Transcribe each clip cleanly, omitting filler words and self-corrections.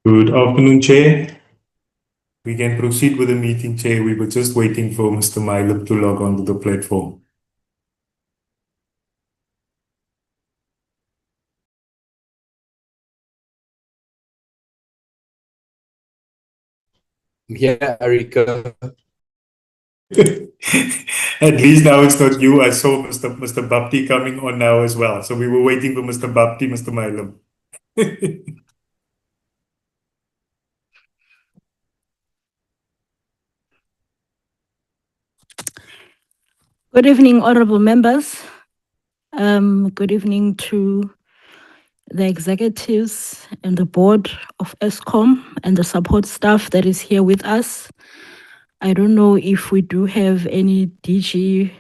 Good afternoon, Chair. We can proceed with the meeting, Chair. We were just waiting for Mr. Mylib to log onto the platform. Yeah, Erika. At least now it's not you. I saw Mr. Bapti coming on now as well. So we were waiting for Mr. Bapti, Mr. Mylib. Good evening, honorable members. Good evening to the executives and the board of Eskom and the support staff that is here with us. I don't know if we do have any DG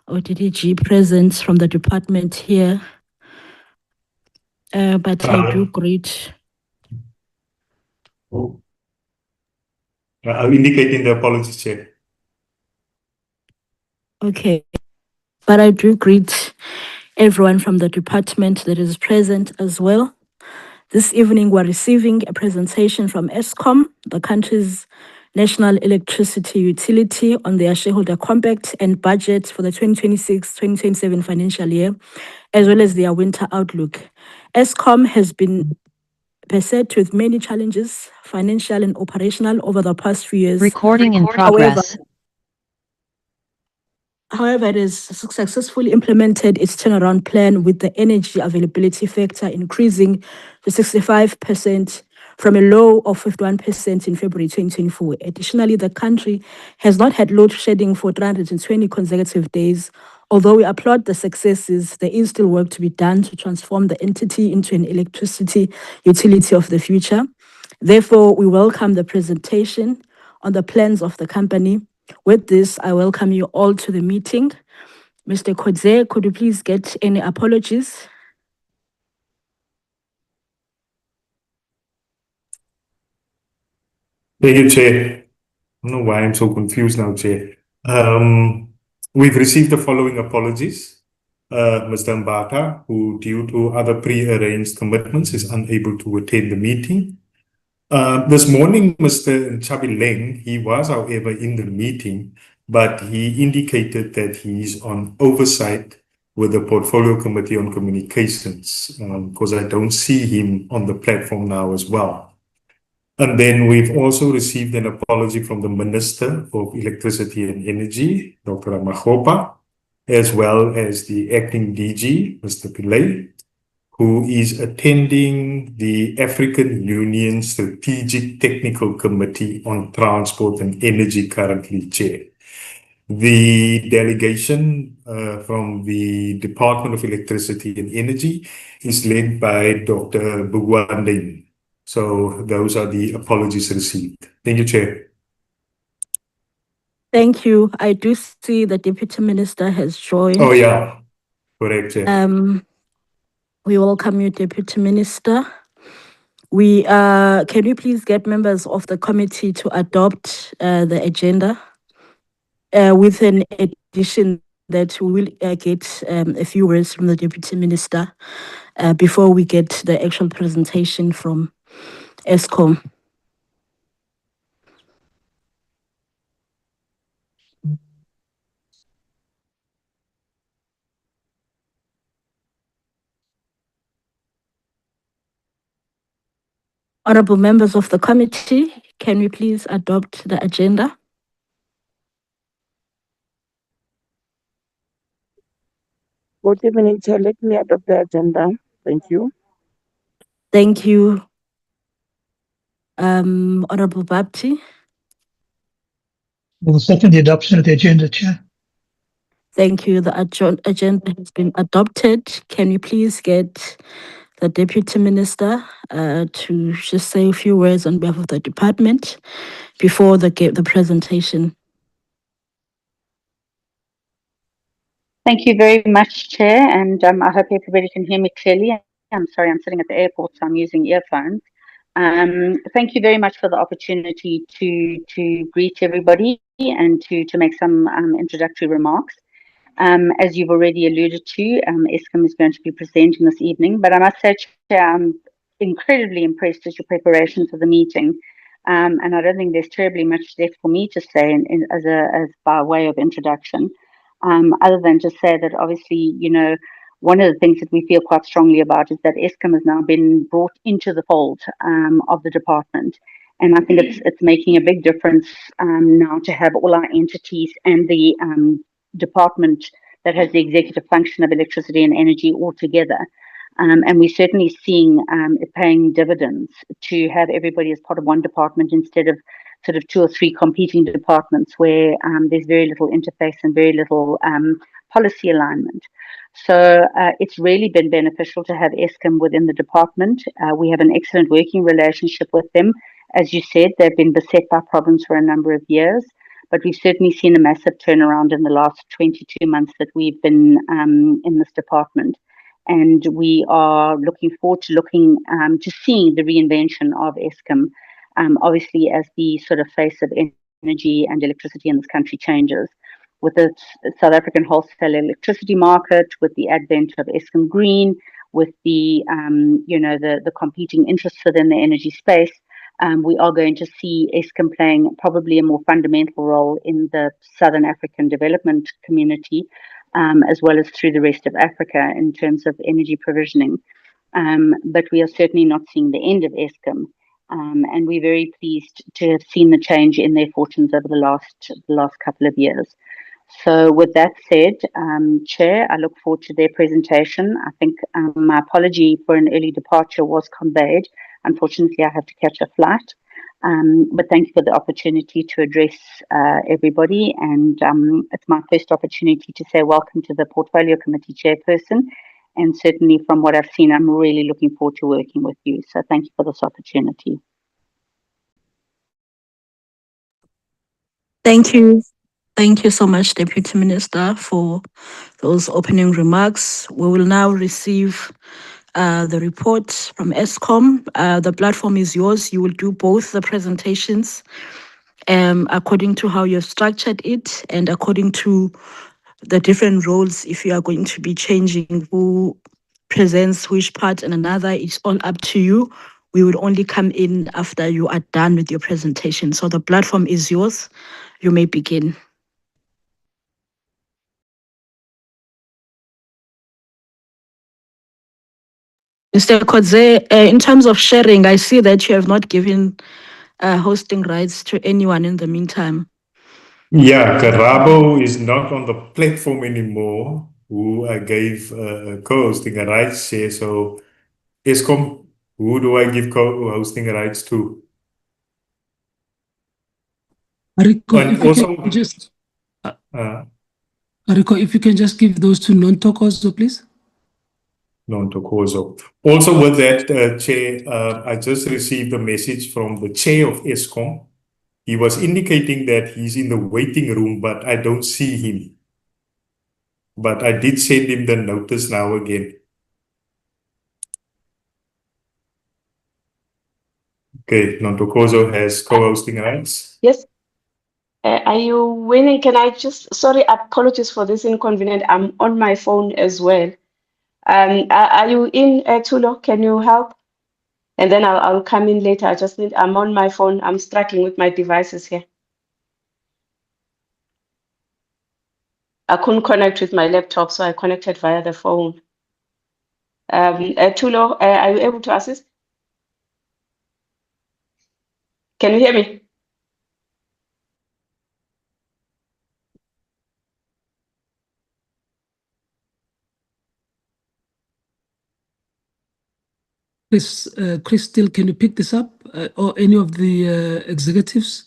or DDG presence from the department here, but I do greet. I'll indicate in the apologies, Chair. Okay, but I do greet everyone from the department that is present as well. This evening, we're receiving a presentation from Eskom, the country's national electricity utility, on their shareholder compact and budget for the 2026-2027 financial year, as well as their winter outlook. Eskom has been beset with many challenges, financial and operational, over the past few years. Recording in progress. However, it has successfully implemented its turnaround plan, with the energy availability factor increasing to 65% from a low of 51% in February 2024. Additionally, the country has not had load shedding for 320 consecutive days. Although we applaud the successes, there is still work to be done to transform the entity into an electricity utility of the future. Therefore, we welcome the presentation on the plans of the company. With this, I welcome you all to the meeting. Mr. Kodze, could you please get any apologies? Thank you, Chair. I don't know why I'm so confused now, Chair. We've received the following apologies. Mr. Mbata, who due to other pre-arranged commitments is unable to attend the meeting. This morning, Mr. Chabileng, he was, however, in the meeting, but he indicated that he's on oversight with the Portfolio Committee on Communications, because I don't see him on the platform now as well. And then we've also received an apology from the Minister of Electricity and Energy, Dr. Magopa, as well as the acting DG, Mr. Pillay, who is attending the African Union Strategic Technical Committee on Transport and Energy currently, Chair. The delegation from the Department of Electricity and Energy is led by Dr. Bugwandin. So those are the apologies received. Thank you, Chair. Thank you. I do see the Deputy Minister has joined. Oh, yeah. Correct, Chair. We welcome you, Deputy Minister. Can we please get members of the committee to adopt the agenda with an addition that we will get a few words from the Deputy Minister before we get the actual presentation from Eskom. Honorable members of the committee, can we please adopt the agenda? Good evening, Chair. Let me adopt the agenda. Thank you. Thank you. Honorable Bapti. We'll second the adoption of the agenda, Chair. Thank you. The agenda has been adopted. Can we please get the Deputy Minister to just say a few words on behalf of the department before the presentation? Thank you very much, Chair, and I hope everybody can hear me clearly. I'm sorry, I'm sitting at the airport, so I'm using earphones. Thank you very much for the opportunity to greet everybody and to make some introductory remarks. As you've already alluded to, Eskom is going to be presenting this evening, but I must say, Chair, I'm incredibly impressed with your preparation for the meeting. And I don't think there's terribly much left for me to say as by way of introduction, other than to say that obviously, one of the things that we feel quite strongly about is that Eskom has now been brought into the fold of the department. And I think it's making a big difference now to have all our entities and the department that has the executive function of electricity and energy all together. And we're certainly seeing it paying dividends to have everybody as part of one department instead of sort of 2 or 3 competing departments where there's very little interface and very little policy alignment. So it's really been beneficial to have Eskom within the department. We have an excellent working relationship with them. As you said, they've been beset by problems for a number of years, but we've certainly seen a massive turnaround in the last 22 months that we've been in this department. And we are looking forward to seeing the reinvention of Eskom, obviously as the sort of face of energy and electricity in this country changes. With the South African wholesale electricity market, with the advent of Eskom Green, with the the competing interests within the energy space, we are going to see Eskom playing probably a more fundamental role in the Southern African development community, as well as through the rest of Africa in terms of energy provisioning. But we are certainly not seeing the end of Eskom. And we're very pleased to have seen the change in their fortunes over the last couple of years. So with that said, Chair, I look forward to their presentation. I think my apology for an early departure was conveyed. Unfortunately, I have to catch a flight. But thank you for the opportunity to address everybody. And it's my first opportunity to say welcome to the Portfolio Committee Chairperson. And certainly from what I've seen, I'm really looking forward to working with you. So thank you for this opportunity. Thank you. Thank you so much, Deputy Minister, for those opening remarks. We will now receive the report from Eskom. The platform is yours. You will do both the presentations according to how you've structured it and according to the different roles. If you are going to be changing who presents which part and another, it's all up to you. We would only come in after you are done with your presentation. So the platform is yours. You may begin. Mr. Kodze, in terms of sharing, I see that you have not given hosting rights to anyone in the meantime. Yeah, Karabo is not on the platform anymore, who I gave co-hosting rights here. So Eskom, who do I give co-hosting rights to? Ariko, And if you also, can just Ariko, if you can just give those to non-talkers, please. non-Tokozo. Also with that, Chair, I just received a message from the Chair of Eskom. He was indicating that he's in the waiting room, but I don't see him. But I did send him the notice now again. Okay, non-Tokozo has co-hosting rights. Yes. Are you winning? Can I just, sorry, apologies for this inconvenience. I'm on my phone as well. Are you in, Tulo? Can you help? And then I'll come in later. I'm on my phone. I'm struggling with my devices here. I couldn't connect with my laptop, so I connected via the phone. Tulo, are you able to assist? Can you hear me? Crystal, can you pick this up, or any of the executives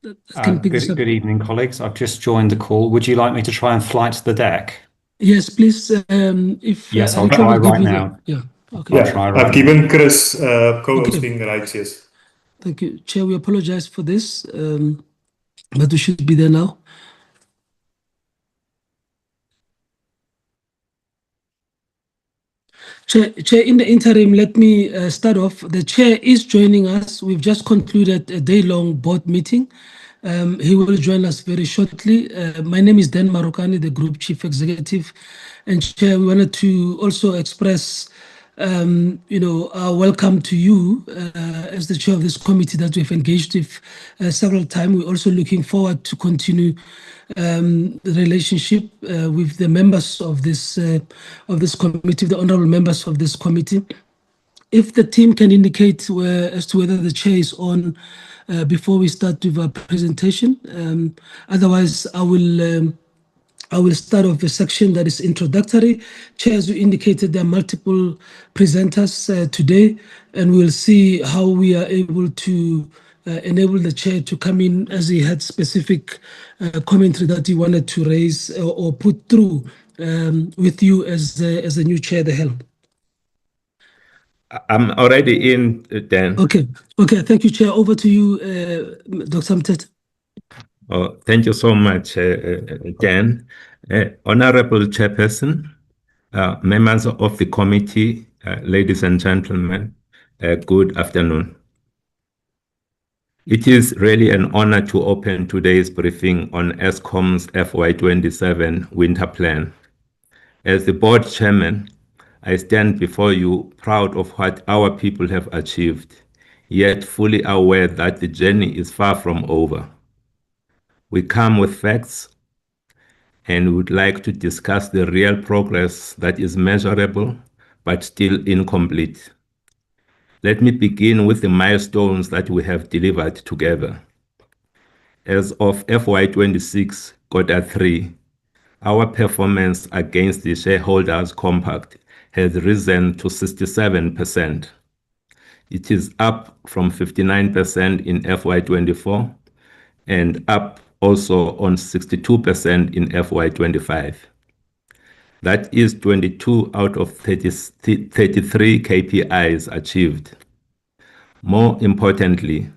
that can pick this up? Good evening, colleagues. I've just joined the call. Would you like me to try and flight the deck? Yes, please. If Yes, I'll Ariko try will give right you now. yeah. Okay. I'll try right I've given Chris co-hosting rights, yes. Thank you, Chair. We apologize for this, but we should be there now. Chair, in the interim, let me start off. The Chair is joining us. We've just concluded a day-long board meeting. He will join us very shortly. My name is Dan Marokani, the Group Chief Executive. And Chair, we wanted to also express are welcome to you as the chair of this committee that we've engaged with several times. We're also looking forward to continue the relationship with the members of this committee, the honorable members of this committee. If the team can indicate as to whether the chair is on before we start with our presentation. Otherwise, I will start off a section that is introductory. Chair, as you indicated, there are multiple presenters today, and we'll see how we are able to enable the chair to come in as he had specific commentary that he wanted to raise or put through with you as the new chair of the helm. I'm already in, Dan. Okay, thank you, Chair. Over to you, Dr. Mtete. Oh, thank you so much, Dan. Honorable Chairperson, members of the committee, ladies and gentlemen, good afternoon. It is really an honor to open today's briefing on Eskom's FY27 winter plan. As the board chairman, I stand before you proud of what our people have achieved, yet fully aware that the journey is far from over. We come with facts and would like to discuss the real progress that is measurable but still incomplete. Let me begin with the milestones that we have delivered together. As of FY26 Q3, our performance against the Shareholders Compact has risen to 67%. It is up from 59% in FY24 and up also on 62% in FY25. That is 22 out of 33 KPIs achieved. More importantly,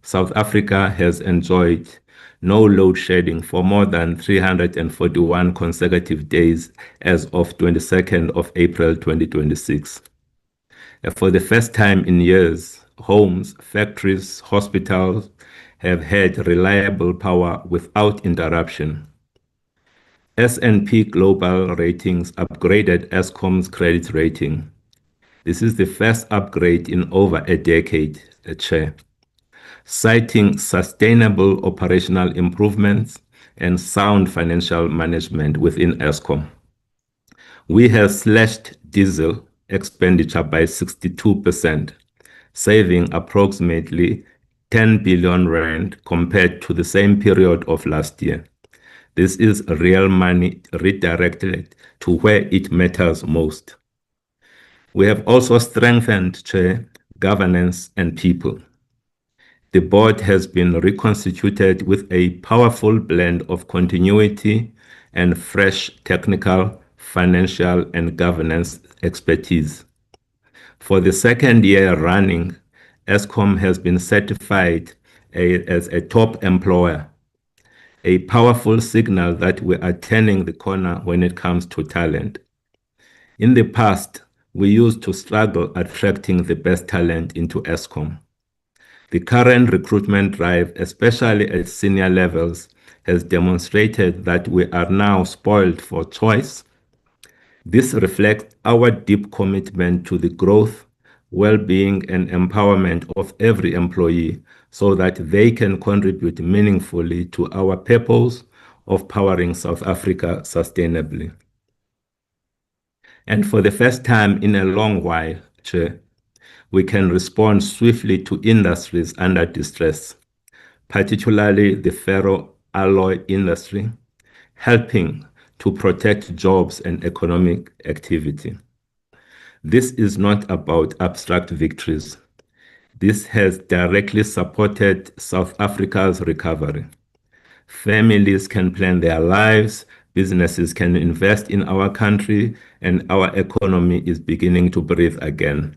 South Africa has enjoyed no load shedding for more than 341 consecutive days as of 22nd of April 2026. For the first time in years, homes, factories, hospitals have had reliable power without interruption. S&P Global Ratings upgraded Eskom's credit rating. This is the first upgrade in over a decade, Chair, citing sustainable operational improvements and sound financial management within Eskom. We have slashed diesel expenditure by 62%, saving approximately 10 billion rand compared to the same period of last year. This is real money redirected to where it matters most. We have also strengthened, Chair, governance and people. The board has been reconstituted with a powerful blend of continuity and fresh technical, financial, and governance expertise. For the second year running, Eskom has been certified as a top employer, a powerful signal that we are turning the corner when it comes to talent. In the past, we used to struggle attracting the best talent into Eskom. The current recruitment drive, especially at senior levels, has demonstrated that we are now spoiled for choice. This reflects our deep commitment to the growth, well-being, and empowerment of every employee so that they can contribute meaningfully to our purpose of powering South Africa sustainably. And for the first time in a long while, Chair, we can respond swiftly to industries under distress, particularly the ferro-alloy industry, helping to protect jobs and economic activity. This is not about abstract victories. This has directly supported South Africa's recovery. Families can plan their lives, businesses can invest in our country, and our economy is beginning to breathe again.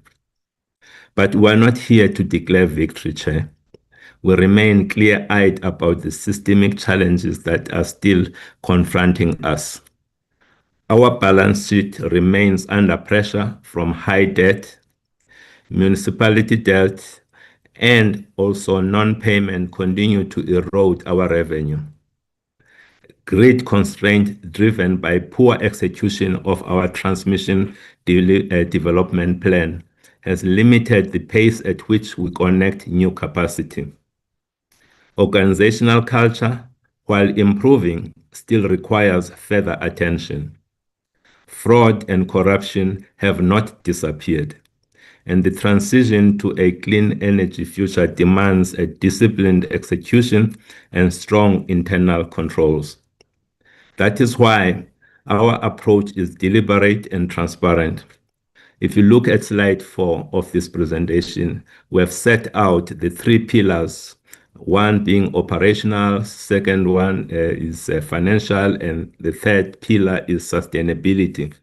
But we are not here to declare victory, Chair. We remain clear-eyed about the systemic challenges that are still confronting us. Our balance sheet remains under pressure from high debt, municipality debt, and also non-payment continue to erode our revenue. grid constraint driven by poor execution of our transmission development plan has limited the pace at which we connect new capacity. Organizational culture, while improving, still requires further attention. Fraud and corruption have not disappeared, and the transition to a clean energy future demands a disciplined execution and strong internal controls. That is why our approach is deliberate and transparent. If you look at slide 4 of this presentation, we have set out the 3 pillars, one being operational, second one is financial, and the third pillar is sustainability.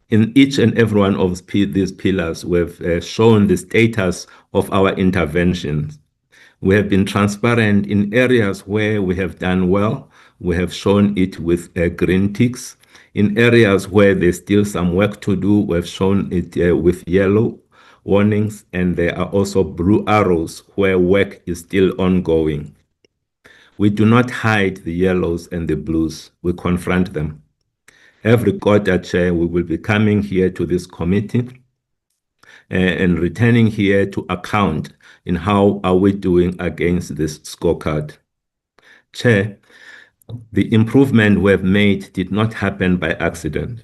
In each and every one of these pillars, we've shown the status of our interventions. We have been transparent in areas where we have done well. We have shown it with green ticks. In areas where there's still some work to do, we've shown it with yellow warnings, and there are also blue arrows where work is still ongoing. We do not hide the yellows and the blues. We confront them. Every quarter, Chair, we will be coming here to this committee and returning here to account in how are we doing against this scorecard. Chair, the improvement we've made did not happen by accident.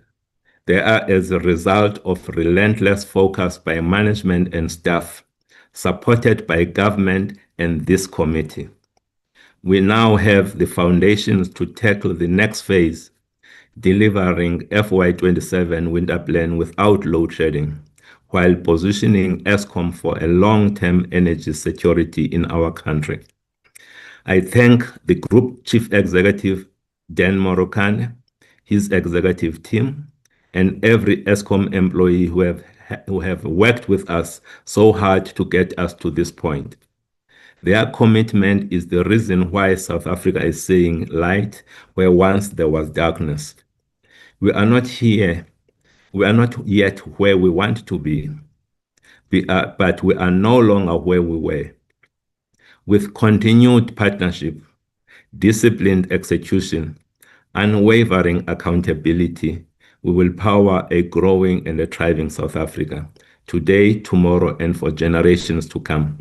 They are as a result of relentless focus by management and staff, supported by government and this committee. We now have the foundations to tackle the next phase, delivering FY27 winter plan without load shedding, while positioning Eskom for a long-term energy security in our country. I thank the Group Chief Executive, Dan Morokane, his executive team, and every Eskom employee who have worked with us so hard to get us to this point. Their commitment is the reason why South Africa is seeing light where once there was darkness. We are not here. We are not yet where we want to be, but we are no longer where we were. With continued partnership, disciplined execution, unwavering accountability, we will power a growing and a thriving South Africa, today, tomorrow, and for generations to come.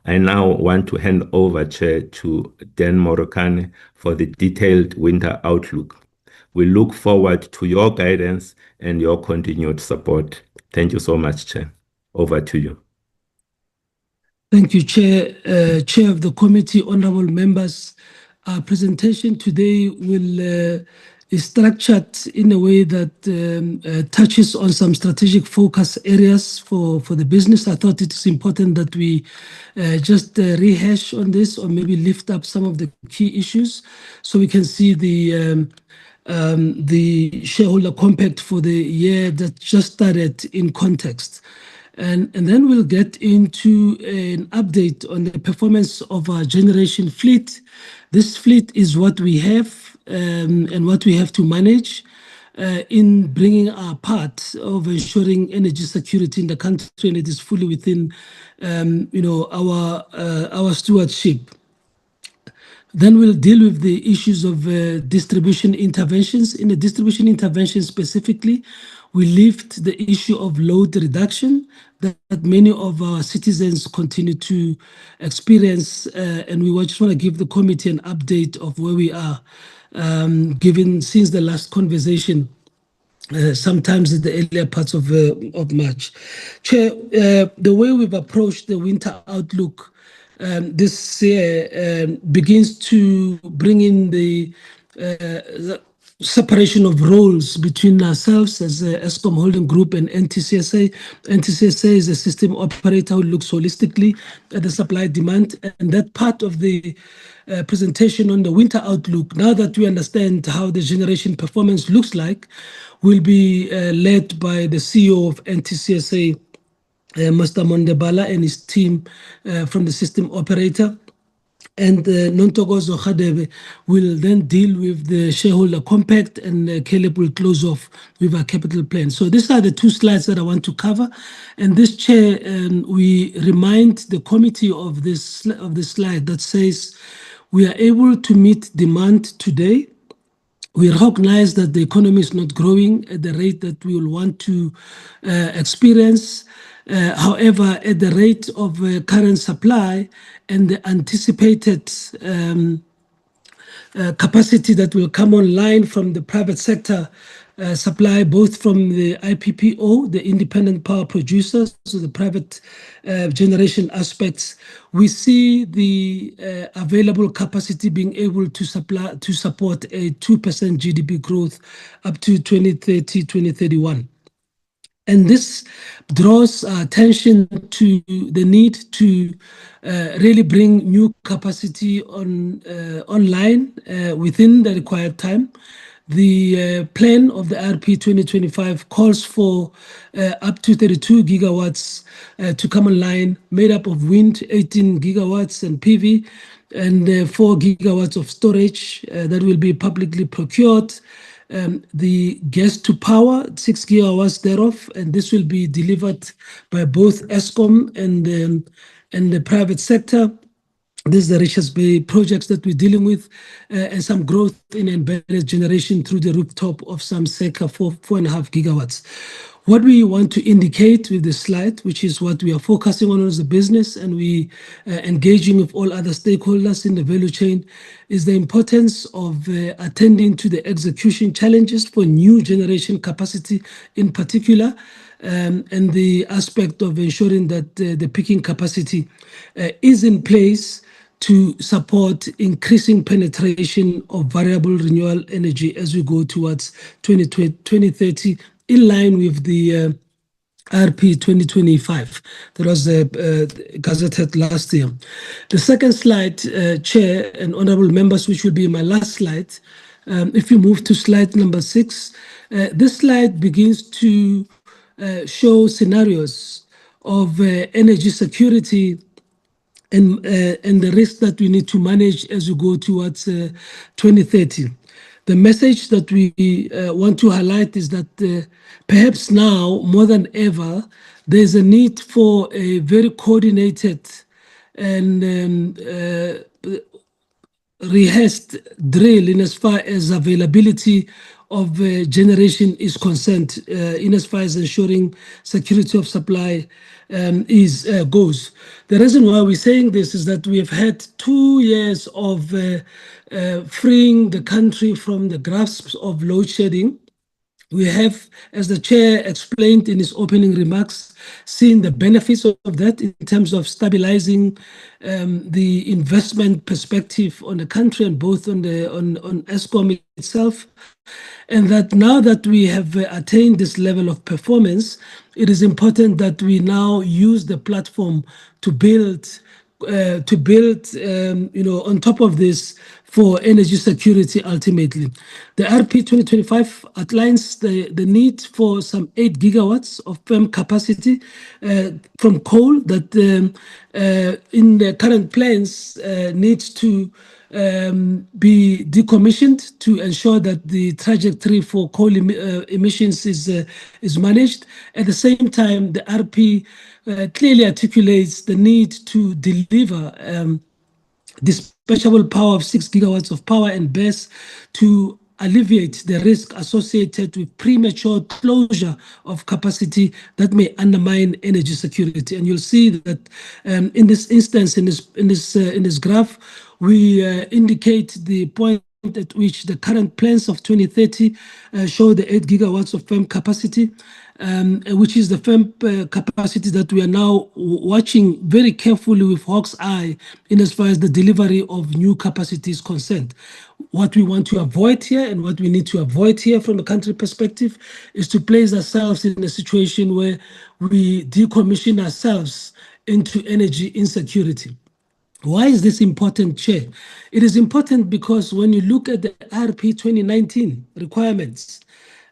I now want to hand over, Chair, to Dan Morokane for the detailed winter outlook. We look forward to your guidance and your continued support. Thank you so much, Chair. Over to you. Thank you, Chair. Chair of the committee, honorable members. Our presentation today is structured in a way that touches on some strategic focus areas for the business. I thought it is important that we just rehash on this, or maybe lift up some of the key issues so we can see the shareholder compact for the year that just started in context. And then we'll get into an update on the performance of our generation fleet. This fleet is what we have and what we have to manage in bringing our part of ensuring energy security in the country, and it is fully within our stewardship. Then we'll deal with the issues of distribution interventions. In the distribution intervention specifically, we lift the issue of load reduction that many of our citizens continue to experience, and we just want to give the committee an update of where we are, given since the last conversation, sometimes in the earlier parts of March. Chair, the way we've approached the winter outlook this year begins to bring in the separation of roles between ourselves as a Eskom Holding Group and NTCSA. NTCSA is a system operator who looks holistically at the supply demand, and that part of the presentation on the winter outlook, now that we understand how the generation performance looks like, will be led by the CEO of NTCSA, Mr. Mondebala, and his team from the system operator. And Nontokozo Khadebe will then deal with the shareholder compact, and Caleb will close off with our capital plan. So these are the 2 slides that I want to cover. And this, Chair, we remind the committee of this slide that says we are able to meet demand today. We recognize that the economy is not growing at the rate that we will want to experience. However, at the rate of current supply and the anticipated capacity that will come online from the private sector supply, both from the IPPO, the independent power producers, so the private generation aspects, we see the available capacity being able to support a 2% GDP growth up to 2030, 2031. And this draws attention to the need to really bring new capacity online within the required time. The plan of the RP 2025 calls for up to 32 gigawatts to come online, made up of wind, 18 gigawatts, and PV, and 4 gigawatts of storage that will be publicly procured. The gas to power, 6 gigawatts thereof, and this will be delivered by both Eskom and the private sector. This is the Richards Bay projects that we're dealing with, and some growth in embedded generation through the rooftop of some circa 4.5 gigawatts. What we want to indicate with this slide, which is what we are focusing on as a business, and we engaging with all other stakeholders in the value chain, is the importance of attending to the execution challenges for new generation capacity in particular, and the aspect of ensuring that the peaking capacity is in place to support increasing penetration of variable renewable energy as we go towards 2030, in line with the RP 2025 that was gazetted last year. The second slide, Chair and honorable members, which will be my last slide, if you move to slide number 6, this slide begins to show scenarios of energy security and the risk that we need to manage as we go towards 2030. The message that we want to highlight is that perhaps now, more than ever, there's a need for a very coordinated and rehearsed drill in as far as availability of generation is concerned, in as far as ensuring security of supply goes. The reason why we're saying this is that we have had 2 years of freeing the country from the grasp of load shedding. We have, as the chair explained in his opening remarks, seen the benefits of that in terms of stabilizing the investment perspective on the country and both on Eskom itself. And that now that we have attained this level of performance, it is important that we now use the platform to build, on top of this for energy security ultimately. The RP 2025 outlines the need for some 8 gigawatts of firm capacity from coal that in the current plans needs to be decommissioned to ensure that the trajectory for coal emissions is managed. At the same time, the RP clearly articulates the need to deliver dispatchable power of 6 gigawatts of power and BESS to alleviate the risk associated with premature closure of capacity that may undermine energy security. And you'll see that in this instance, in this graph, we indicate the point at which the current plans of 2030 show the 8 gigawatts of firm capacity, which is the firm capacity that we are now watching very carefully with hawk's eye in as far as the delivery of new capacity is concerned. What we want to avoid here and what we need to avoid here from a country perspective is to place ourselves in a situation where we decommission ourselves into energy insecurity. Why is this important, Chair? It is important because when you look at the RP 2019 requirements,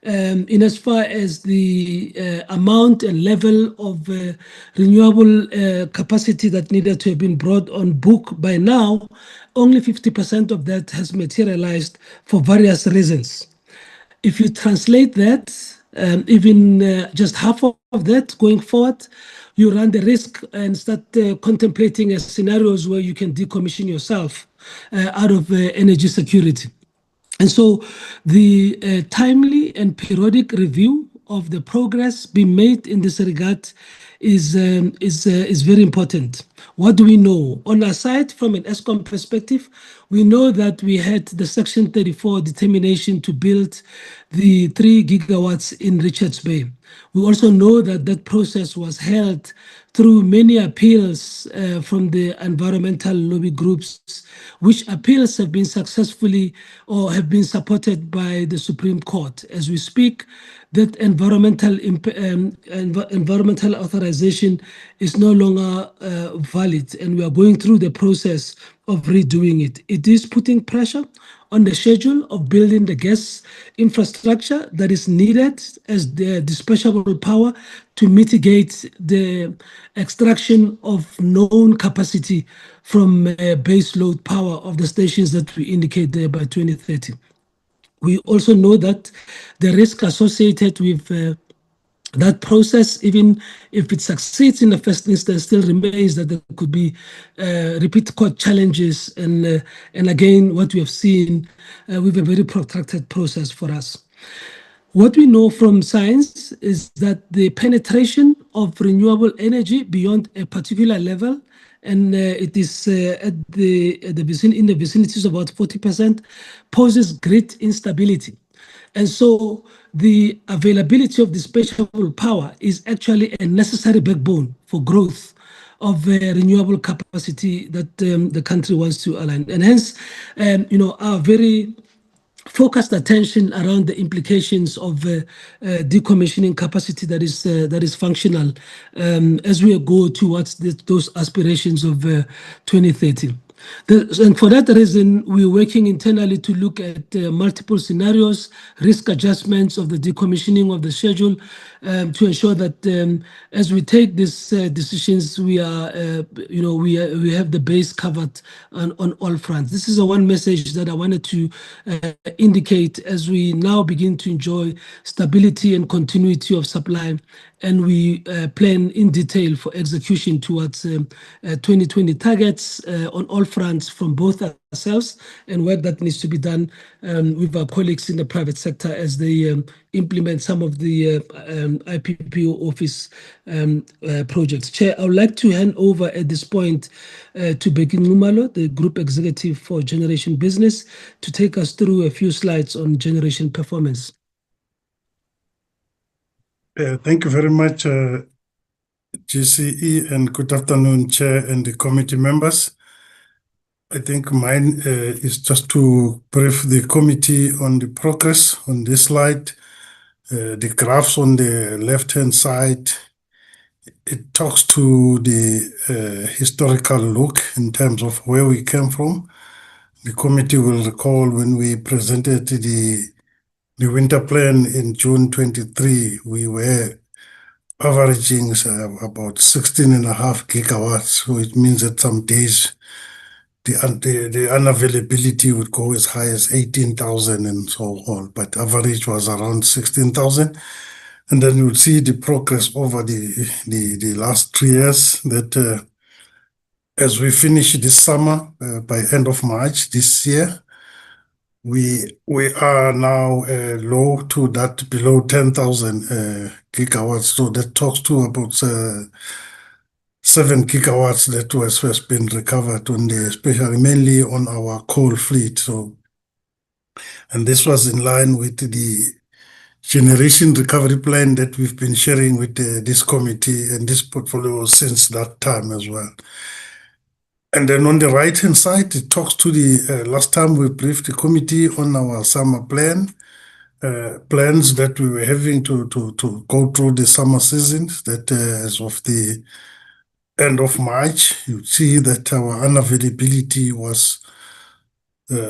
in as far as the amount and level of renewable capacity that needed to have been brought on book by now, only 50% of that has materialized for various reasons. If you translate that, even just half of that going forward, you run the risk and start contemplating scenarios where you can decommission yourself out of energy security. And so the timely and periodic review of the progress being made in this regard is very important. What do we know? On our side, from an Eskom perspective, we know that we had the Section 34 determination to build the 3 gigawatts in Richards Bay. We also know that that process was held through many appeals from the environmental lobby groups, which appeals have been successfully or have been supported by the Supreme Court. As we speak, that environmental authorization is no longer valid, and we are going through the process of redoing it. It is putting pressure on the schedule of building the gas infrastructure that is needed as the dispatchable power to mitigate the extraction of known capacity from base load power of the stations that we indicate there by 2030. We also know that the risk associated with that process, even if it succeeds in the first instance, still remains that there could be repeat court challenges and again, what we have seen with a very protracted process for us. What we know from science is that the penetration of renewable energy beyond a particular level, and it is in the vicinities of about 40%, poses great instability. And so the availability of dispatchable power is actually a necessary backbone for growth of renewable capacity that the country wants to align. And hence, our very focused attention around the implications of decommissioning capacity that is functional as we go towards those aspirations of 2030. And for that reason, we're working internally to look at multiple scenarios, risk adjustments of the decommissioning of the schedule to ensure that as we take these decisions, we have the base covered on all fronts. This is the one message that I wanted to indicate as we now begin to enjoy stability and continuity of supply, and we plan in detail for execution towards 2020 targets on all fronts from both ourselves and work that needs to be done with our colleagues in the private sector as they implement some of the IPPO office projects. Chair, I would like to hand over at this point to Bheki Nxumalo, the Group Executive for Generation Business, to take us through a few slides on generation performance. Thank you very much, GCE, and good afternoon, Chair and the committee members. I think mine is just to brief the committee on the progress on this slide. The graphs on the left-hand side, it talks to the historical look in terms of where we came from. The committee will recall when we presented the winter plan in June 23, we were averaging about 16.5 gigawatts. So it means that some days the unavailability would go as high as 18,000 and so on, but average was around 16,000. And then you'll see the progress over the last 3 years that as we finish this summer, by end of March this year, we are now low to that below 10,000 gigawatts. So that talks to about 7 gigawatts that has been recovered on especially mainly on our coal fleet. So, and this was in line with the generation recovery plan that we've been sharing with this committee and this portfolio since that time as well. And then on the right-hand side, it talks to the last time we briefed the committee on our summer plan, plans that we were having to go through the summer seasons, that as of the end of March, you see that our unavailability was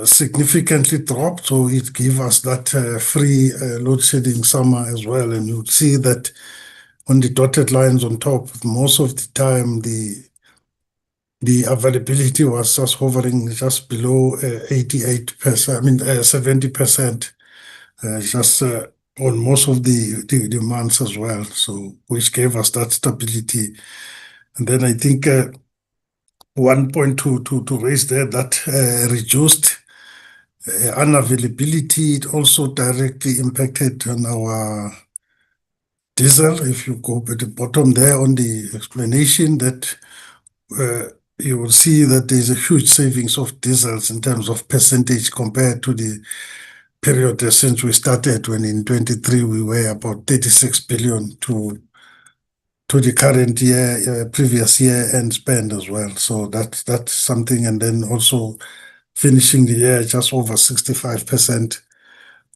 significantly dropped. So it gave us that free load shedding summer as well. And you see that on the dotted lines on top, most of the time, the availability was just hovering just below 88%, 70%, just on most of the months as well, so which gave us that stability. And then I think one point to raise there that reduced unavailability, it also directly impacted on our diesel. If you go at the bottom there on the explanation, that you will see that there's a huge savings of diesels in terms of percentage compared to the period since we started, when in 23 we were about 36 billion to the current year, previous year end spend as well. So that's something. And then also finishing the year just over 65%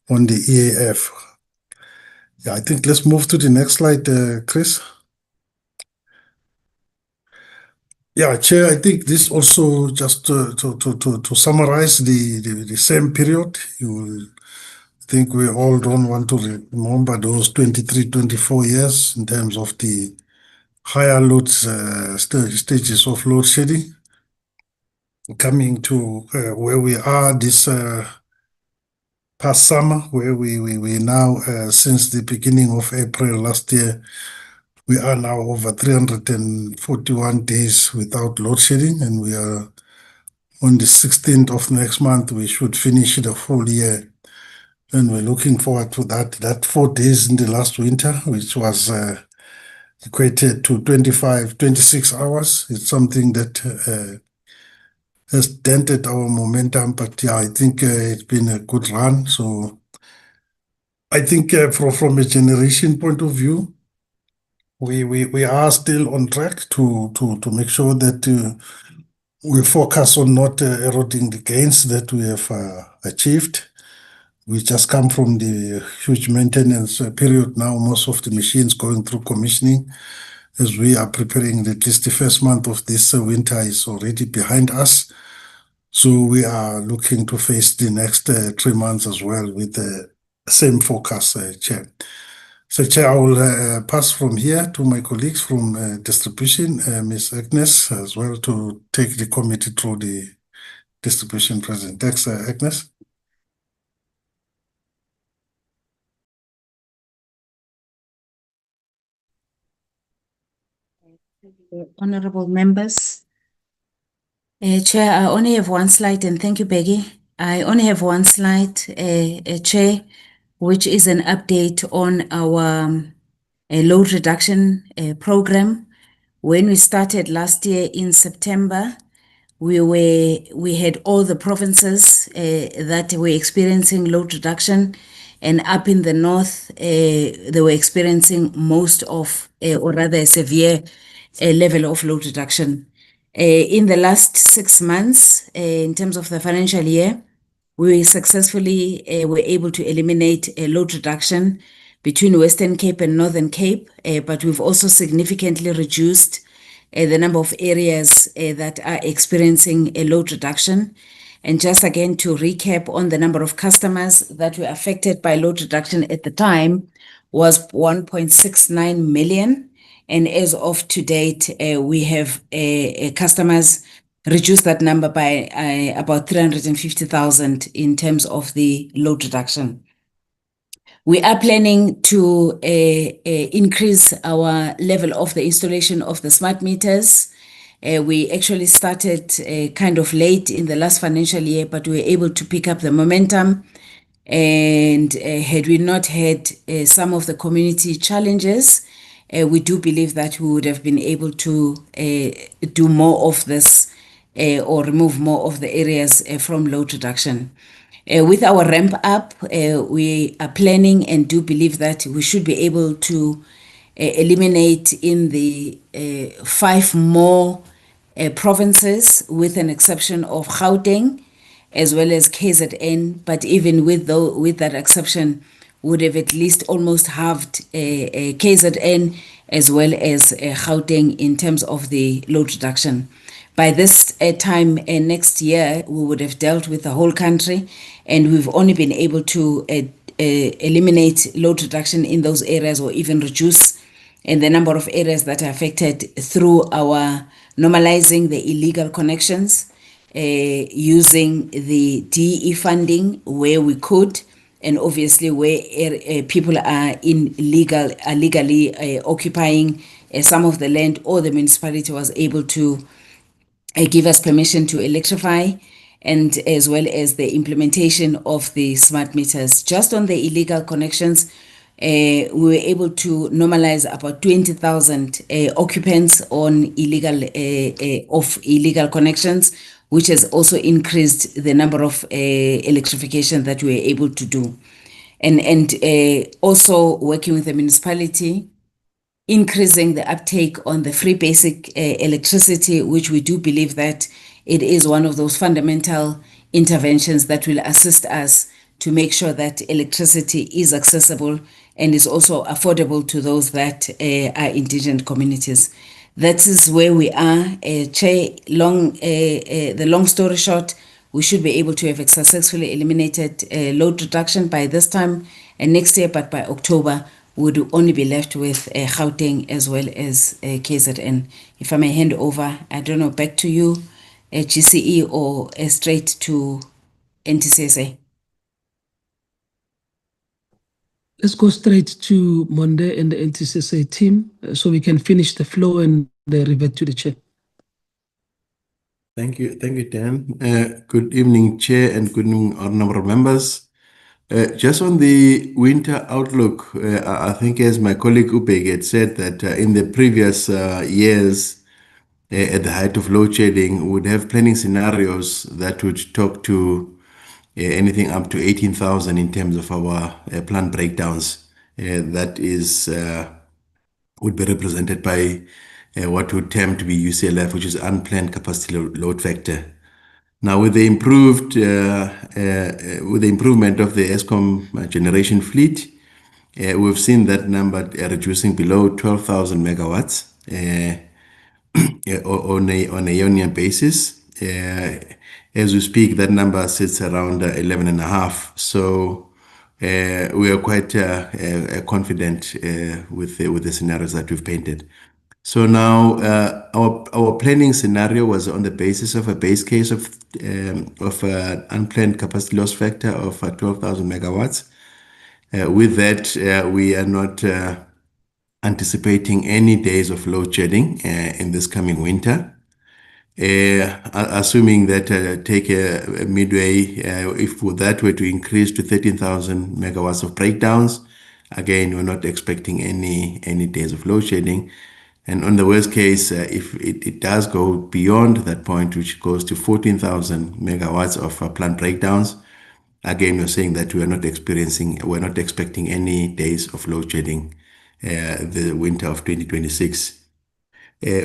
on the EAF. Yeah, I think let's move to the next slide, Chris. Yeah, Chair, I think this also just to summarize the same period. I think we all don't want to remember those 23, 24 years in terms of the higher loads, stages of load shedding. Coming to where we are this past summer, where we now, since the beginning of April last year, we are now over 341 days without load shedding, and we are on the 16th of next month, we should finish the full year. And we're looking forward to that. That 4 days in the last winter, which was equated to 26 hours. It's something that has dented our momentum, but yeah, I think it's been a good run. So I think from a generation point of view, we are still on track to make sure that we focus on not eroding the gains that we have achieved. We just come from the huge maintenance period now, most of the machines going through commissioning. As we are preparing, at least the first month of this winter is already behind us. So we are looking to face the next 3 months as well with the same focus, Chair. So, Chair, I will pass from here to my colleagues from distribution, Ms. Agnes, as well, to take the committee through the distribution present. Thanks, Agnes. Honorable members, Chair, I only have one slide, and thank you, Peggy. I only have one slide, Chair, which is an update on our load reduction program. When we started last year in September, we had all the provinces that were experiencing load reduction, and up in the north, they were experiencing most of, or rather a severe level of load reduction. In the last 6 months, in terms of the financial year, we successfully were able to eliminate a load reduction between Western Cape and Northern Cape, but we've also significantly reduced the number of areas that are experiencing a load reduction. And just again to recap on the number of customers that were affected by load reduction at the time was 1.69 million. And as of to date, we have customers reduced that number by about 350,000 in terms of the load reduction. We are planning to increase our level of the installation of the smart meters. We actually started kind of late in the last financial year, but we were able to pick up the momentum. And had we not had some of the community challenges, we do believe that we would have been able to do more of this or remove more of the areas from load reduction. With our ramp up, we are planning and do believe that we should be able to eliminate in the 5 more provinces, with an exception of Gauteng as well as KZN. But even with that exception, would have at least almost halved KZN as well as Gauteng in terms of the load reduction. By this time next year, we would have dealt with the whole country, and we've only been able to eliminate load reduction in those areas, or even reduce the number of areas that are affected, through our normalizing the illegal connections, using the DE funding where we could, and obviously where people are illegally occupying some of the land, or the municipality was able to give us permission to electrify, and as well as the implementation of the smart meters. Just on the illegal connections, we were able to normalize about 20,000 occupants on illegal connections, which has also increased the number of electrification that we were able to do. And also working with the municipality, increasing the uptake on the free basic electricity, which we do believe that it is one of those fundamental interventions that will assist us to make sure that electricity is accessible and is also affordable to those that are indigent communities. That is where we are. Chair, the long story short, we should be able to have successfully eliminated load reduction by this time and next year, but by October, would only be left with Gauteng as well as KZN. If I may hand over, I don't know, back to you, GCE, or straight to NTCSA. Let's go straight to Monde and the NTCSA team so we can finish the flow and revert to the chair. Thank you, Dan. Good evening, Chair, and good evening, honorable members. Just on the winter outlook, I think as my colleague Upeg had said that in the previous years, at the height of load shedding, we would have planning scenarios that would talk to anything up to 18,000 in terms of our plant breakdowns. That is would be represented by what would term to be UCLF, which is unplanned capacity load factor. Now, with the improvement of the Eskom generation fleet, we've seen that number reducing below 12,000 megawatts on a year-on-year basis. As we speak, that number sits around 11.5. So we are quite confident with the scenarios that we've painted. So now our planning scenario was on the basis of a base case of unplanned capacity loss factor of 12,000 megawatts. With that, we are not anticipating any days of load shedding in this coming winter. Assuming that take a midway, if that were to increase to 13,000 megawatts of breakdowns, again, we're not expecting any days of load shedding. And on the worst case, if it does go beyond that point, which goes to 14,000 megawatts of plant breakdowns, again, we're saying that we're not expecting any days of load shedding the winter of 2026.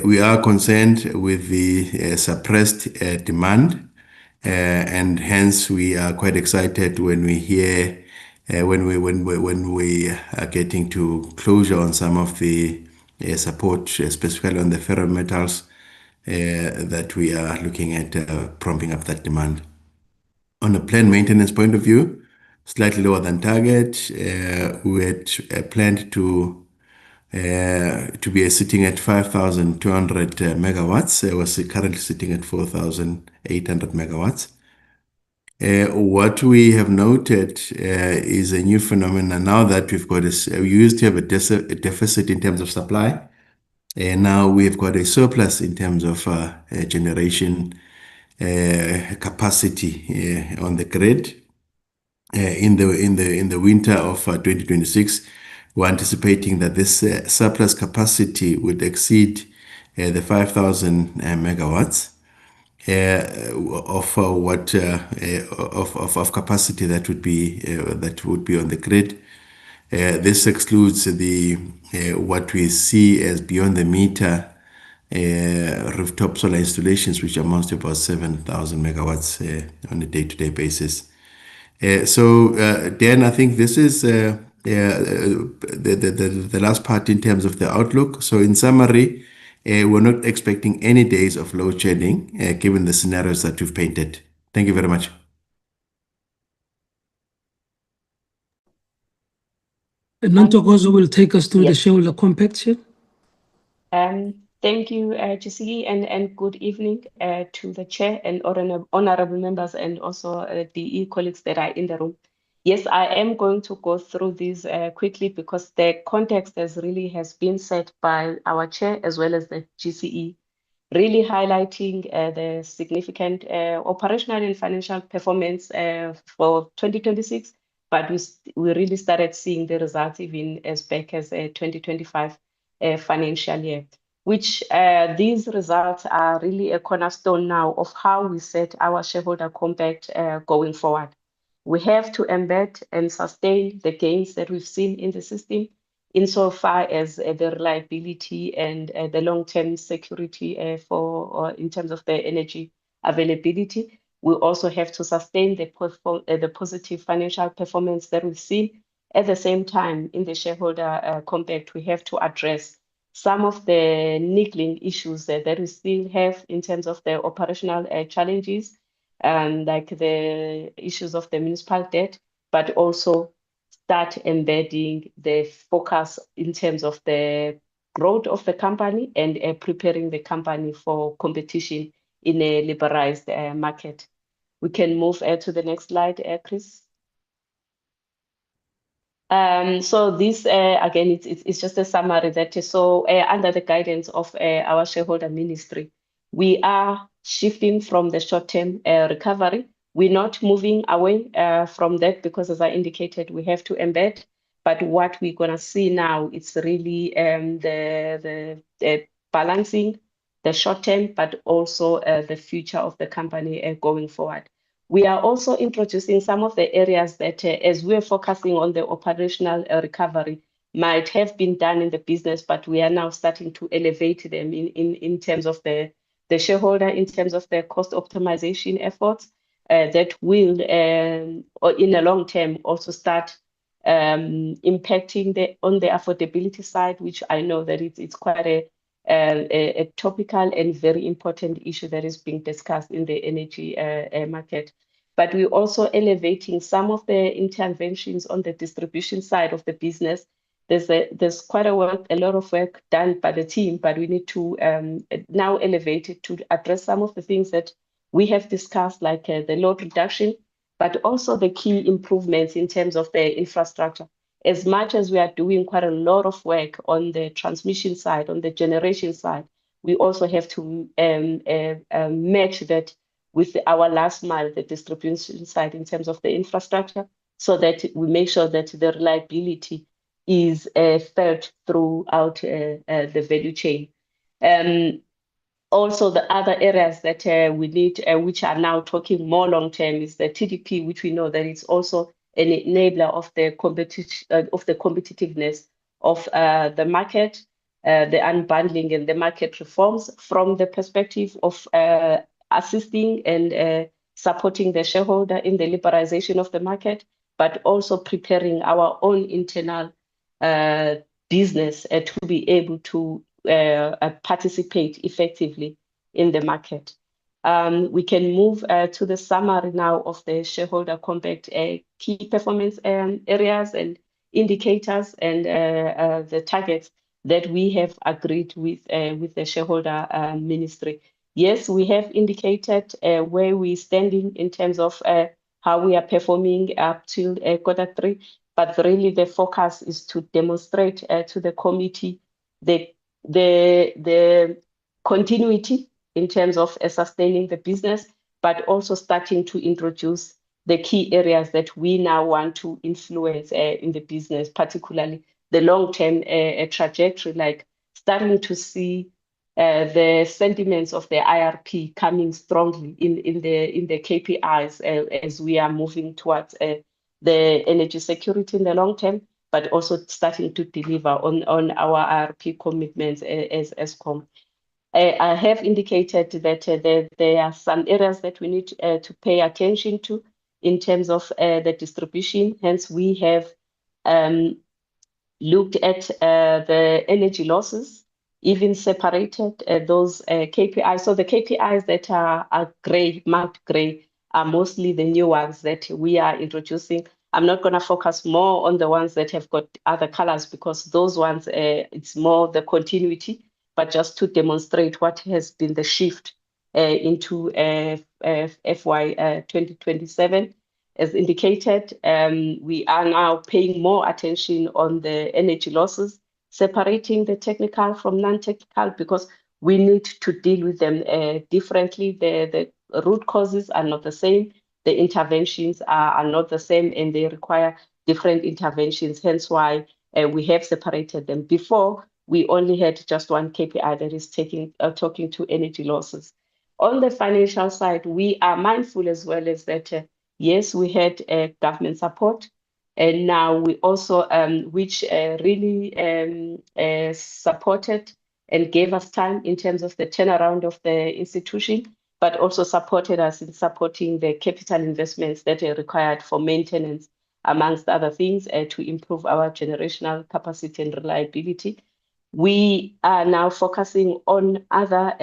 We are concerned with the suppressed demand, and hence we are quite excited when we hear when we are getting to closure on some of the support, specifically on the ferrometals, that we are looking at propping up that demand. On a planned maintenance point of view, slightly lower than target. We had planned to be sitting at 5,200 megawatts. It was currently sitting at 4,800 megawatts. What we have noted is a new phenomenon now that we've got we used to have a deficit in terms of supply, and now we've got a surplus in terms of generation capacity on the grid. In the winter of 2026, we're anticipating that this surplus capacity would exceed the 5,000 megawatts of capacity that would be on the grid. This excludes the what we see as beyond the meter rooftop solar installations, which amounts to about 7,000 megawatts on a day-to-day basis. Dan, I think this is the last part in terms of the outlook. So in summary, we're not expecting any days of load shedding given the scenarios that you've painted. Thank you very much. Nontokozo will take us through the shareholder compacts here. Thank you, GCE, and good evening to the chair and honorable members, and also DE colleagues that are in the room. Yes, I am going to go through these quickly because the context has been set by our chair as well as the GCE, really highlighting the significant operational and financial performance for 2026, but we really started seeing the results even as back as 2025 financial year, which these results are really a cornerstone now of how we set our shareholder compact going forward. We have to embed and sustain the gains that we've seen in the system insofar as the reliability and the long-term security in terms of the energy availability. We also have to sustain the positive financial performance that we've seen. At the same time, in the shareholder compact, we have to address some of the niggling issues that we still have in terms of the operational challenges, like the issues of the municipal debt, but also start embedding the focus in terms of the growth of the company and preparing the company for competition in a liberalized market. We can move to the next slide, Chris. So this, again, it's just a summary that so under the guidance of our shareholder ministry, we are shifting from the short-term recovery. We're not moving away from that because, as I indicated, we have to embed. But what we're going to see now, it's really the balancing the short-term, but also the future of the company going forward. We are also introducing some of the areas that, as we're focusing on the operational recovery, might have been done in the business, but we are now starting to elevate them in terms of the shareholder, in terms of the cost optimization efforts that will, or in the long term, also start impacting on the affordability side, which I know that it's quite a topical and very important issue that is being discussed in the energy market. But we're also elevating some of the interventions on the distribution side of the business. There's quite a lot of work done by the team, but we need to now elevate it to address some of the things that we have discussed, like the load reduction, but also the key improvements in terms of the infrastructure. As much as we are doing quite a lot of work on the transmission side, on the generation side, we also have to match that with our last mile, the distribution side in terms of the infrastructure, so that we make sure that the reliability is felt throughout the value chain. Also, the other areas that we need, which are now talking more long term, is the TDP, which we know that it's also an enabler of the competitiveness of the market, the unbundling and the market reforms from the perspective of assisting and supporting the shareholder in the liberalization of the market, but also preparing our own internal business to be able to participate effectively in the market. We can move to the summary now of the shareholder compact key performance areas and indicators and the targets that we have agreed with the shareholder ministry. Yes, we have indicated where we're standing in terms of how we are performing up till Q3, but really the focus is to demonstrate to the committee the continuity in terms of sustaining the business, but also starting to introduce the key areas that we now want to influence in the business, particularly the long-term trajectory, like starting to see the sentiments of the IRP coming strongly in the KPIs as we are moving towards the energy security in the long term, but also starting to deliver on our IRP commitments as Eskom. I have indicated that there are some areas that we need to pay attention to in terms of the distribution. Hence, we have looked at the energy losses, even separated those KPIs. So the KPIs that are gray, marked gray, are mostly the new ones that we are introducing. I'm not going to focus more on the ones that have got other colors because those ones, it's more the continuity, but just to demonstrate what has been the shift into FY 2027. as indicated, we are now paying more attention on the energy losses, separating the technical from non-technical, because we need to deal with them differently. The root causes are not the same. The interventions are not the same, and they require different interventions. Hence why we have separated them. Before, we only had just one KPI that is talking to energy losses. On the financial side, we are mindful as well as that, yes, we had government support, and now we also, which really supported and gave us time in terms of the turnaround of the institution, but also supported us in supporting the capital investments that are required for maintenance, amongst other things, to improve our generational capacity and reliability. We are now focusing on other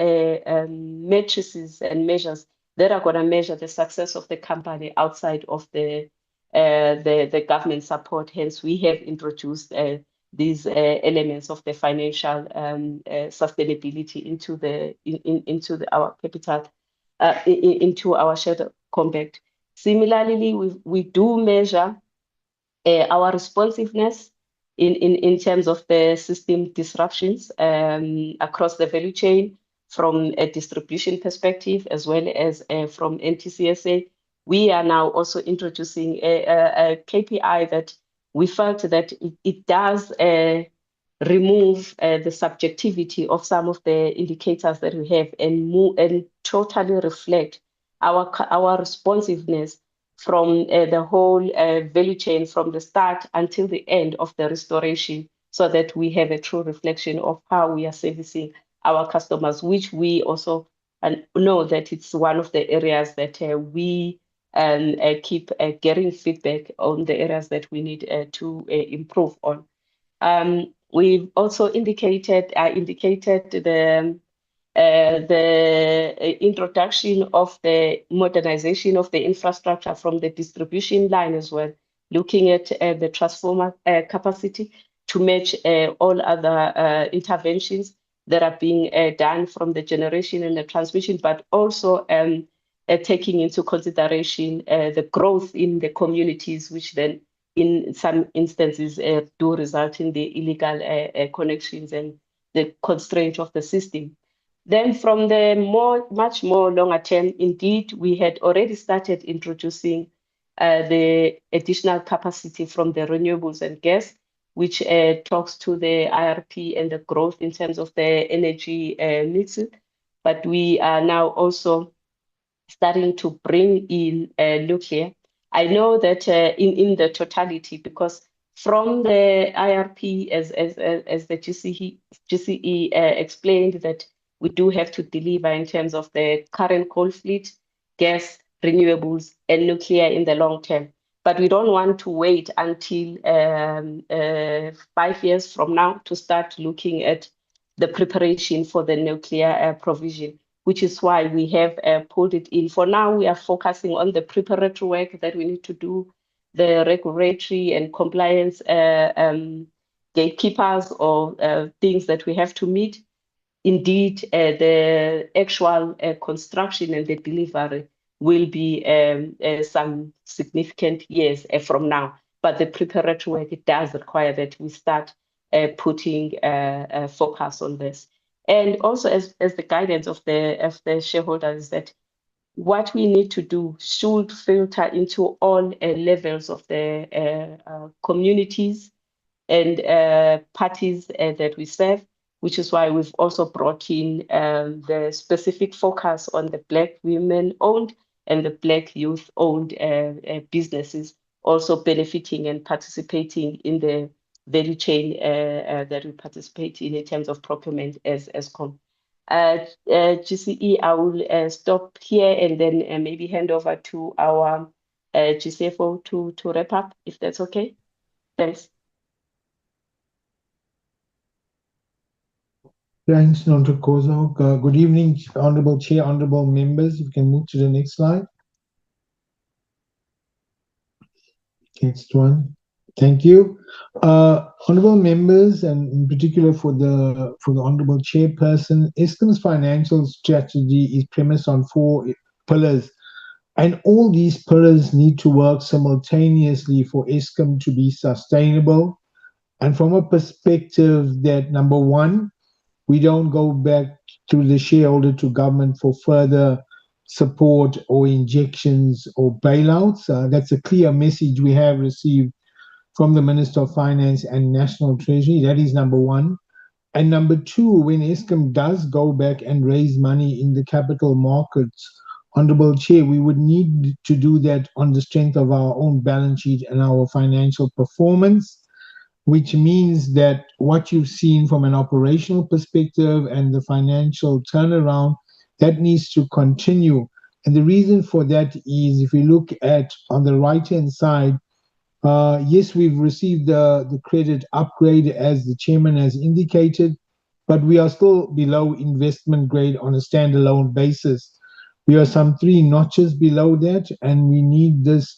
matrices and measures that are going to measure the success of the company outside of the government support. Hence, we have introduced these elements of the financial sustainability into our capital, into our shareholder compact. Similarly, we do measure our responsiveness in terms of the system disruptions across the value chain, from a distribution perspective as well as from NTCSA. We are now also introducing a KPI that we felt that it does remove the subjectivity of some of the indicators that we have and totally reflect our responsiveness from the whole value chain, from the start until the end of the restoration, so that we have a true reflection of how we are servicing our customers, which we also know that it's one of the areas that we keep getting feedback on, the areas that we need to improve on. We've also indicated the introduction of the modernization of the infrastructure from the distribution line as well, looking at the transformer capacity to match all other interventions that are being done from the generation and the transmission, but also taking into consideration the growth in the communities, which then in some instances do result in the illegal connections and the constraint of the system. Then from the much more longer term, indeed, we had already started introducing the additional capacity from the renewables and gas, which talks to the IRP and the growth in terms of the energy mix. But we are now also starting to bring in nuclear. I know that in the totality, because from the IRP, as the GCE explained, that we do have to deliver in terms of the current coal fleet, gas, renewables, and nuclear in the long term. But we don't want to wait until 5 years from now to start looking at the preparation for the nuclear provision, which is why we have pulled it in. For now, we are focusing on the preparatory work that we need to do, the regulatory and compliance gatekeepers or things that we have to meet. Indeed, the actual construction and the delivery will be some significant years from now. But the preparatory work, it does require that we start putting focus on this. And also, as the guidance of the shareholders, that what we need to do should filter into all levels of the communities and parties that we serve, which is why we've also brought in the specific focus on the Black women-owned and the Black youth-owned businesses, also benefiting and participating in the value chain that we participate in terms of procurement as Eskom. GCE, I will stop here and then maybe hand over to our GCFO to wrap up, if that's okay. Thanks. Thanks, Dr. Kozo. Good evening, Honorable Chair, Honorable Members. If you can move to the next slide. Next one. Thank you. Honorable Members, and in particular for the Honorable Chairperson, Eskom's financial strategy is premised on 4 pillars And all these pillars need to work simultaneously for Eskom to be sustainable. And from a perspective that, number one, we don't go back to the shareholder to government for further support or injections or bailouts. That's a clear message we have received from the Minister of Finance and National Treasury. That is number one. And number two, when Eskom does go back and raise money in the capital markets, Honorable Chair, we would need to do that on the strength of our own balance sheet and our financial performance, which means that what you've seen from an operational perspective and the financial turnaround, that needs to continue. And the reason for that is if we look at on the right-hand side, yes, we've received the credit upgrade as the chairman has indicated, but we are still below investment grade on a standalone basis. We are some 3 notches below that, and we need this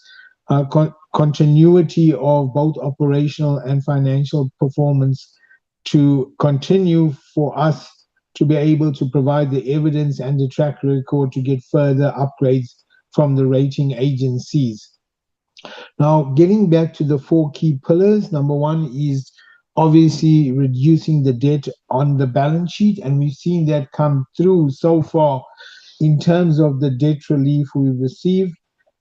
continuity of both operational and financial performance to continue for us to be able to provide the evidence and the track record to get further upgrades from the rating agencies. Now, getting back to the 4 key pillars, number one is obviously reducing the debt on the balance sheet, and we've seen that come through so far in terms of the debt relief we've received.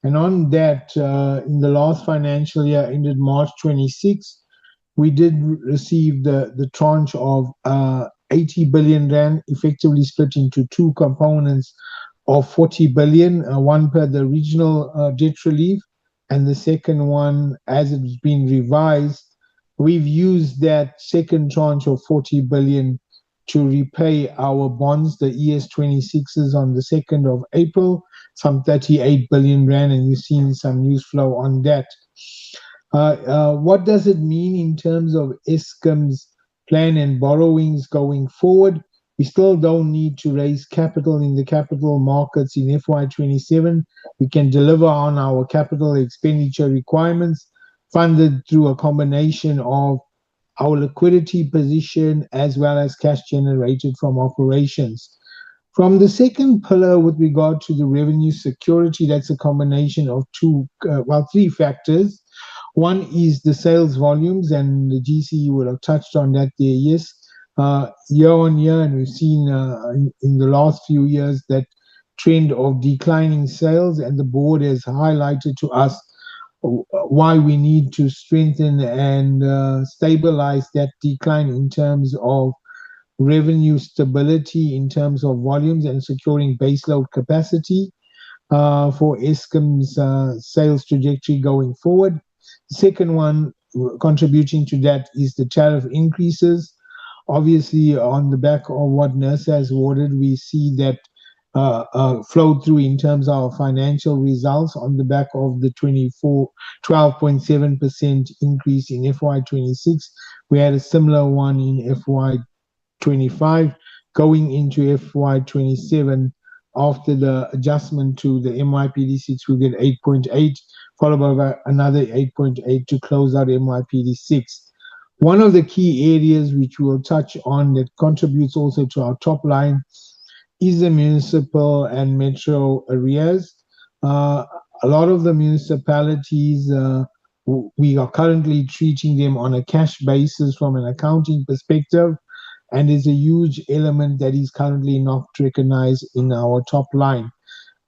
And on that, in the last financial year ended March 26, we did receive the tranche of 80 billion rand, effectively split into 2 components of 40 billion, one per the regional debt relief, and the second one, as it's been revised, we've used that second tranche of 40 billion to repay our bonds, the ES26s, on the 2nd of April, some 38 billion rand, and you've seen some news flow on that. What does it mean in terms of Eskom's plan and borrowings going forward? We still don't need to raise capital in the capital markets in FY27. We can deliver on our capital expenditure requirements funded through a combination of our liquidity position as well as cash generated from operations. From the second pillar with regard to the revenue security, that's a combination of 3 factors. One is the sales volumes, and the GC would have touched on that there, yes. Year on year, and we've seen in the last few years that trend of declining sales, and the board has highlighted to us why we need to strengthen and stabilize that decline in terms of revenue stability, in terms of volumes and securing baseload capacity for Eskom's sales trajectory going forward. The second one contributing to that is the tariff increases. Obviously, on the back of what NERSA has ordered, we see that flow through in terms of our financial results on the back of the 12.7% increase in FY26. We had a similar one in FY25. Going into FY27, after the adjustment to the MYPD6, we get 8.8, followed by another 8.8 to close out MYPD6. One of the key areas which we'll touch on that contributes also to our top line is the municipal and metro areas. A lot of the municipalities, we are currently treating them on a cash basis from an accounting perspective, and there's a huge element that is currently not recognized in our top line.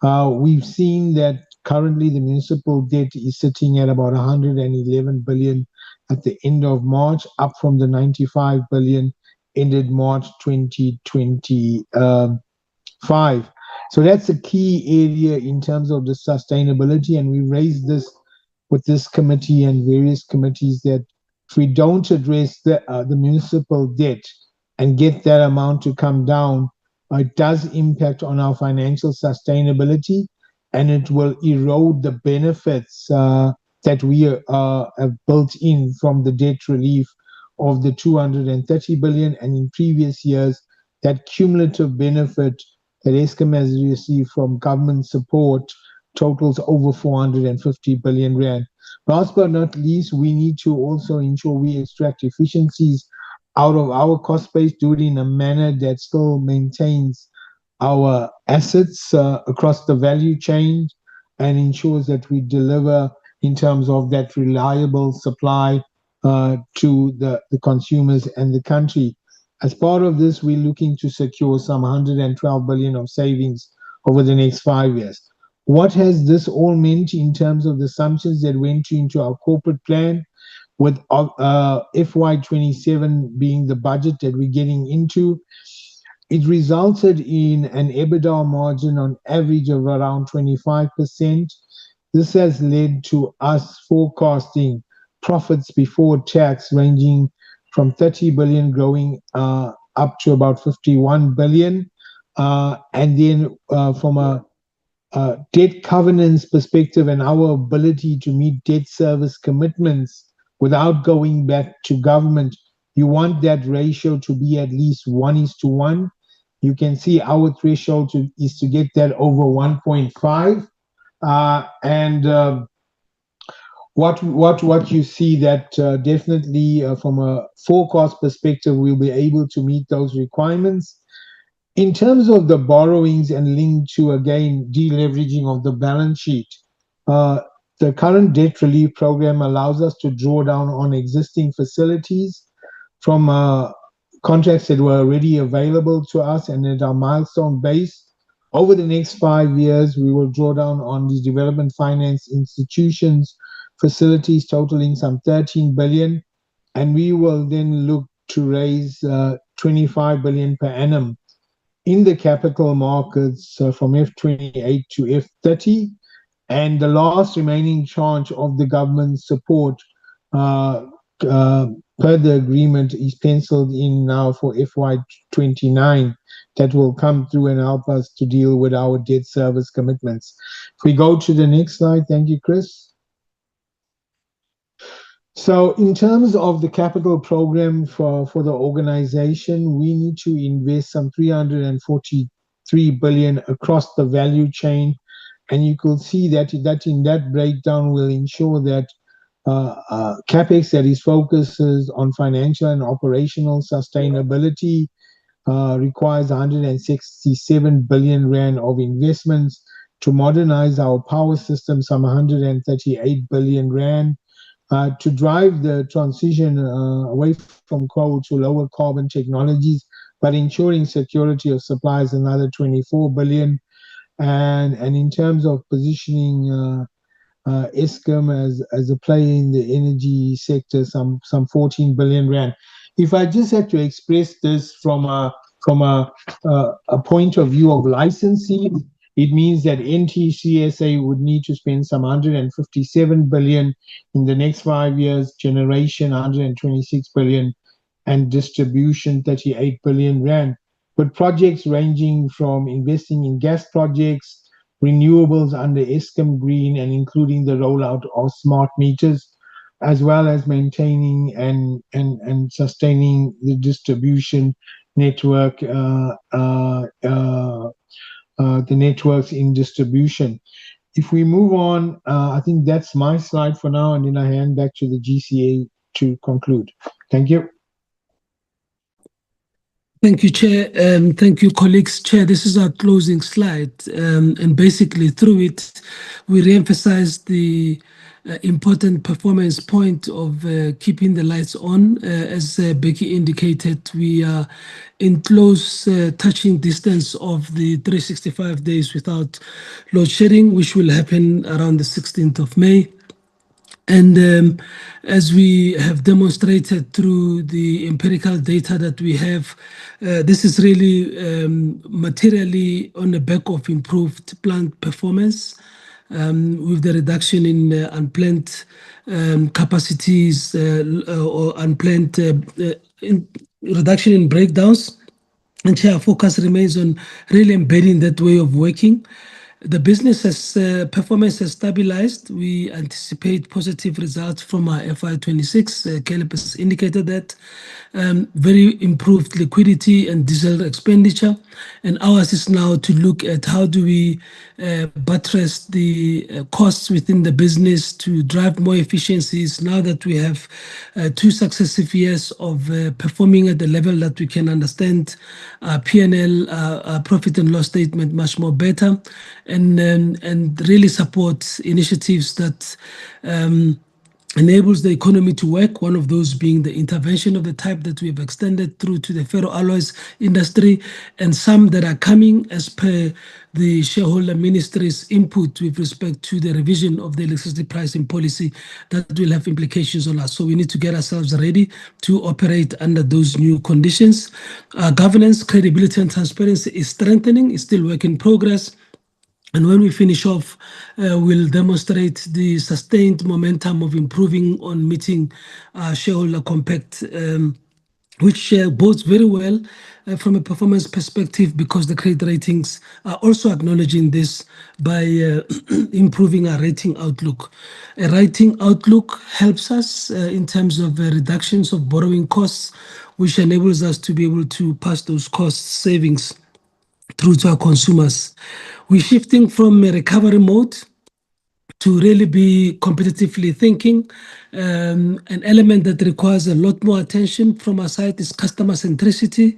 We've seen that currently the municipal debt is sitting at about 111 billion at the end of March, up from the 95 billion ended March 2025. So that's a key area in terms of the sustainability, and we raised this with this committee and various committees that if we don't address the municipal debt and get that amount to come down, it does impact on our financial sustainability, and it will erode the benefits that we have built in from the debt relief of the 230 billion, and in previous years, that cumulative benefit that Eskom has received from government support totals over 450 billion rand. Last but not least, we need to also ensure we extract efficiencies out of our cost base, do it in a manner that still maintains our assets across the value chain, and ensures that we deliver in terms of that reliable supply to the consumers and the country. As part of this, we're looking to secure some 112 billion of savings over the next 5 years. What has this all meant in terms of the assumptions that went into our corporate plan, with FY27 being the budget that we're getting into? It resulted in an EBITDA margin on average of around 25%. This has led to us forecasting profits before tax ranging from 30 billion growing up to about 51 billion. And then from a debt covenants perspective and our ability to meet debt service commitments without going back to government, you want that ratio to be at least 1:1. You can see our threshold is to get that over 1.5. What you see that definitely from a forecast perspective, we'll be able to meet those requirements. In terms of the borrowings and linked to, again, deleveraging of the balance sheet, the current debt relief program allows us to draw down on existing facilities from contracts that were already available to us and at our milestone base. Over the next 5 years, we will draw down on these development finance institutions facilities totaling some 13 billion, and we will then look to raise 25 billion per annum in the capital markets from F28 to F30, and the last remaining tranche of the government support per the agreement is penciled in now for FY29 that will come through and help us to deal with our debt service commitments. If we go to the next slide, thank you, Chris. So in terms of the capital program for the organization, we need to invest some 343 billion across the value chain. And you could see that in that breakdown will ensure that CapEx that is focuses on financial and operational sustainability requires 167 billion rand of investments. To modernize our power system, some 138 billion rand. To drive the transition away from coal to lower carbon technologies, but ensuring security of supply is another 24 billion. And in terms of positioning Eskom as a player in the energy sector, some 14 billion rand. If I just had to express this from a point of view of licensing, it means that NTCSA would need to spend some 157 billion in the next 5 years, generation 126 billion, and distribution 38 billion rand. With projects ranging from investing in gas projects, renewables under Eskom Green, and including the rollout of smart meters, as well as maintaining and sustaining the distribution network, the networks in distribution. If we move on, I think that's my slide for now, and then I hand back to the GCA to conclude. Thank you. Thank you, Chair. Thank you, colleagues. Chair, this is our closing slide. And basically through it, we re-emphasize the important performance point of keeping the lights on. As Becky indicated, we are in close touching distance of the 365 days without load shedding, which will happen around the 16th of May. And as we have demonstrated through the empirical data that we have, this is really materially on the back of improved plant performance, with the reduction in unplanned capacities or unplanned reduction in breakdowns. And our focus remains on really embedding that way of working. The business performance has stabilized. We anticipate positive results from our FY26. Caleb has indicated that. Very improved liquidity and diesel expenditure. And ours is now to look at how do we buttress the costs within the business to drive more efficiencies now that we have 2 successive years of performing at the level that we can understand P&L, profit and loss statement much more better. and really support initiatives that enables the economy to work, one of those being the intervention of the type that we have extended through to the ferroalloys industry, and some that are coming as per the shareholder ministry's input with respect to the revision of the electricity pricing policy that will have implications on us. So we need to get ourselves ready to operate under those new conditions. Governance, credibility and transparency is strengthening, is still work in progress. And when we finish off, we'll demonstrate the sustained momentum of improving on meeting shareholder compact, which bodes very well from a performance perspective, because the credit ratings are also acknowledging this by improving our rating outlook. A rating outlook helps us in terms of reductions of borrowing costs, which enables us to be able to pass those cost savings through to our consumers. We're shifting from a recovery mode to really be competitively thinking. An element that requires a lot more attention from our side is customer centricity.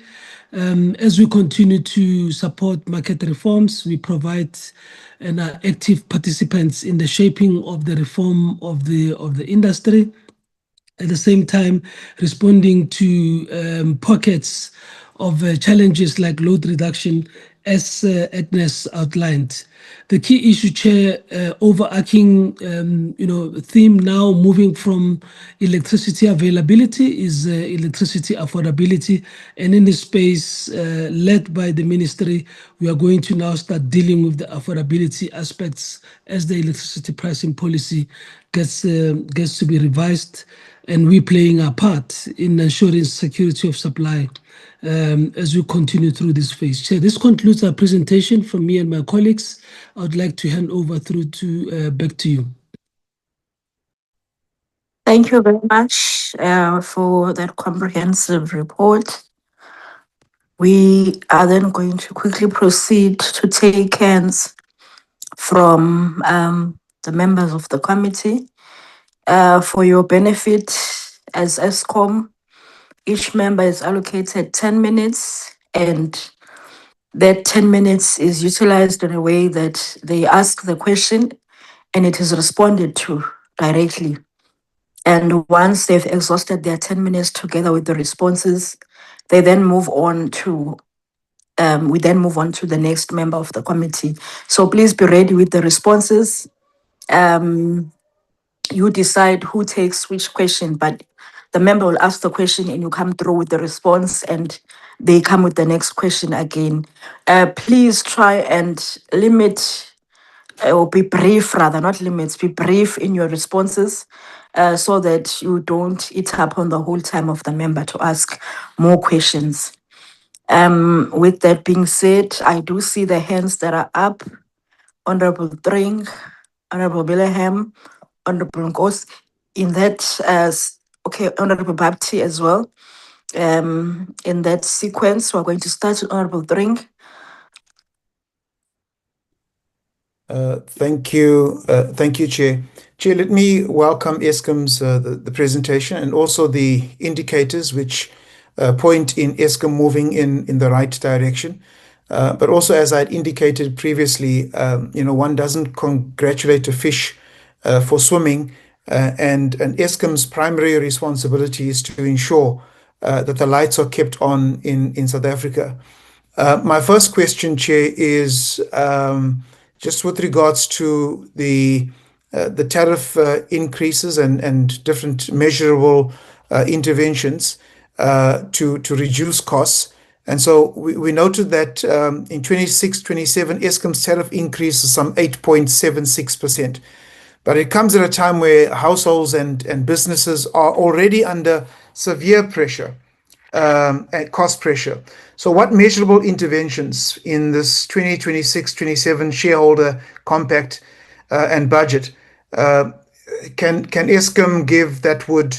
As we continue to support market reforms, we provide and are active participants in the shaping of the reform of the industry. At the same time, responding to pockets of challenges like load reduction, as Agnes outlined. The key issue, Chair, overarching theme now moving from electricity availability is electricity affordability. And in this space led by the ministry, we are going to now start dealing with the affordability aspects as the electricity pricing policy gets to be revised. And we're playing our part in ensuring security of supply as we continue through this phase. Chair, this concludes our presentation from me and my colleagues. I would like to hand over through to back to you. Thank you very much for that comprehensive report. We are then going to quickly proceed to take hands from the members of the committee. For your benefit as Eskom, each member is allocated 10 minutes, and that 10 minutes is utilized in a way that they ask the question and it is responded to directly. And once they've exhausted their 10 minutes together with the responses, they then move on to we then move on to the next member of the committee. So please be ready with the responses. You decide who takes which question, but the member will ask the question and you come through with the response and they come with the next question again. Please try and limit or be brief, rather, not limits, be brief in your responses so that you don't eat up on the whole time of the member to ask more questions. With that being said, I do see the hands that are up. Honorable Tring, Honorable Billingham, Honorable Nkos, in that, okay, Honorable Bapti as well. In that sequence, we're going to start with Honorable Tring. Thank you, Chair. Chair, let me welcome Eskom's the presentation and also the indicators which point in Eskom moving in the right direction. But also, as I had indicated previously, one doesn't congratulate a fish for swimming, and Eskom's primary responsibility is to ensure that the lights are kept on in South Africa. My first question, Chair, is just with regards to the tariff increases and different measurable interventions to reduce costs. And so we noted that in 26-27, Eskom's tariff increase is some 8.76%. But it comes at a time where households and businesses are already under severe pressure and cost pressure. So what measurable interventions in this 2026-27 shareholder compact and budget can Eskom give that would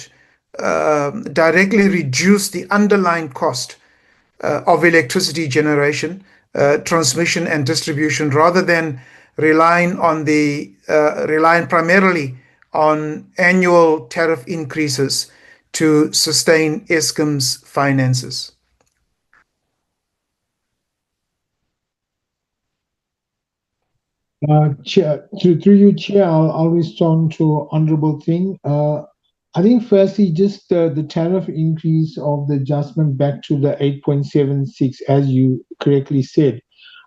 directly reduce the underlying cost of electricity generation, transmission and distribution, rather than relying primarily on annual tariff increases to sustain Eskom's finances? Chair, through you, Chair, I'll respond to Honorable Thing. I think firstly, just the tariff increase of the adjustment back to the 8.76, as you correctly said.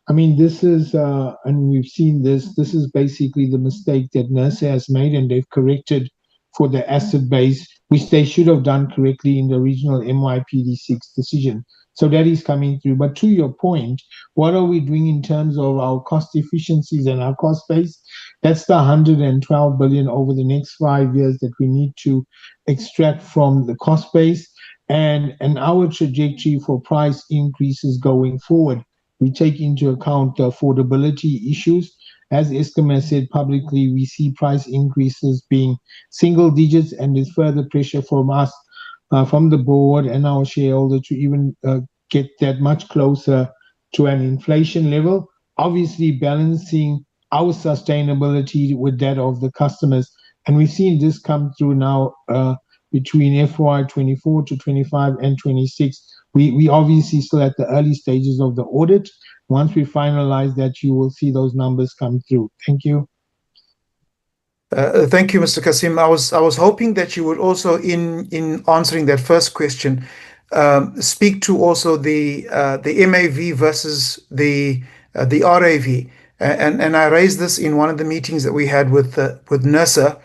I mean, this is, and we've seen this is basically the mistake that NERSA has made, and they've corrected for the asset base, which they should have done correctly in the original MYPD6 decision. So that is coming through. But to your point, what are we doing in terms of our cost efficiencies and our cost base? That's the 112 billion over the next 5 years that we need to extract from the cost base, and our trajectory for price increases going forward. We take into account the affordability issues. As Eskom has said publicly, we see price increases being single digits, and there's further pressure from us, from the board and our shareholder, to even get that much closer to an inflation level, obviously balancing our sustainability with that of the customers. And we've seen this come through now between FY 24 to 25 and 26. We obviously still at the early stages of the audit. Once we finalize that, you will see those numbers come through. Thank you. Thank you, Mr. Kasim. I was hoping that you would also, in answering that first question, speak to also the MAV versus the RAV, and I raised this in one of the meetings that we had with NERSA.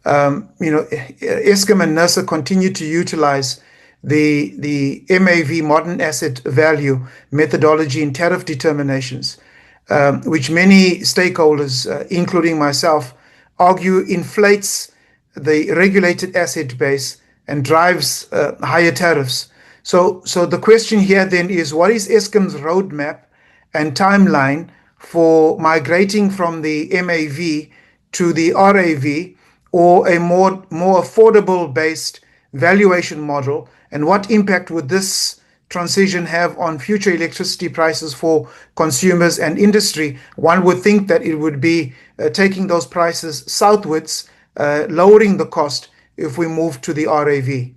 Eskom and NERSA continue to utilize the MAV, modern asset value methodology in tariff determinations, which many stakeholders, including myself, argue inflates the regulated asset base and drives higher tariffs. So the question here then is, what is Eskom's roadmap and timeline for migrating from the MAV to the RAV, or a more affordable based valuation model, and what impact would this transition have on future electricity prices for consumers and industry? One would think that it would be taking those prices southwards, lowering the cost if we move to the RAV.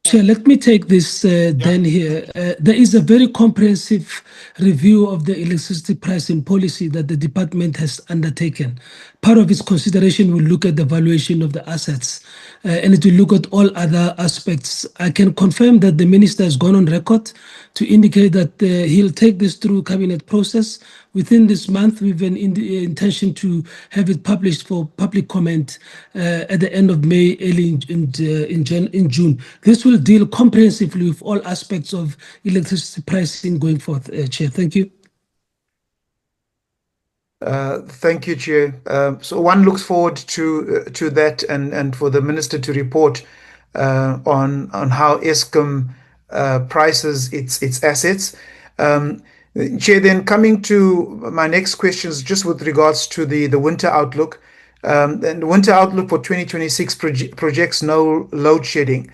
Chair, let me take this then here. There is a very comprehensive review of the electricity pricing policy that the department has undertaken. Part of its consideration will look at the valuation of the assets, and it will look at all other aspects. I can confirm that the minister has gone on record to indicate that he'll take this through cabinet process within this month. We have an intention to have it published for public comment at the end of May, early in June. This will deal comprehensively with all aspects of electricity pricing going forth, Chair. Thank you. Thank you, Chair. So one looks forward to that, and for the minister to report on how Eskom prices its assets. Chair, then coming to my next questions, just with regards to the winter outlook. And the winter outlook for 2026 projects no load shedding,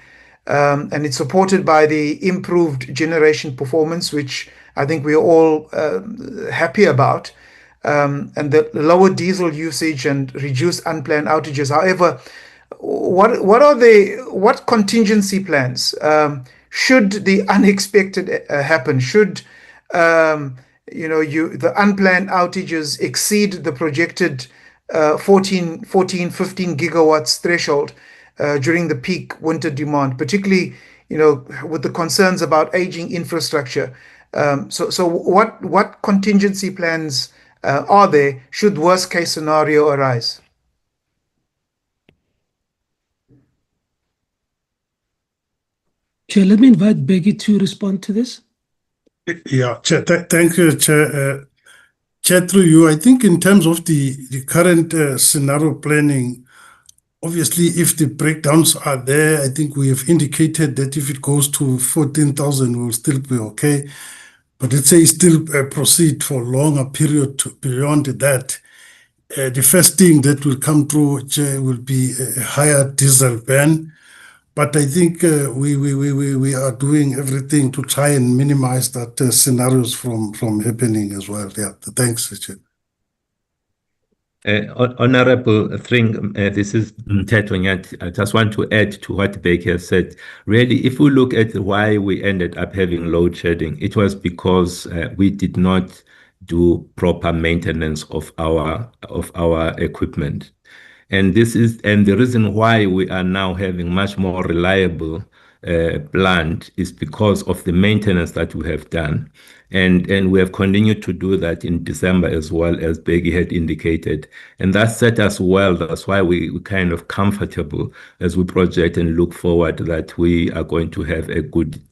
and it's supported by the improved generation performance, which I think we're all happy about, and the lower diesel usage and reduced unplanned outages. However, what contingency plans should the unexpected happen? Should the unplanned outages exceed the projected 15 gigawatts threshold during the peak winter demand, particularly with the concerns about aging infrastructure? So what contingency plans are there should worst case scenario arise? Chair, let me invite Becky to respond to this. Yeah, Chair, thank you, Chair. Chair, through you, I think in terms of the current scenario planning, obviously, if the breakdowns are there, I think we have indicated that if it goes to 14,000, we'll still be okay. But let's say still proceed for a longer period beyond that. The first thing that will come through, Chair, will be a higher diesel ban. But I think we are doing everything to try and minimize that scenarios from happening as well. Yeah, thanks, Chair. Honorable Thring, this is Untitled. I just want to add to what Baker said. Really, if we look at why we ended up having load shedding, it was because we did not do proper maintenance of our equipment. And the reason why we are now having much more reliable plant is because of the maintenance that we have done. And we have continued to do that in December as well, as Peggy had indicated. And that set us well. That's why we're kind of comfortable as we project and look forward that we are going to have a good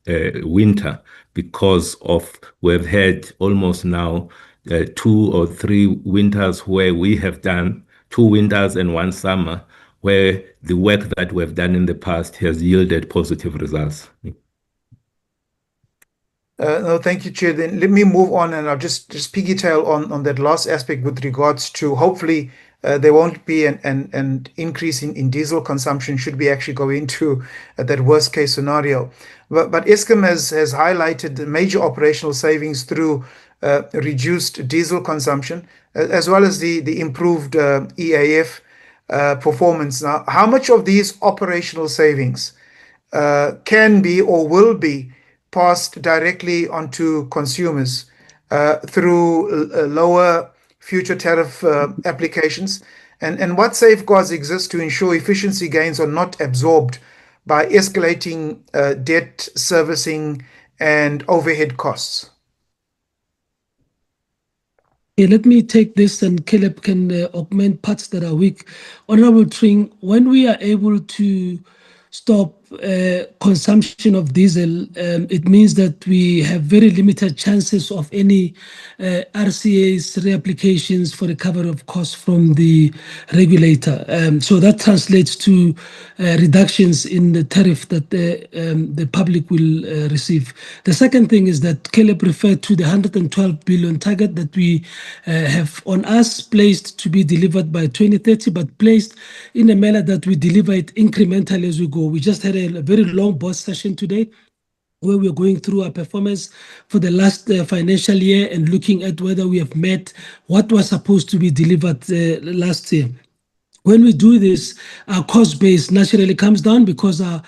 winter, because we've had almost now 2 or 3 winters where we have done 2 winters and 1 summer, where the work that we have done in the past has yielded positive results. No, thank you, Chair. Then let me move on, and I'll just piggytail on that last aspect with regards to hopefully there won't be an increase in diesel consumption should we actually go into that worst case scenario. But Eskom has highlighted the major operational savings through reduced diesel consumption, as well as the improved EAF performance. Now, how much of these operational savings can be or will be passed directly onto consumers through lower future tariff applications? And what safeguards exist to ensure efficiency gains are not absorbed by escalating debt servicing and overhead costs? Okay, let me take this, and Caleb can augment parts that are weak. Honorable Tring, when we are able to stop consumption of diesel, it means that we have very limited chances of any RCA's reapplications for recovery of costs from the regulator. So that translates to reductions in the tariff that the public will receive. The second thing is that Caleb referred to the 112 billion target that we have on us, placed to be delivered by 2030, but placed in a manner that we deliver it incrementally as we go. We just had a very long board session today, where we're going through our performance for the last financial year and looking at whether we have met what was supposed to be delivered last year. When we do this, our cost base naturally comes down because our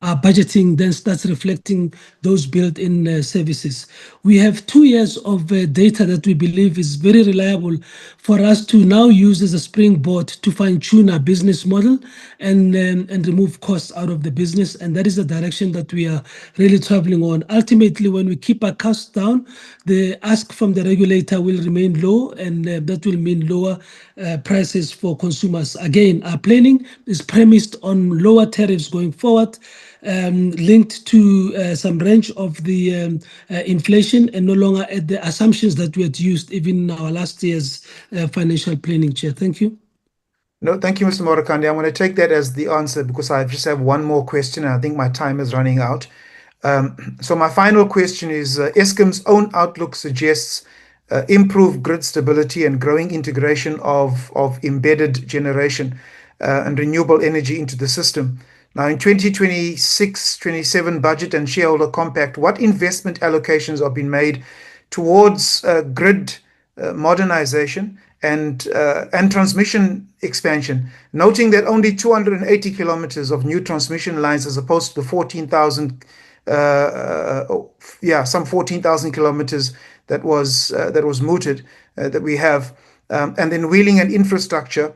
budgeting then starts reflecting those built-in services. We have 2 years of data that we believe is very reliable for us to now use as a springboard to fine-tune our business model and remove costs out of the business. And that is the direction that we are really traveling on. Ultimately, when we keep our costs down, the ask from the regulator will remain low, and that will mean lower prices for consumers. Again, our planning is premised on lower tariffs going forward, linked to some range of the inflation, and no longer at the assumptions that we had used even in our last year's financial planning, Chair. Thank you. No, thank you, Mr. Morakandi. I'm going to take that as the answer because I just have one more question, and I think my time is running out. So my final question is, Eskom's own outlook suggests improved grid stability and growing integration of embedded generation and renewable energy into the system. Now, in 2026-27 budget and shareholder compact, what investment allocations are being made towards grid modernization and transmission expansion, noting that only 280 kilometers of new transmission lines as opposed to the 14,000 some 14,000 kilometers that was mooted that we have, and then wheeling and infrastructure.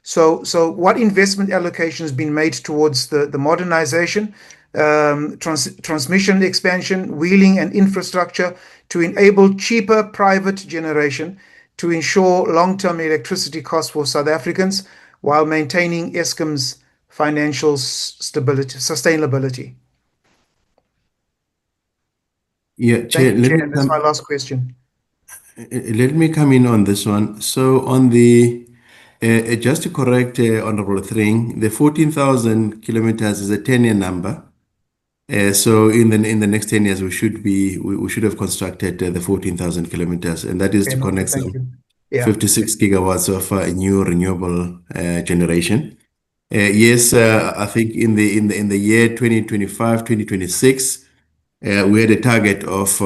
So what investment allocation has been made towards the modernization, transmission expansion, wheeling and infrastructure to enable cheaper private generation to ensure long-term electricity costs for South Africans while maintaining Eskom's financial sustainability? Yeah, Chair, that's my last question. Let me come in on this one. So on the, just to correct Honorable Thring, the 14,000 kilometers is a 10-year number. So in the next 10 years, we should have constructed the 14,000 kilometers, and that is to connect some 56 gigawatts of new renewable generation. Yes, I think in the year 2025, 2026. We had a target of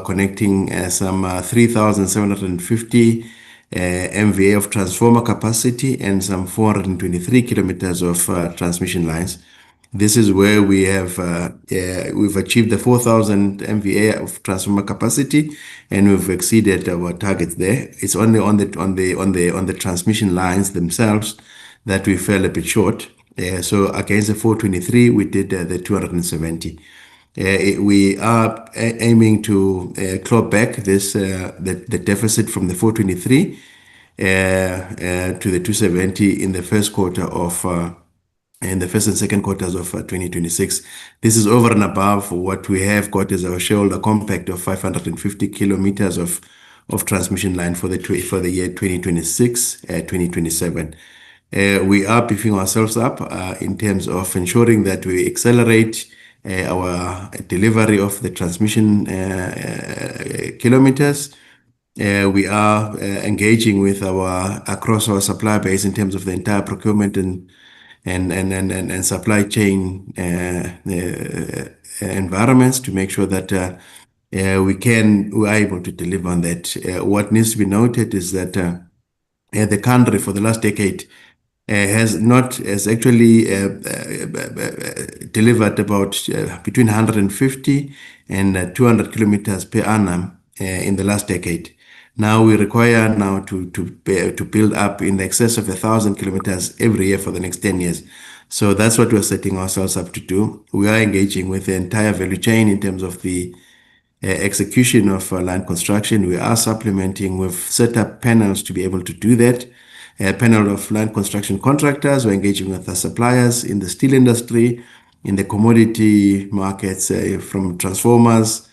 connecting some 3,750 MVA of transformer capacity and some 423 kilometers of transmission lines. This is where we've achieved the 4,000 MVA of transformer capacity, and we've exceeded our targets there. It's only on the transmission lines themselves that we fell a bit short. So against the 423, we did the 270. We are aiming to claw back the deficit from the 423 to the 270 in the first and second quarters of 2026. This is over and above what we have got as our shareholder compact of 550 kilometers of transmission line for the year 2026, 2027. We are beefing ourselves up in terms of ensuring that we accelerate our delivery of the transmission kilometers. We are engaging with across our supply base in terms of the entire procurement and supply chain environments to make sure that we are able to deliver on that. What needs to be noted is that the country for the last decade has actually delivered about between 150 and 200 kilometers per annum in the last decade. Now we require to build up in excess of 1,000 kilometers every year for the next 10 years. So that's what we're setting ourselves up to do. We are engaging with the entire value chain in terms of the execution of land construction. We are supplementing. We've set up panels to be able to do that. A panel of land construction contractors. We're engaging with the suppliers in the steel industry, in the commodity markets, from transformers,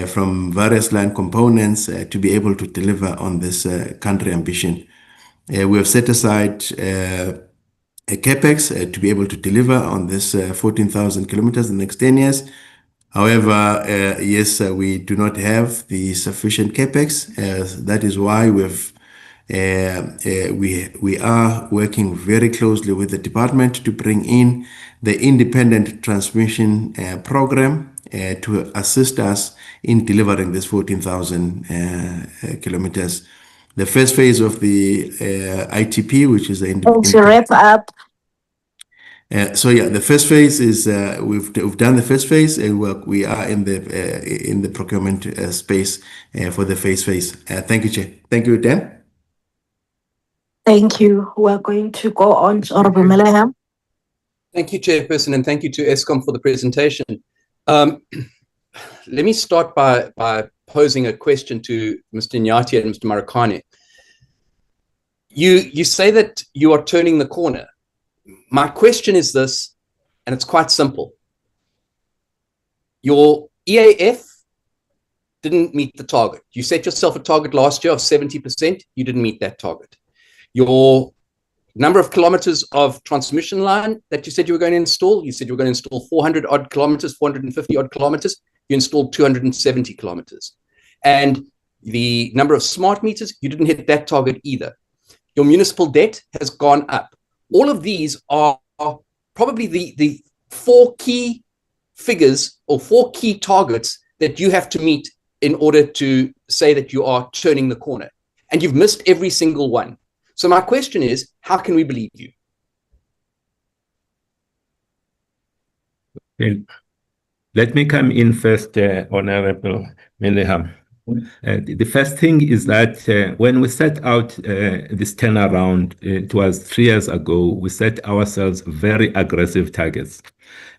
from various land components to be able to deliver on this country ambition. We have set aside a capex to be able to deliver on this 14,000 kilometers in the next 10 years. However, yes, we do not have the sufficient capex. That is why we are working very closely with the department to bring in the independent transmission program to assist us in delivering this 14,000 kilometers. The first phase of the ITP, which is the to wrap up. The first phase is we've done the first phase, and we are in the procurement space for the phase. Thank you, Chair. Thank you, Dan. Thank you. We're going to go on to Honorable Meleham. Thank you, Chairperson, and thank you to Eskom for the presentation. Let me start by posing a question to Mr. Nyati and Mr. Marikane. You say that you are turning the corner. My question is this, and it's quite simple. Your EAF didn't meet the target. You set yourself a target last year of 70%. You didn't meet that target. Your number of kilometers of transmission line that you said you were going to install, you said you were going to install 400 odd kilometers, 450 odd kilometers. You installed 270 kilometers. And the number of smart meters, you didn't hit that target either. Your municipal debt has gone up. All of these are probably the 4 key figures or 4 key targets that you have to meet in order to say that you are turning the corner. And you've missed every single one. So my question is, how can we believe you? Well, let me come in first, Honorable Meleham. The first thing is that when we set out this turnaround, it was 3 years ago, we set ourselves very aggressive targets.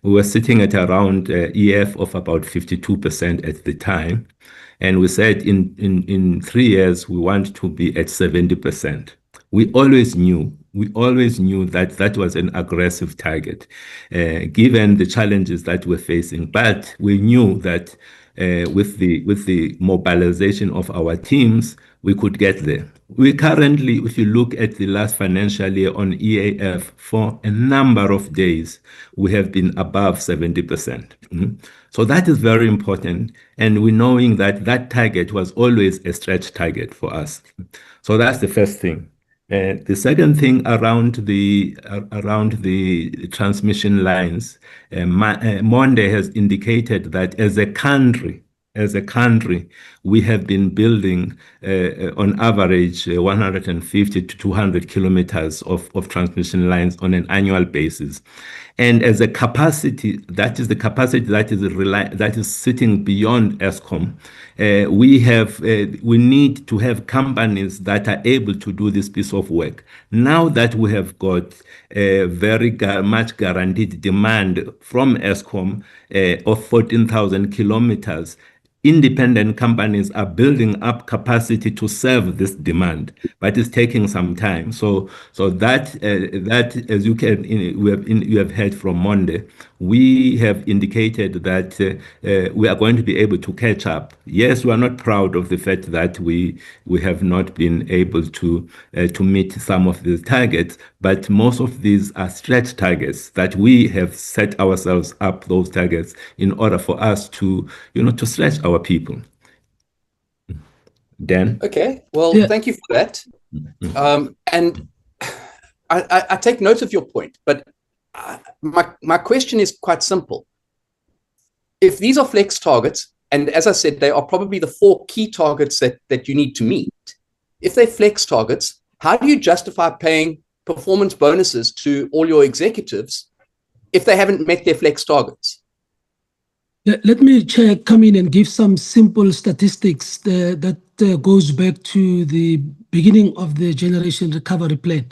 We were sitting at around EF of about 52% at the time. And we said in 3 years, we want to be at 70%. We always knew that that was an aggressive target, given the challenges that we're facing. But we knew that with the mobilization of our teams, we could get there. We currently, if you look at the last financial year on EAF, for a number of days, we have been above 70%. So that is very important. And we're knowing that that target was always a stretch target for us. So that's the first thing. The second thing around the transmission lines, Monde has indicated that as a country, as a country, we have been building on average 150 to 200 kilometers of transmission lines on an annual basis. And as a capacity, that is the capacity that is sitting beyond Eskom. We need to have companies that are able to do this piece of work. Now that we have got a very much guaranteed demand from Eskom of 14,000 kilometers, independent companies are building up capacity to serve this demand, but it's taking some time. So that as you have heard from Monday, we have indicated that we are going to be able to catch up. Yes, we are not proud of the fact that we have not been able to meet some of these targets, but most of these are stretch targets that we have set ourselves up those targets in order for us to stretch our people. Dan? Okay, well, thank you for that. And I take note of your point, but my question is quite simple. If these are flex targets, and as I said, they are probably the 4 key targets that you need to meet. If they're flex targets, how do you justify paying performance bonuses to all your executives if they haven't met their flex targets? Let me, Chair, come in and give some simple statistics that goes back to the beginning of the Generation Recovery Plan.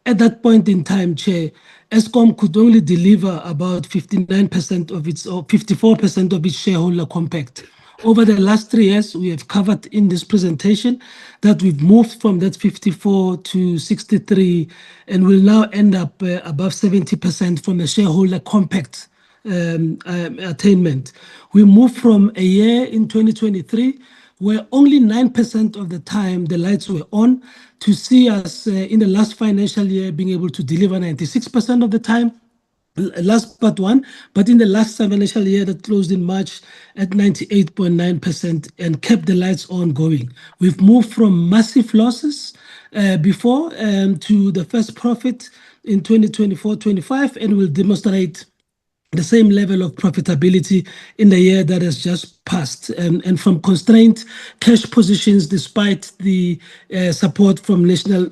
At that point in time, Chair, Eskom could only deliver about 59% of its or 54% of its shareholder compact. Over the last 3 years, we have covered in this presentation that we've moved from that 54 to 63 and will now end up above 70% from the shareholder compact attainment. We moved from a year in 2023 where only 9% of the time the lights were on to see us in the last financial year being able to deliver 96% of the time. Last but one, but in the last financial year that closed in March at 98.9% and kept the lights on going. We've moved from massive losses before to the first profit in 2024-25 and will demonstrate the same level of profitability in the year that has just passed, and from constrained cash positions despite the support from National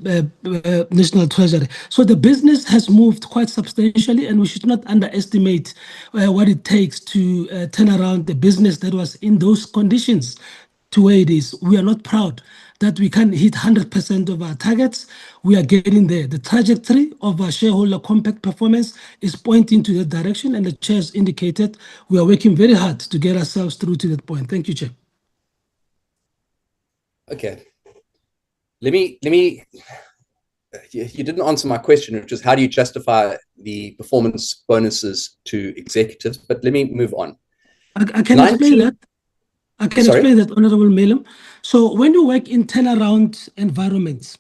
Treasury. So the business has moved quite substantially, and we should not underestimate what it takes to turn around the business that was in those conditions to where it is. We are not proud that we can hit 100% of our targets. We are getting there. The trajectory of our shareholder compact performance is pointing to that direction, and the chair's indicated we are working very hard to get ourselves through to that point. Thank you, Chair. Okay. Let me. You didn't answer my question, which is how do you justify the performance bonuses to executives? But let me move on. I can explain that. I can explain that, Honorable Melem. So when you work in turnaround environments,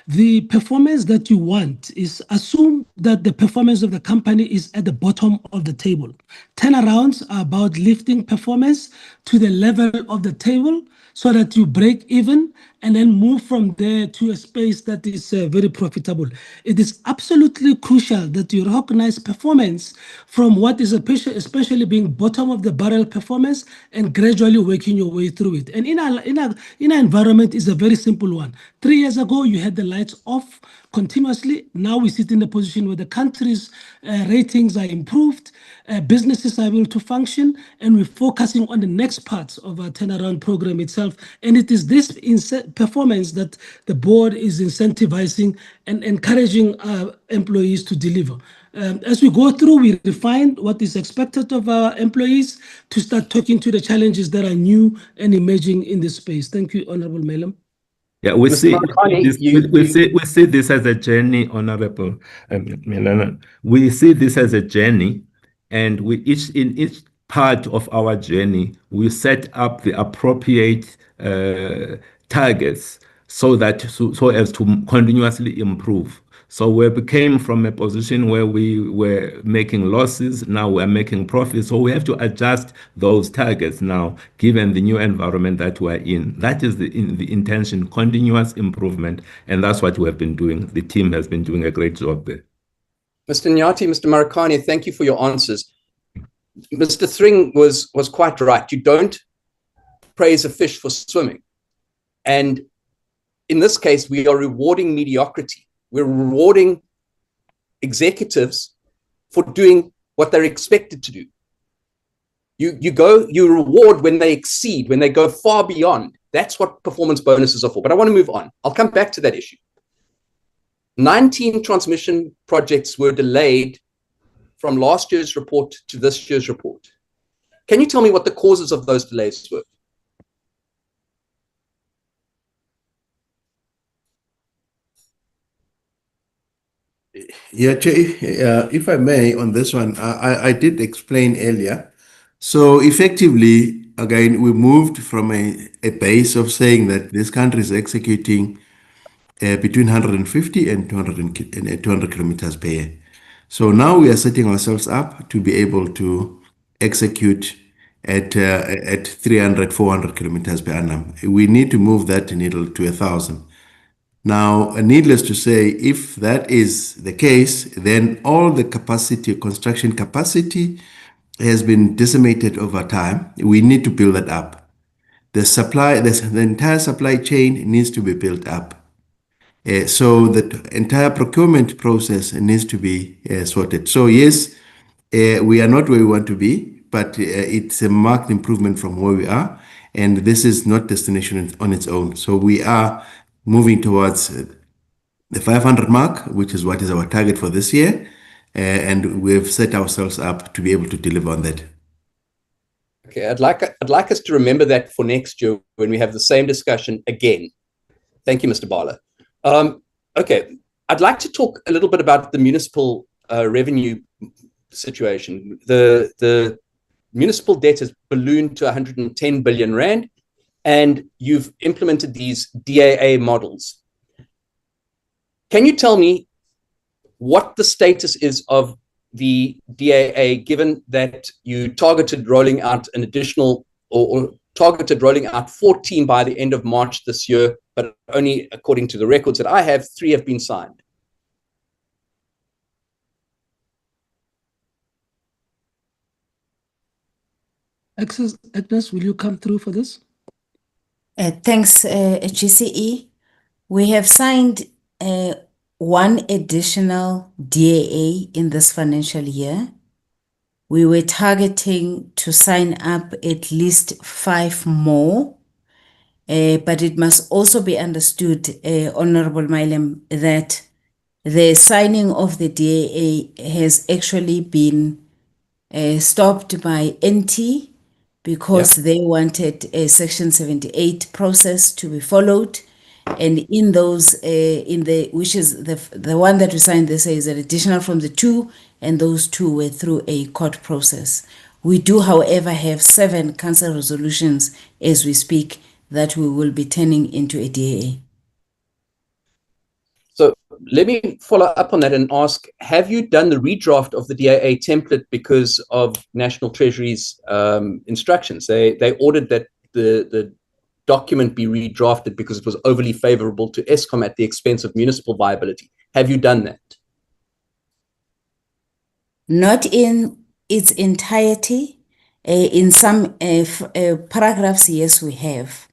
the performance that you want is assume that the performance of the company is at the bottom of the table. Turnarounds are about lifting performance to the level of the table so that you break even and then move from there to a space that is very profitable. It is absolutely crucial that you recognize performance from what is especially being bottom of the barrel performance and gradually working your way through it. And in our environment is a very simple one. 3 years ago, you had the lights off continuously. Now we sit in the position where the country's ratings are improved, businesses are able to function, and we're focusing on the next parts of our turnaround program itself. And it is this performance that the board is incentivizing and encouraging our employees to deliver. As we go through, we refine what is expected of our employees to start talking to the challenges that are new and emerging in this space. Thank you, Honorable Melem. Yeah, we see this as a journey, Honorable Melena. We see this as a journey, and in each part of our journey, we set up the appropriate targets so as to continuously improve. So we came from a position where we were making losses, now we're making profits. So we have to adjust those targets now, given the new environment that we're in. That is the intention, continuous improvement, and that's what we have been doing. The team has been doing a great job there. Mr. Nyati, Mr. Marikane, thank you for your answers. Mr. Thring was quite right. You don't praise a fish for swimming. And in this case, we are rewarding mediocrity. We're rewarding executives for doing what they're expected to do. You reward when they exceed, when they go far beyond. That's what performance bonuses are for. But I want to move on. I'll come back to that issue. 19 transmission projects were delayed from last year's report to this year's report. Can you tell me what the causes of those delays were? Yeah, if I may, on this one, I did explain earlier. So effectively, again, we moved from a base of saying that this country is executing between 150 and 200 kilometers per year. So now we are setting ourselves up to be able to execute at 300, 400 kilometers per annum. We need to move that needle to 1,000. Now, needless to say, if that is the case, then all the capacity, construction capacity, has been decimated over time. We need to build that up. The entire supply chain needs to be built up. So the entire procurement process needs to be sorted. So yes, we are not where we want to be, but it's a marked improvement from where we are. And this is not destination on its own. So we are moving towards the 500 mark, which is what is our target for this year. And we've set ourselves up to be able to deliver on that. Okay, I'd like us to remember that for next year when we have the same discussion again. Thank you, Mr. Bala. Okay, I'd like to talk a little bit about the municipal revenue situation. The municipal debt has ballooned to 110 billion rand, and you've implemented these DAA models. Can you tell me what the status is of the DAA, given that you targeted rolling out an additional or targeted rolling out 14 by the end of March this year, but only according to the records that I have, 3 have been signed? Agnes, will you come through for this? Thanks, GCE. We have signed one additional DAA in this financial year. We were targeting to sign up at least 5 more, but it must also be understood, Honorable Mailem, that the signing of the DAA has actually been stopped by NT because they wanted a Section 78 process to be followed. And in those, which is the one that we signed, they say is an additional from the 2, and those 2 were through a court process. We do, however, have 7 council resolutions as we speak that we will be turning into a DAA. So let me follow up on that and ask, have you done the redraft of the DAA template because of National Treasury's instructions? They ordered that the document be redrafted because it was overly favorable to Eskom at the expense of municipal viability. Have you done that? Not in its entirety. In some paragraphs, yes, we have.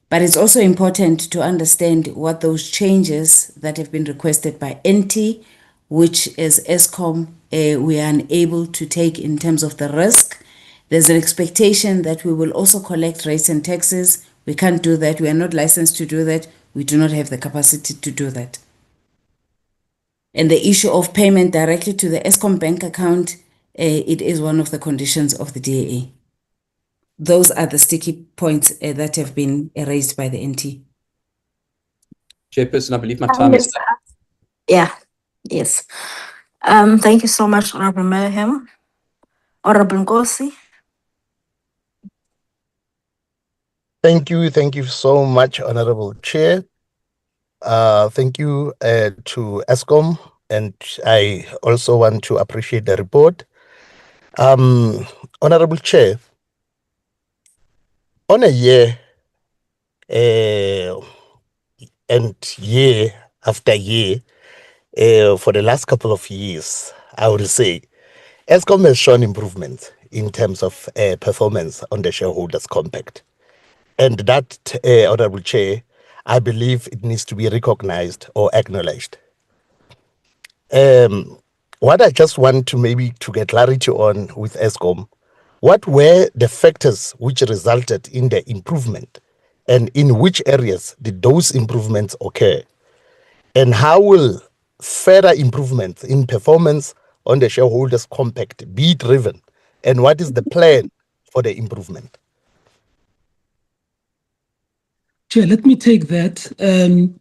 But it's also important to understand what those changes that have been requested by NT, which as Eskom, we are unable to take in terms of the risk. There's an expectation that we will also collect rates and taxes. We can't do that. We are not licensed to do that. We do not have the capacity to do that. And the issue of payment directly to the Eskom bank account, it is one of the conditions of the DAA. Those are the sticky points that have been raised by the NT. Chairperson, I believe my time is up. Yeah, yes. Thank you so much, Honorable Mayhem. Honorable Nkosi. Thank you so much, Honorable Chair. Thank you to Eskom, and I also want to appreciate the report. Honorable Chair, on a year and year after year, for the last couple of years, I would say, Eskom has shown improvements in terms of performance on the Shareholders Compact. And that, Honorable Chair, I believe it needs to be recognized or acknowledged. What I just want to maybe to get clarity on with Eskom, what were the factors which resulted in the improvement, and in which areas did those improvements occur? And how will further improvements in performance on the shareholders compact be driven? And what is the plan for the improvement? Chair, let me take that. And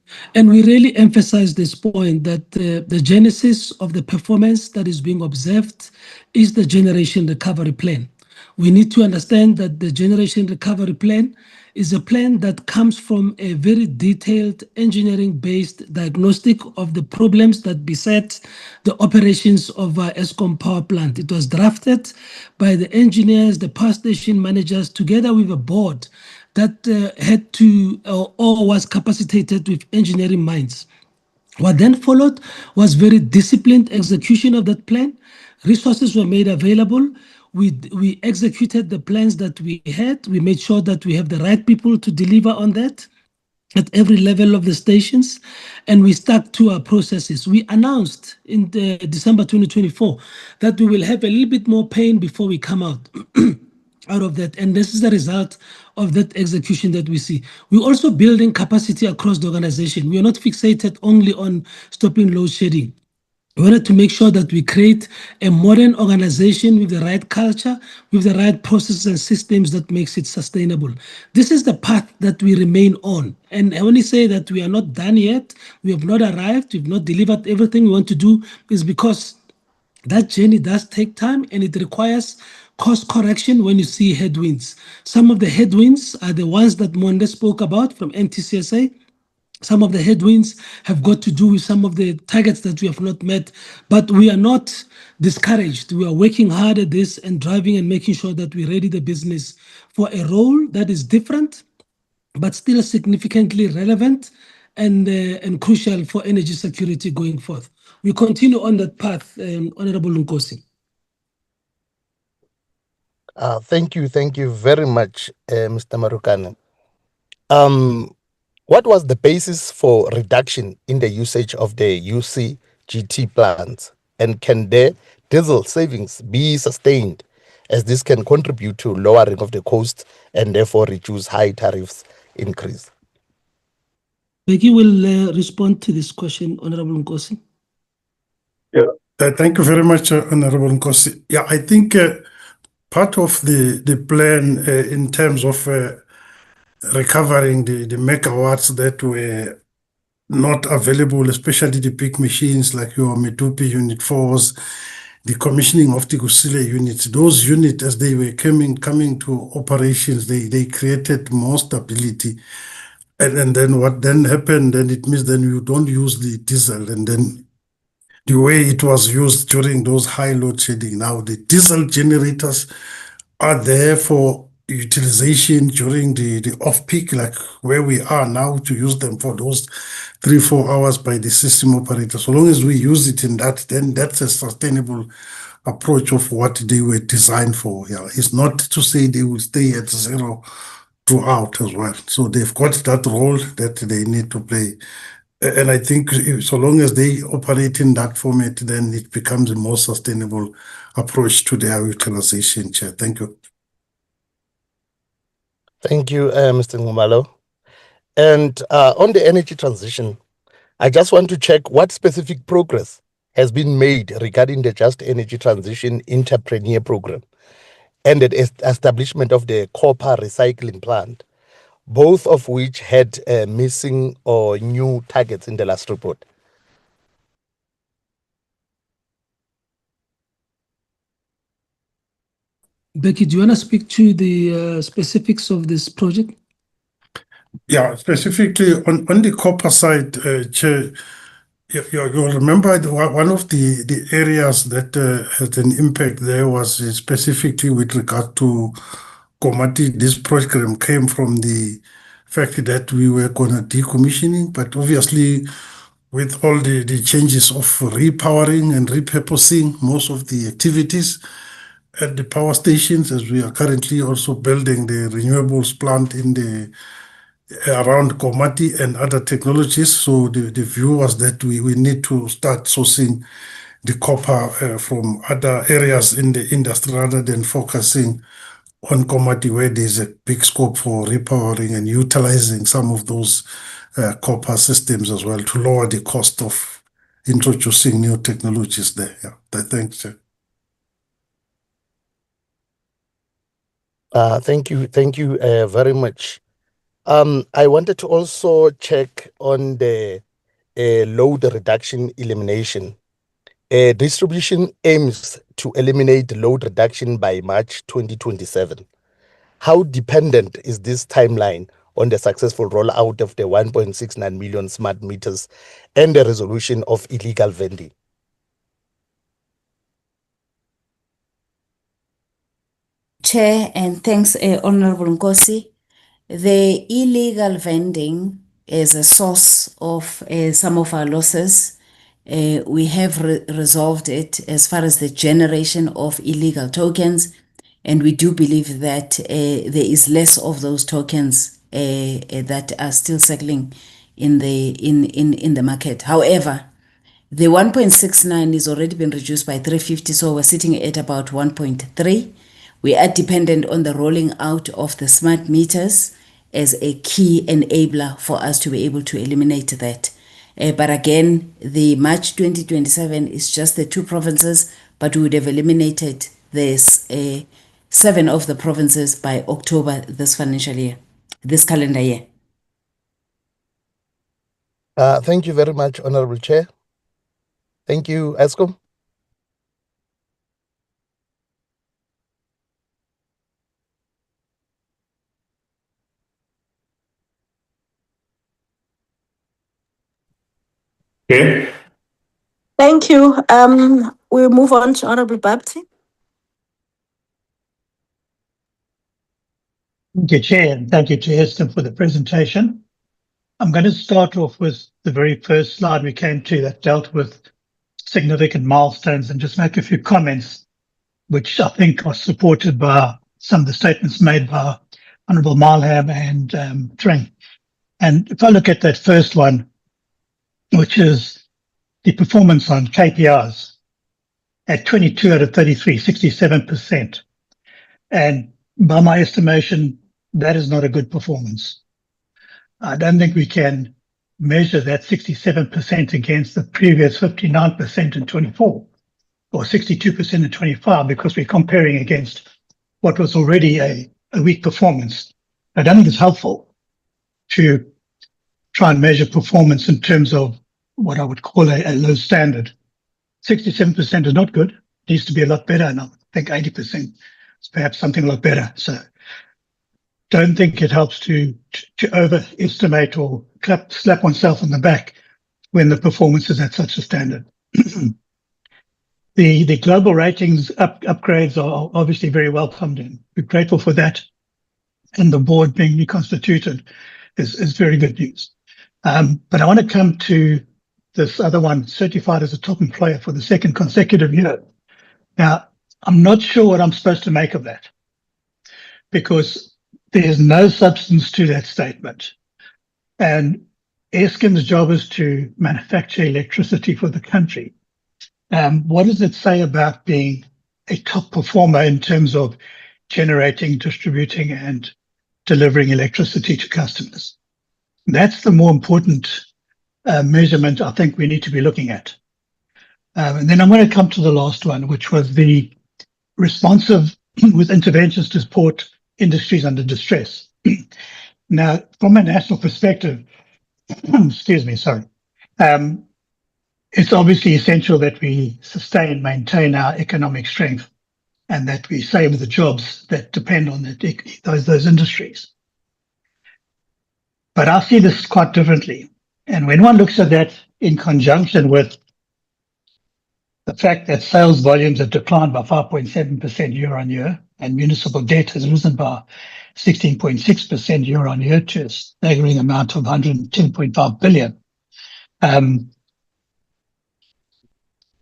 we really emphasize this point that the genesis of the performance that is being observed is the generation recovery plan. We need to understand that the generation recovery plan is a plan that comes from a very detailed engineering-based diagnostic of the problems that beset the operations of our Eskom power plant. It was drafted by the engineers, the power station managers, together with a board that had to or was capacitated with engineering minds. What then followed was very disciplined execution of that plan. Resources were made available. We executed the plans that we had. We made sure that we have the right people to deliver on that at every level of the stations, and we stuck to our processes. We announced in December 2024 that we will have a little bit more pain before we come out of that, and this is the result of that execution that we see. We're also building capacity across the organization. We are not fixated only on stopping load shedding. We wanted to make sure that we create a modern organization with the right culture, with the right processes and systems that makes it sustainable. This is the path that we remain on. And I only say that we are not done yet. We have not arrived. We've not delivered everything we want to do, is because that journey does take time and it requires course correction when you see headwinds. Some of the headwinds are the ones that Monde spoke about from NTCSA. Some of the headwinds have got to do with some of the targets that we have not met, but we are not discouraged. We are working hard at this and driving and making sure that we ready the business for a role that is different, but still significantly relevant and crucial for energy security going forth. We continue on that path, Honorable Nkosi. Thank you very much, Mr. Marukana. What was the basis for reduction in the usage of the UCGT plants? And can the diesel savings be sustained, as this can contribute to lowering of the cost and therefore reduce high tariffs increase? Becky will respond to this question, Honorable Nkosi. Yeah, thank you very much, Honorable Nkosi. Yeah, I think part of the plan in terms of recovering the megawatts that were not available, especially the big machines like your Medupi Unit 4s, the commissioning of the Kusile units, those units, as they were coming to operations, they created more stability. And then what then happened, then it means then you don't use the diesel, and then the way it was used during those high load shedding. Now the diesel generators are there for utilization during the off-peak, like where we are now, to use them for those 3-4 hours by the system operator. So long as we use it in that, then that's a sustainable approach of what they were designed for. Yeah, it's not to say they will stay at zero throughout as well. So they've got that role that they need to play. And I think so long as they operate in that format, then it becomes a more sustainable approach to their utilization, Chair. Thank you. Thank you, Mr. Ngumalo. And on the energy transition, I just want to check what specific progress has been made regarding the Just Energy Transition Entrepreneur Program and the establishment of the copper recycling plant, both of which had missing or new targets in the last report. Becky, do you want to speak to the specifics of this project? Yeah, specifically on the copper side, Chair, you'll remember one of the areas that had an impact there was specifically with regard to Komati. This program came from the fact that we were going to decommissioning, but obviously with all the changes of repowering and repurposing most of the activities, at the power stations, as we are currently also building the renewables plant in the around Komati and other technologies. So the view was that we need to start sourcing the copper from other areas in the industry rather than focusing on Komati, where there's a big scope for repowering and utilizing some of those copper systems as well to lower the cost of introducing new technologies there. Yeah, thanks. Thank you very much. I wanted to also check on the load reduction elimination. Distribution aims to eliminate load reduction by March 2027. How dependent is this timeline on the successful rollout of the 1.69 million smart meters and the resolution of illegal vending? Chair, and thanks, Honorable Nkosi. The illegal vending is a source of some of our losses. We have resolved it as far as the generation of illegal tokens, and we do believe that there is less of those tokens that are still circling in the market. However, the 1.69 has already been reduced by 350, so we're sitting at about 1.3. We are dependent on the rolling out of the smart meters as a key enabler for us to be able to eliminate that. But again, the March 2027 is just the 2 provinces, but we would have eliminated this 7 of the provinces by October this financial year, this calendar year. Thank you very much, Honorable Chair. Thank you, Eskom. Okay. Thank you. We'll move on to Honorable Bapti. Thank you, Chair, and thank you to Eskom for the presentation. I'm going to start off with the very first slide we came to that dealt with significant milestones and just make a few comments, which I think are supported by some of the statements made by Honourable Malham and Trang. And if I look at that first one, which is the performance on KPIs at 22 out of 33, 67%. And by my estimation, that is not a good performance. I don't think we can measure that 67% against the previous 59% in 24 or 62% in 25 because we're comparing against what was already a weak performance. I don't think it's helpful to try and measure performance in terms of what I would call a low standard. 67% is not good. It needs to be a lot better, and I think 80% is perhaps something a lot better. So don't think it helps to overestimate or slap oneself on the back when the performance is at such a standard. The global ratings upgrades are obviously very welcomed, and we're grateful for that. And the board being reconstituted is very good news. But I want to come to this other one, certified as a top employer for the 2nd consecutive year. Now, I'm not sure what I'm supposed to make of that because there's no substance to that statement. And Eskom's job is to manufacture electricity for the country. What does it say about being a top performer in terms of generating, distributing, and delivering electricity to customers? That's the more important measurement I think we need to be looking at. And then I'm going to come to the last one, which was the responsive with interventions to support industries under distress. Now, from a national perspective, excuse me, sorry, it's obviously essential that we sustain, maintain our economic strength and that we save the jobs that depend on those industries. But I see this quite differently. And when one looks at that in conjunction with the fact that sales volumes have declined by 5.7% year on year, and municipal debt has risen by 16.6% year on year to a staggering amount of 110.5 billion.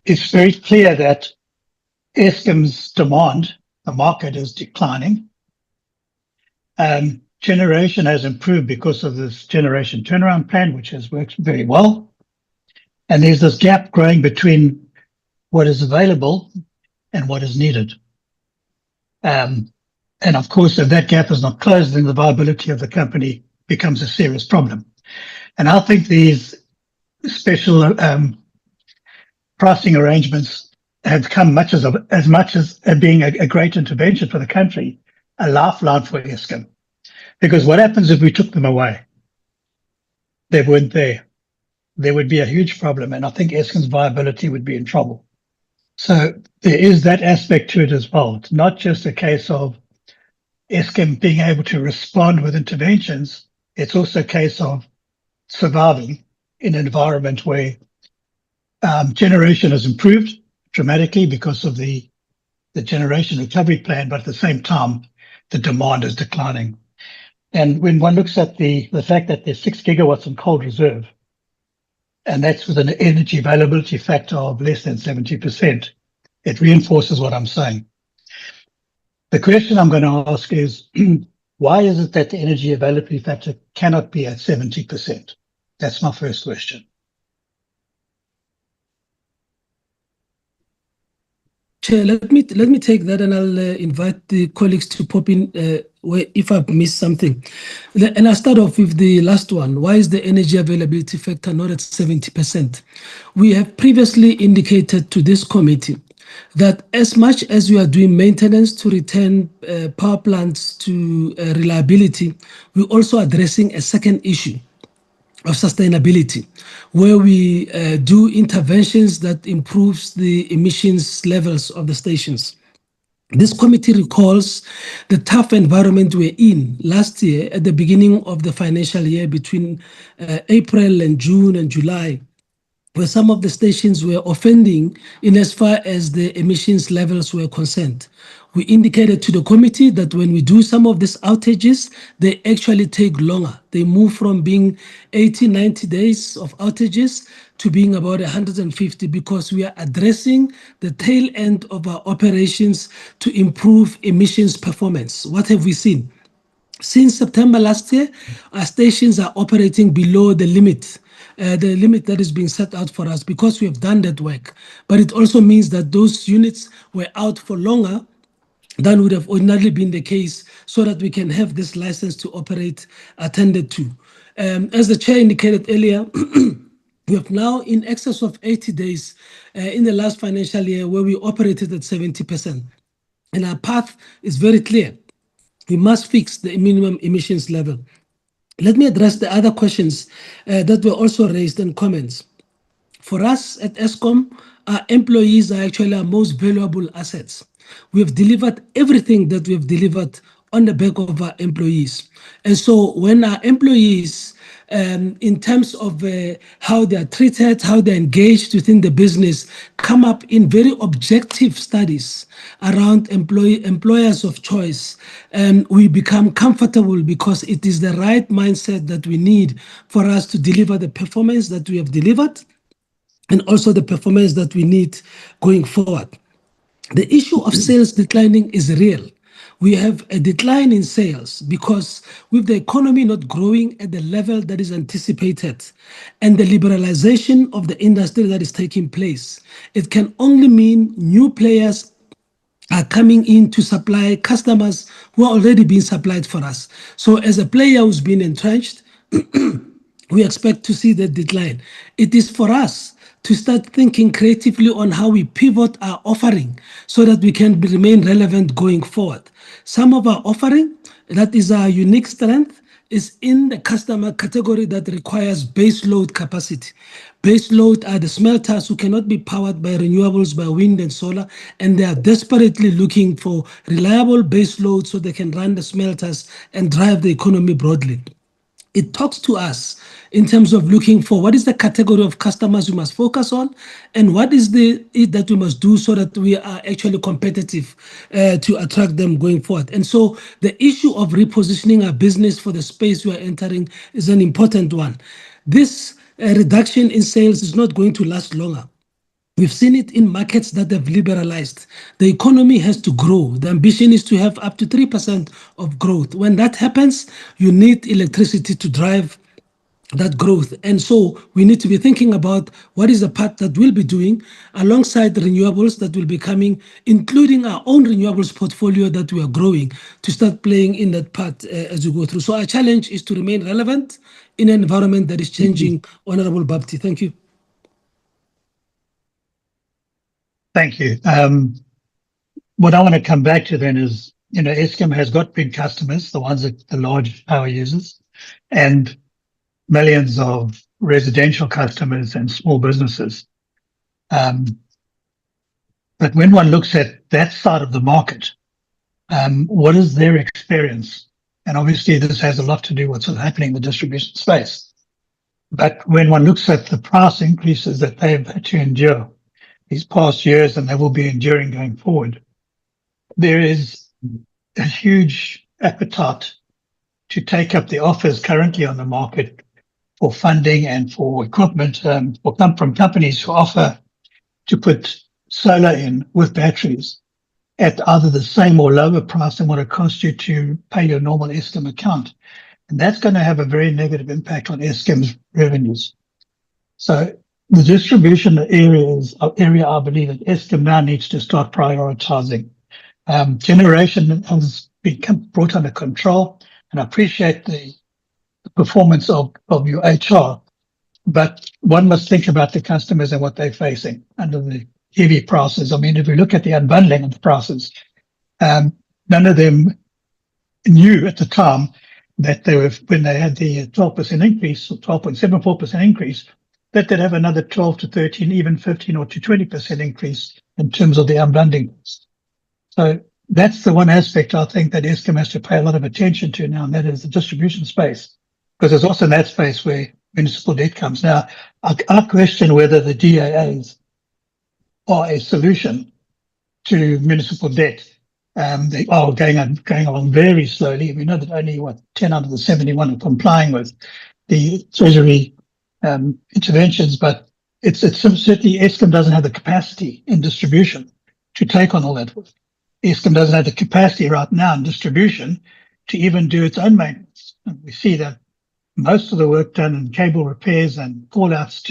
It's very clear that Eskom's demand the market is declining. Generation has improved because of this generation turnaround plan, which has worked very well. And there's this gap growing between what is available and what is needed. And of course, if that gap is not closed, then the viability of the company becomes a serious problem. And I think these special pricing arrangements have come as much as being a great intervention for the country, a lifeline for Eskom. Because what happens if we took them away? They weren't there. There would be a huge problem, and I think Eskom's viability would be in trouble. So there is that aspect to it as well. It's not just a case of Eskom being able to respond with interventions. It's also a case of surviving in an environment where generation has improved dramatically because of the generation recovery plan, but at the same time, the demand is declining. And when one looks at the fact that there's 6 gigawatts in cold reserve, and that's with an energy availability factor of less than 70%, it reinforces what I'm saying. The question I'm going to ask is, why is it that the energy availability factor cannot be at 70%? That's my first question. Chair, let me take that, and I'll invite the colleagues to pop in if I've missed something. And I'll start off with the last one. Why is the energy availability factor not at 70%? We have previously indicated to this committee that as much as we are doing maintenance to return power plants to reliability, we're also addressing a second issue of sustainability, where we do interventions that improves the emissions levels of the stations. This committee recalls the tough environment we're in last year at the beginning of the financial year between April and June and July, where some of the stations were offending in as far as the emissions levels were concerned. We indicated to the committee that when we do some of these outages, they actually take longer. They move from being 80, 90 days of outages to being about 150, because we are addressing the tail end of our operations to improve emissions performance. What have we seen? Since September last year, our stations are operating below the limit that is being set out for us, because we have done that work. But it also means that those units were out for longer than would have ordinarily been the case, so that we can have this license to operate attended to. As the chair indicated earlier, we have now in excess of 80 days in the last financial year where we operated at 70%. And our path is very clear. We must fix the minimum emissions level. Let me address the other questions that were also raised in comments. For us at Eskom, our employees are actually our most valuable assets. We have delivered everything that we have delivered on the back of our employees. And so when our employees, in terms of how they are treated, how they're engaged within the business, come up in very objective studies around employers of choice, we become comfortable, because it is the right mindset that we need for us to deliver the performance that we have delivered, and also the performance that we need going forward. The issue of sales declining is real. We have a decline in sales because with the economy not growing at the level that is anticipated and the liberalization of the industry that is taking place, it can only mean new players are coming in to supply customers who are already being supplied for us. So as a player who's been entrenched, we expect to see that decline. It is for us to start thinking creatively on how we pivot our offering so that we can remain relevant going forward. Some of our offering, that is our unique strength, is in the customer category that requires base load capacity. Base load are the smelters who cannot be powered by renewables, by wind and solar, and they are desperately looking for reliable base load so they can run the smelters and drive the economy broadly. It talks to us in terms of looking for what is the category of customers we must focus on, and what is it that we must do so that we are actually competitive to attract them going forward. And so the issue of repositioning our business for the space we are entering is an important one. This reduction in sales is not going to last longer. We've seen it in markets that have liberalized. The economy has to grow. The ambition is to have up to 3% of growth. When that happens, you need electricity to drive that growth. And so we need to be thinking about what is the part that we'll be doing alongside the renewables that will be coming, including our own renewables portfolio that we are growing, to start playing in that part as we go through. So our challenge is to remain relevant in an environment that is changing. Honorable Bapti, thank you. Thank you. What I want to come back to then is, Eskom has got big customers, the ones that the large power users, and millions of residential customers and small businesses. But when one looks at that side of the market, what is their experience? And obviously this has a lot to do with what's happening in the distribution space. But when one looks at the price increases that they've had to endure these past years, and they will be enduring going forward, there is a huge appetite to take up the offers currently on the market for funding and for equipment from companies who offer to put solar in with batteries at either the same or lower price than what it costs you to pay your normal Eskom account. And that's going to have a very negative impact on Eskom's revenues. So the distribution area I believe that Eskom now needs to start prioritizing. Generation has become brought under control, and I appreciate the performance of your HR, but one must think about the customers and what they're facing under the heavy prices. I mean, if we look at the unbundling of the prices, none of them knew at the time that they were, when they had the 12% increase or 12.74% increase, that they'd have another 12 to 13, even 15 or to 20% increase in terms of the unbundling. So that's the one aspect I think that Eskom has to pay a lot of attention to now, and that is the distribution space, because there's also in that space where municipal debt comes. Now, I question whether the DAAs are a solution to municipal debt. They are going along very slowly. We know that only 10 out of the 71 are complying with the Treasury interventions, but it's certainly Eskom doesn't have the capacity in distribution to take on all that work. Eskom doesn't have the capacity right now in distribution to even do its own maintenance. And we see that most of the work done in cable repairs and call-outs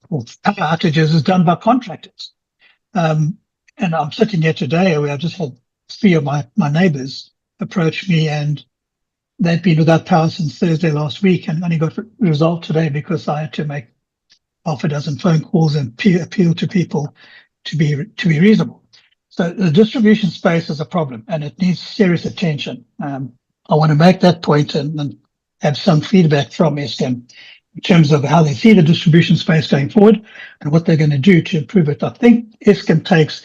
or power outages is done by contractors. And I'm sitting here today where I just had 3 of my neighbors approach me, and they've been without power since Thursday last week and only got resolved today because I had to make half a dozen phone calls and appeal to people to be reasonable. So the distribution space is a problem and it needs serious attention. I want to make that point and have some feedback from Eskom in terms of how they see the distribution space going forward and what they're going to do to improve it. I think Eskom takes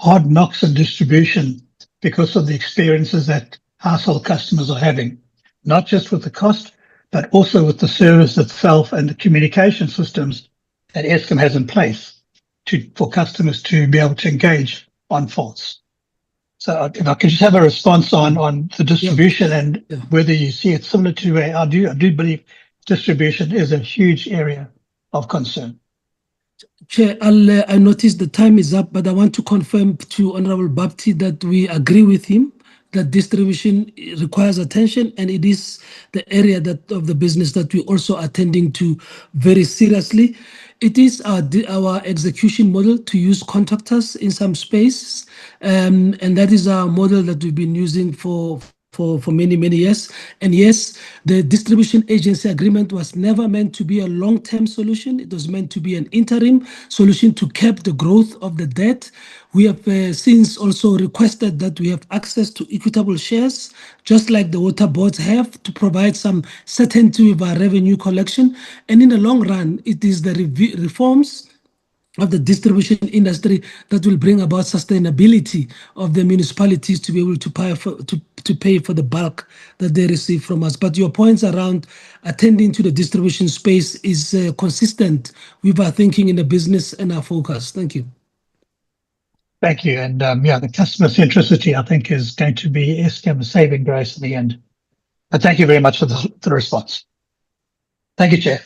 hard knocks in distribution because of the experiences that household customers are having, not just with the cost, but also with the service itself and the communication systems that Eskom has in place for customers to be able to engage on faults. So if I could just have a response on the distribution and whether you see it similar to where I do believe distribution is a huge area of concern. Chair, I noticed the time is up, but I want to confirm to Honorable Bapti that we agree with him that distribution requires attention, and it is the area of the business that we also attending to very seriously. It is our execution model to use contractors in some space, and that is our model that we've been using for many, many years. And yes, the distribution agency agreement was never meant to be a long-term solution. It was meant to be an interim solution to cap the growth of the debt. We have since also requested that we have access to equitable shares, just like the water boards have, to provide some certainty of our revenue collection. And in the long run, it is the reforms of the distribution industry that will bring about sustainability of the municipalities to be able to pay for the bulk that they receive from us. But your points around attending to the distribution space is consistent with our thinking in the business and our focus. Thank you. Thank you. And the customer centricity, I think, is going to be Eskom's saving grace in the end. But thank you very much for the response. Thank you, Chair.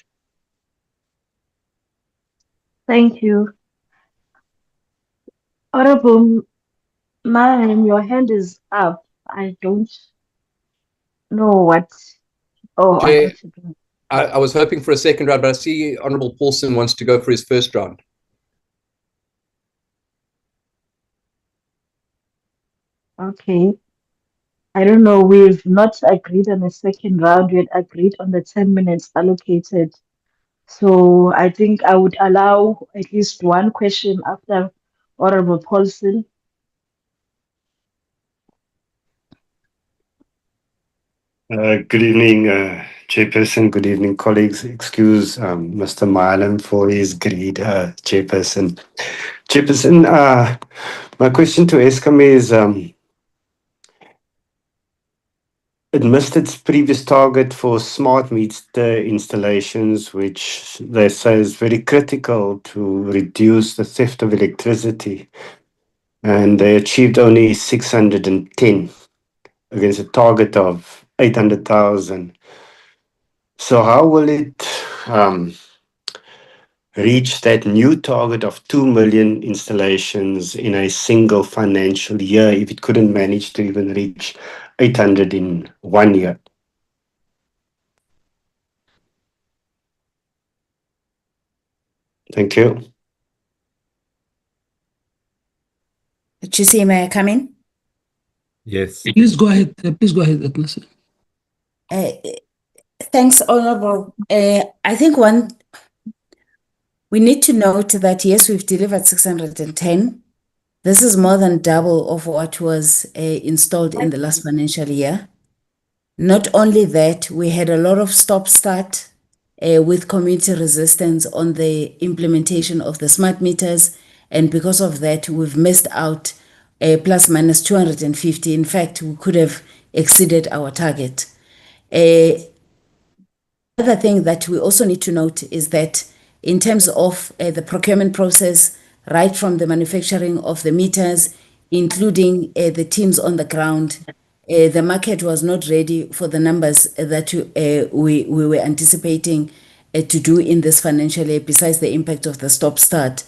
Thank you. Honorable Ma'am, your hand is up. I don't know what. Oh, I Chair, got it. I was hoping for a second round, but I see Honorable Paulson wants to go for his first round. Okay. I don't know. We've not agreed on a second round. We had agreed on the 10 minutes allocated. So I think I would allow at least one question after Honorable Paulson. Good evening, Chairperson. Good evening, colleagues. Excuse Mr. Marlin for his greed, Chairperson. Chairperson, my question to Eskom is, it missed its previous target for smart meter installations, which they say is very critical to reduce the theft of electricity. And they achieved only 610 against a target of 800,000. So how will it reach that new target of 2 million installations in a single financial year if it couldn't manage to even reach 800 in 1 year? Thank you. Chisi, may I come in? Yes. Please go ahead. Please go ahead, Agnes. Thanks, Honorable. I think we need to note that yes, we've delivered 610. This is more than double of what was installed in the last financial year. Not only that, we had a lot of stop-start with community resistance on the implementation of the smart meters, and because of that, we've missed out plus minus 250. In fact, we could have exceeded our target. Other thing that we also need to note is that in terms of the procurement process, right from the manufacturing of the meters, including the teams on the ground, the market was not ready for the numbers that we were anticipating to do in this financial year, besides the impact of the stop-start.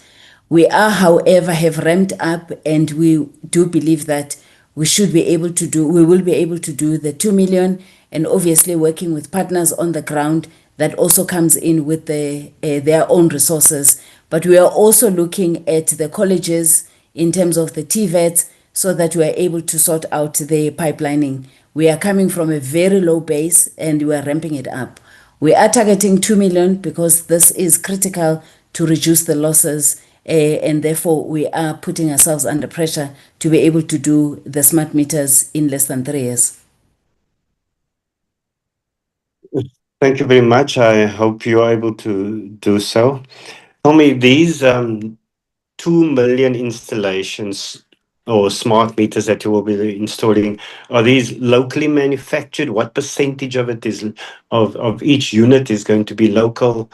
We are, however, have ramped up, and we do believe that we will be able to do the 2 million, and obviously working with partners on the ground that also comes in with their own resources. But we are also looking at the colleges in terms of the TVETs so that we are able to sort out the pipelining. We are coming from a very low base and we are ramping it up. We are targeting 2 million because this is critical to reduce the losses, and therefore we are putting ourselves under pressure to be able to do the smart meters in less than 3 years. Thank you very much. I hope you are able to do so. Tell me, these 2 million installations or smart meters that you will be installing, are these locally manufactured? What percentage of it is of each unit is going to be local,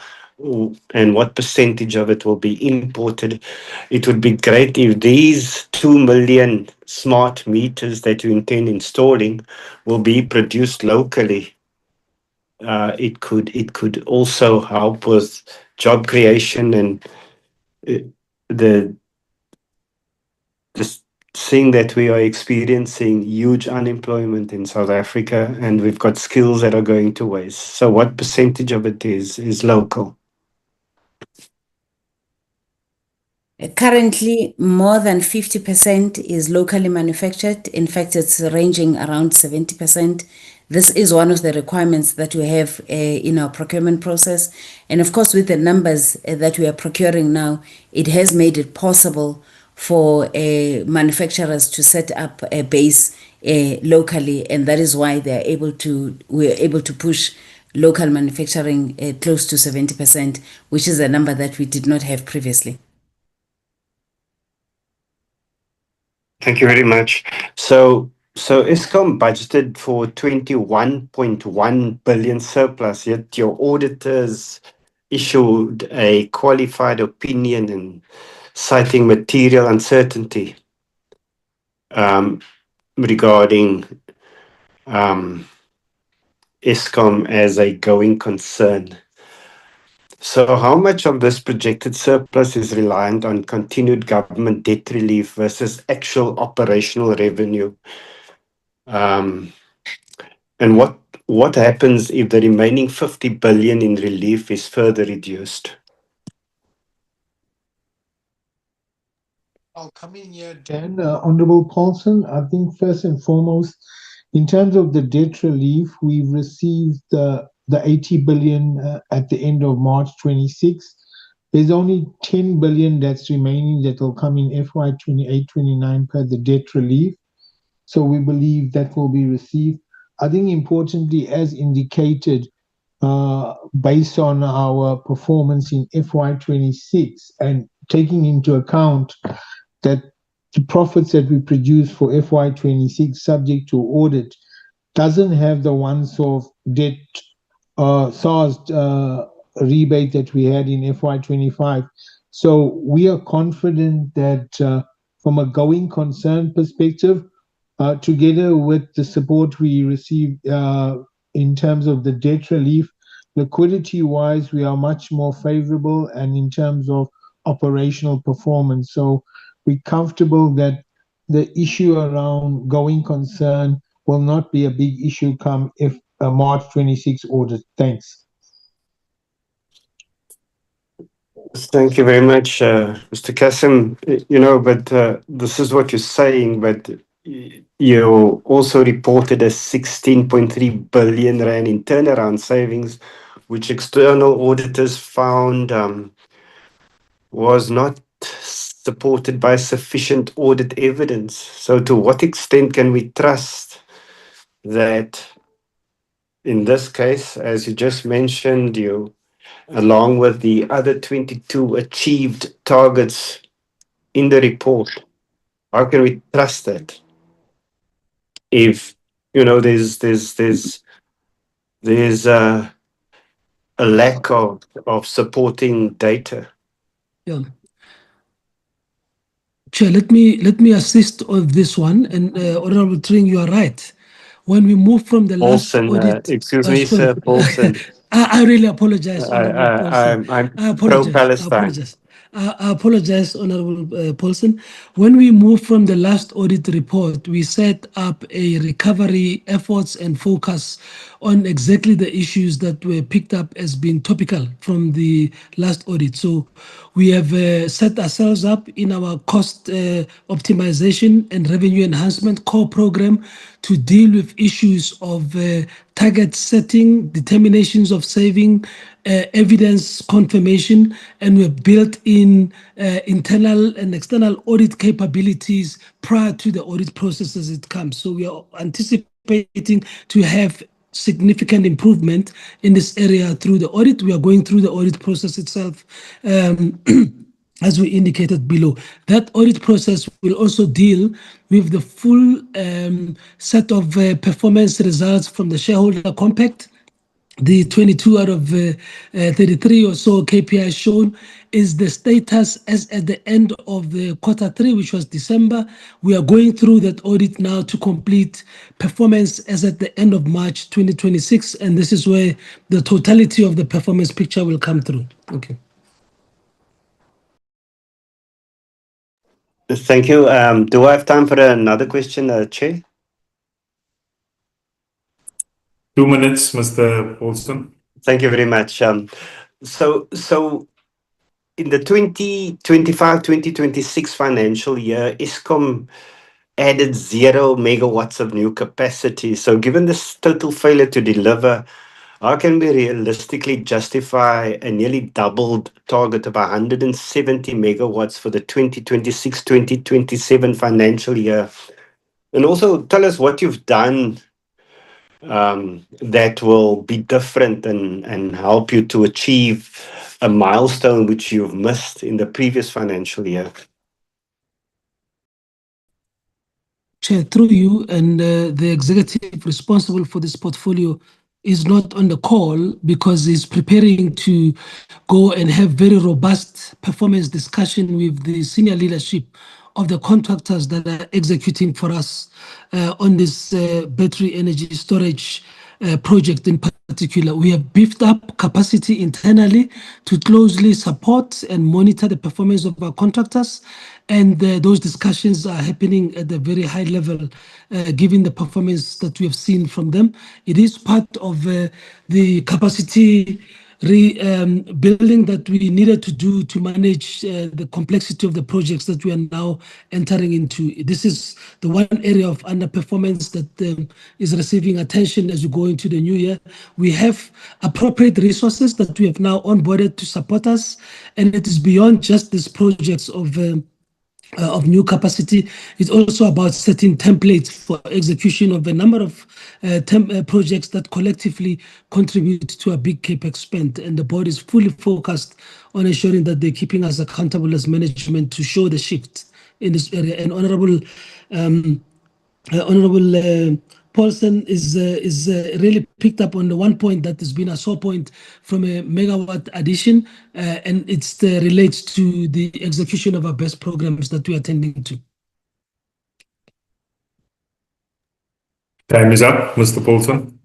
and what percentage of it will be imported? It would be great if these 2 million smart meters that you intend installing will be produced locally. It could also help with job creation and the seeing that we are experiencing huge unemployment in South Africa, and we've got skills that are going to waste. So what percentage of it is local? Currently, more than 50% is locally manufactured. In fact, it's ranging around 70%. This is one of the requirements that we have in our procurement process. And of course, with the numbers that we are procuring now, it has made it possible for manufacturers to set up a base locally. And that is why we're able to push local manufacturing close to 70%, which is a number that we did not have previously. Thank you very much. So Eskom budgeted for 21.1 billion surplus, yet your auditors issued a qualified opinion and citing material uncertainty regarding Eskom as a going concern. So how much of this projected surplus is reliant on continued government debt relief versus actual operational revenue? And what happens if the remaining 50 billion in relief is further reduced? I'll come in here, Dan. Honorable Paulson, I think first and foremost, in terms of the debt relief, we've received the 80 billion at the end of March 26. There's only 10 billion that's remaining that will come in FY 28-29 per the debt relief. So we believe that will be received. I think importantly, as indicated, based on our performance in FY 26 and taking into account that the profits that we produce for FY 26 subject to audit doesn't have the once-off debt SARS rebate that we had in FY 25. So we are confident that from a going concern perspective, together with the support we received in terms of the debt relief, liquidity-wise, we are much more favorable, and in terms of operational performance. So we're comfortable that the issue around going concern will not be a big issue come if March 26 audit. Thanks. Thank you very much, Mr. Kasim. But this is what you're saying, but you also reported a 16.3 billion rand in turnaround savings, which external auditors found was not supported by sufficient audit evidence. So to what extent can we trust that in this case, as you just mentioned, along with the other 22 achieved targets in the report, how can we trust that? If there's a lack of supporting data. Yeah. Chair, let me assist on this one. And Honorable Tring, you are right. When we move from the last audit, excuse me, sorry, Sir Paulson. I really apologize, Honorable Paulson. I'm I apologize. pro-Palestine. I apologize, Honorable Paulson. When we moved from the last audit report, we set up a recovery efforts and focus on exactly the issues that were picked up as being topical from the last audit. So we have set ourselves up in our cost optimization and revenue enhancement core program to deal with issues of target setting, determinations of saving, evidence confirmation, and we've built in internal and external audit capabilities prior to the audit process as it comes. So we are anticipating to have significant improvement in this area through the audit. We are going through the audit process itself. As we indicated below. That audit process will also deal with the full set of performance results from the shareholder compact. The 22 out of 33 or so KPIs shown is the status as at the end of the Q3, which was December. We are going through that audit now to complete performance as at the end of March 2026, and this is where the totality of the performance picture will come through. Okay. Thank you. Do I have time for another question, Chair? 2 minutes, Mr. Paulson. Thank you very much. So in the 2025-2026 financial year, Eskom added 0 megawatts of new capacity. So given this total failure to deliver, how can we realistically justify a nearly doubled target of 170 megawatts for the 2026-2027 financial year? And also tell us what you've done that will be different and help you to achieve a milestone which you've missed in the previous financial year. Chair, through you and the executive responsible for this portfolio is not on the call because he's preparing to go and have very robust performance discussion with the senior leadership of the contractors that are executing for us on this battery energy storage project in particular. particular, we have beefed up capacity internally to closely support and monitor the performance of our contractors. And those discussions are happening at a very high level, given the performance that we have seen from them. It is part of the capacity building that we needed to do to manage the complexity of the projects that we are now entering into. This is the one area of underperformance that is receiving attention as we go into the new year. We have appropriate resources that we have now onboarded to support us, and it is beyond just these projects of new capacity. It's also about setting templates for execution of a number of projects that collectively contribute to a big capex spend. And the board is fully focused on ensuring that they're keeping us accountable as management to show the shift in this area. And Honorable Paulson is really picked up on the one point that has been a sore point from a megawatt addition, and it relates to the execution of our best programs that we are attending to. Time is up, Mr. Paulson.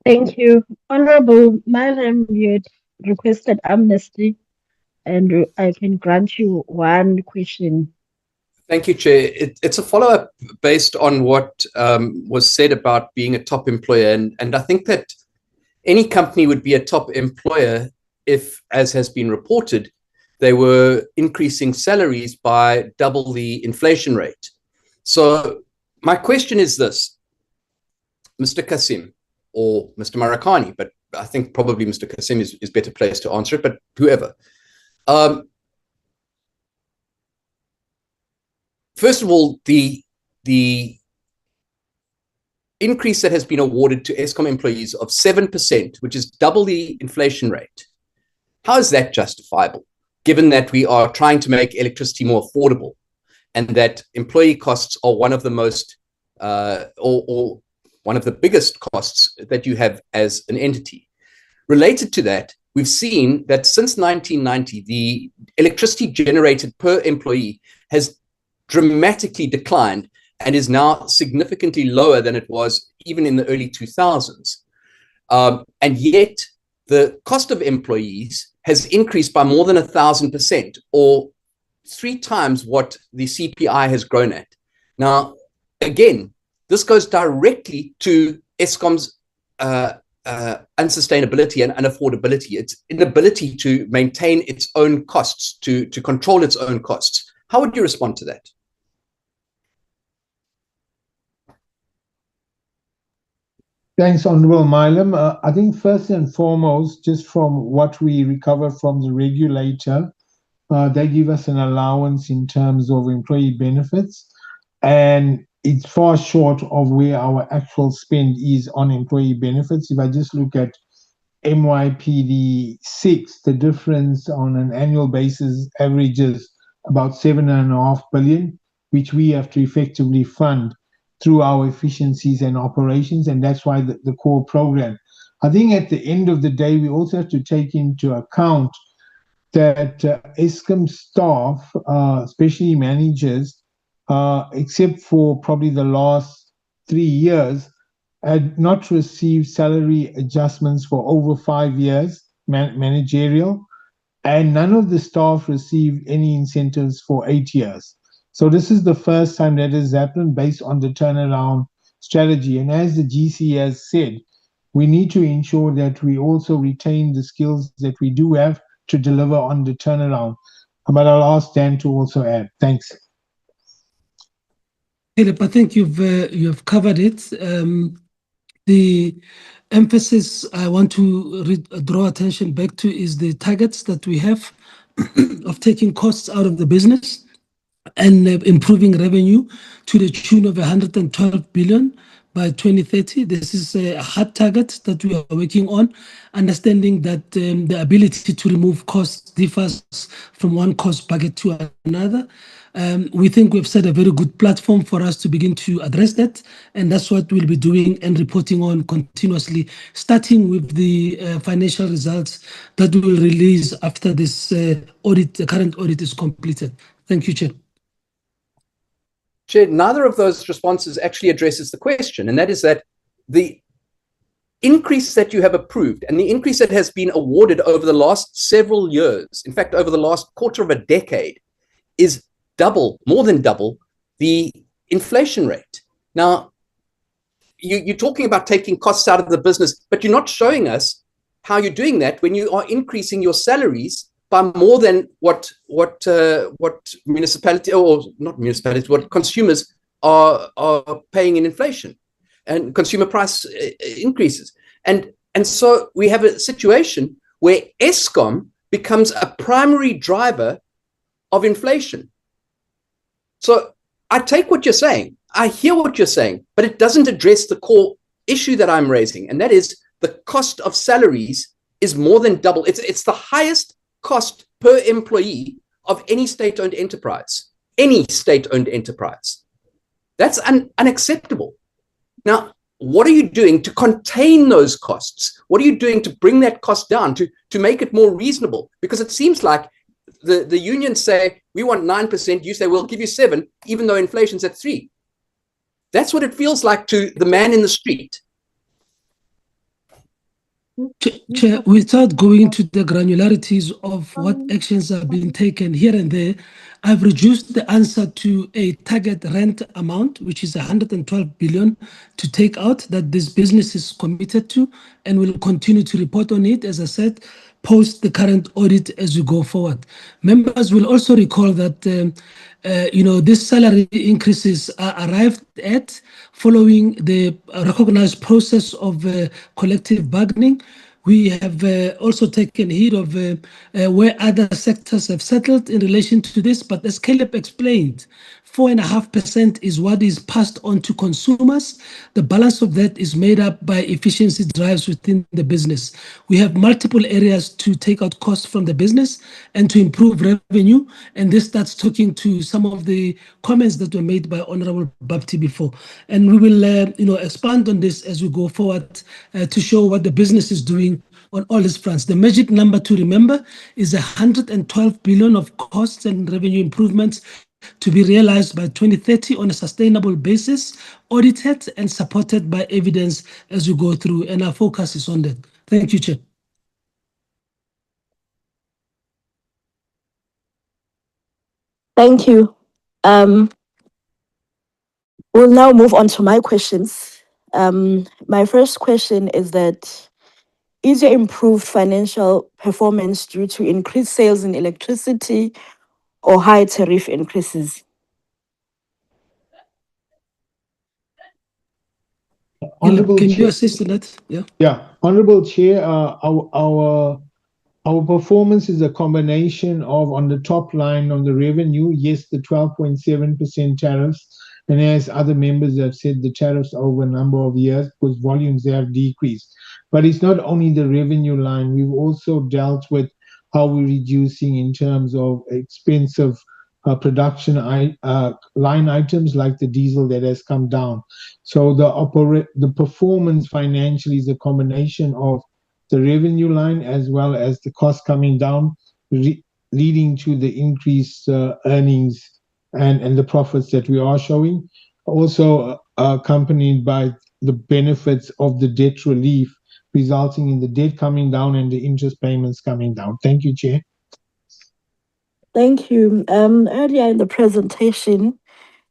Thank you. Honorable Madam, you had requested amnesty, and I can grant you one question. Thank you, Chair. It's a follow-up based on what was said about being a top employer. And I think that any company would be a top employer if, as has been reported, they were increasing salaries by double the inflation rate. So my question is this, Mr. Kasim or Mr. Marakani, but I think probably Mr. Kasim is better placed to answer it, but whoever. First of all, the increase that has been awarded to Eskom employees of 7%, which is double the inflation rate, how is that justifiable, given that we are trying to make electricity more affordable and that employee costs are one of the most, or one of the biggest costs that you have as an entity? Related to that, we've seen that since 1990, the electricity generated per employee has dramatically declined and is now significantly lower than it was even in the early 2000s. And yet the cost of employees has increased by more than 1,000%, or 3 times what the CPI has grown at. Now, again, this goes directly to Eskom's unsustainability and unaffordability, its inability to maintain its own costs, to control its own costs. How would you respond to that? Thanks, Honorable Milam. I think first and foremost, just from what we recover from the regulator, they give us an allowance in terms of employee benefits, and it's far short of where our actual spend is on employee benefits. If I just look at MYPD 6, the difference on an annual basis averages about 7.5 billion, which we have to effectively fund through our efficiencies and operations, and that's why the core program. I think at the end of the day, we also have to take into account that Eskom staff, especially managers, except for probably the last 3 years, had not received salary adjustments for over 5 years, managerial, and none of the staff received any incentives for 8 years. So this is the first time that has happened based on the turnaround strategy. And as the GC has said, we need to ensure that we also retain the skills that we do have to deliver on the turnaround. But I'll ask Dan to also add. Thanks. Philip, I think you've covered it. The emphasis I want to draw attention back to is the targets that we have of taking costs out of the business and improving revenue to the tune of 112 billion by 2030. This is a hard target that we are working on, understanding that the ability to remove costs differs from one cost bucket to another. We think we've set a very good platform for us to begin to address that, and that's what we'll be doing and reporting on continuously, starting with the financial results that we will release after this audit, the current audit is completed. Thank you, Chair. Chair, neither of those responses actually addresses the question, and that is that the increase that you have approved and the increase that has been awarded over the last several years, in fact, over the last quarter of a decade, is double, more than double, the inflation rate. Now, you're talking about taking costs out of the business, but you're not showing us how you're doing that when you are increasing your salaries by more than what municipality, or not municipalities, what consumers are paying in inflation and consumer price increases. And so we have a situation where Eskom becomes a primary driver of inflation. So I take what you're saying, I hear what you're saying, but it doesn't address the core issue that I'm raising, and that is the cost of salaries is more than double. It's the highest cost per employee of any state-owned enterprise. Any state-owned enterprise. That's unacceptable. Now, what are you doing to contain those costs? What are you doing to bring that cost down, to make it more reasonable? Because it seems like the unions say, we want 9%, you say, we'll give you 7%, even though inflation's at 3%. That's what it feels like to the man in the street. Chair, without going into the granularities of what actions are being taken here and there, I've reduced the answer to a target rent amount, which is 112 billion to take out, that this business is committed to, and will continue to report on it, as I said, post the current audit as we go forward. Members will also recall that these salary increases are arrived at following the recognized process of collective bargaining. We have also taken heed of where other sectors have settled in relation to this, but as Caleb explained, 4.5% is what is passed on to consumers. The balance of that is made up by efficiency drives within the business. We have multiple areas to take out costs from the business and to improve revenue, and this starts talking to some of the comments that were made by Honorable Bapti before. And we will expand on this as we go forward to show what the business is doing on all these fronts. The magic number to remember is 112 billion of costs and revenue improvements to be realized by 2030 on a sustainable basis, audited and supported by evidence as we go through, and our focus is on that. Thank you, Chair. Thank you. We'll now move on to my questions. My first question is that, is your improved financial performance due to increased sales in electricity or high tariff increases? Honorable Can Chair, you assist in that? Yeah, Honorable Chair, our performance is a combination of, on the top line on the revenue, yes, the 12.7% tariffs, and as other members have said, the tariffs over a number of years because volumes have decreased. But it's not only the revenue line, we've also dealt with how we're reducing in terms of expensive production line items like the diesel that has come down. So the performance financially is a combination of the revenue line as well as the cost coming down, leading to the increased earnings and the profits that we are showing. Also accompanied by the benefits of the debt relief, resulting in the debt coming down and the interest payments coming down. Thank you, Chair. Thank you. Earlier in the presentation,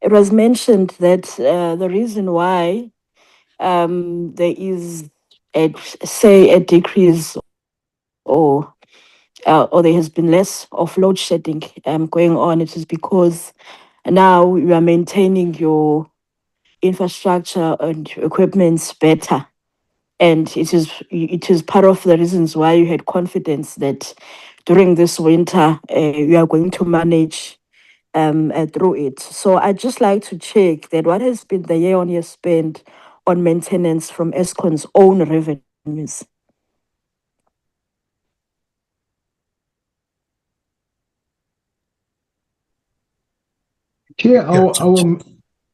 it was mentioned that the reason why there is a decrease or there has been less of load shedding going on, it is because now you are maintaining your infrastructure and equipments better. And it is part of the reasons why you had confidence that during this winter you are going to manage through it. So I'd just like to check that what has been the year-on-year spend on maintenance from Eskom's own revenues? Chair, our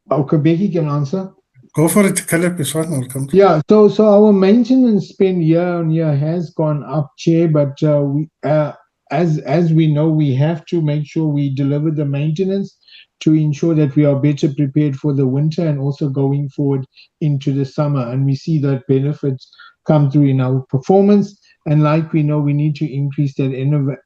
Kabeki can answer. Go for it, Caleb. Is fine. I'll come. Yeah, so our maintenance spend year on year has gone up, Chair, but as we know, we have to make sure we deliver the maintenance to ensure that we are better prepared for the winter and also going forward into the summer. And we see that benefits come through in our performance. And like we know, we need to increase that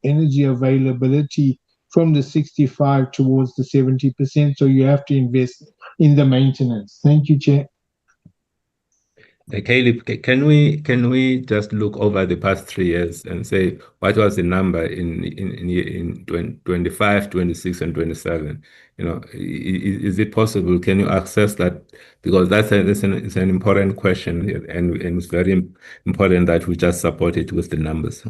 energy availability from the 65 towards the 70%. So you have to invest in the maintenance. Thank you, Chair. Caleb, can we just look over the past 3 years and say what was the number in 25, 26, and 27? You know, is it possible? Can you access that? Because it's an important question, and it's very important that we just support it with the numbers.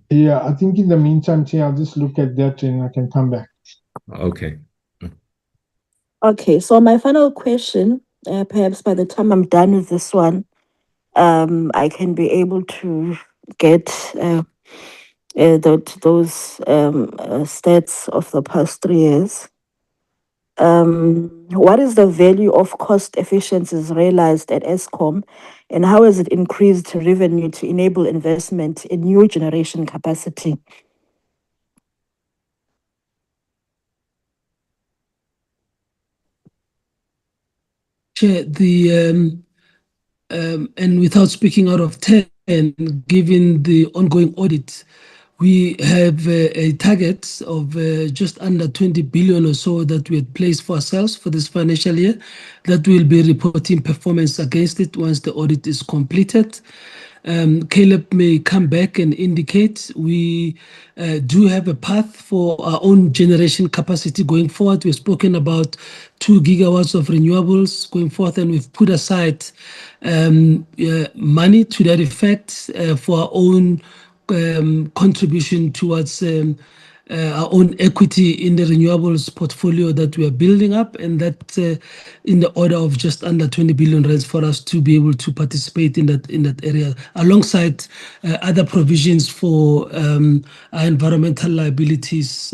Yeah, I think in the meantime, Chair, I'll just look at that and I can come back. Okay. Okay, so my final question, perhaps by the time I'm done with this one, I can be able to get those stats of the past 3 years. What is the value of cost efficiencies realized at Eskom, and how has it increased revenue to enable investment in new generation capacity? Chair, and without speaking out of turn, given the ongoing audit, we have a target of just under 20 billion or so that we had placed for ourselves for this financial year, that we'll be reporting performance against it once the audit is completed. Caleb may come back and indicate we do have a path for our own generation capacity going forward. We've spoken about 2 gigawatts of renewables going forth, and we've put aside money to that effect for our own contribution towards our own equity in the renewables portfolio that we are building up, and that in the order of just under 20 billion rands for us to be able to participate in that area, alongside other provisions for our environmental liabilities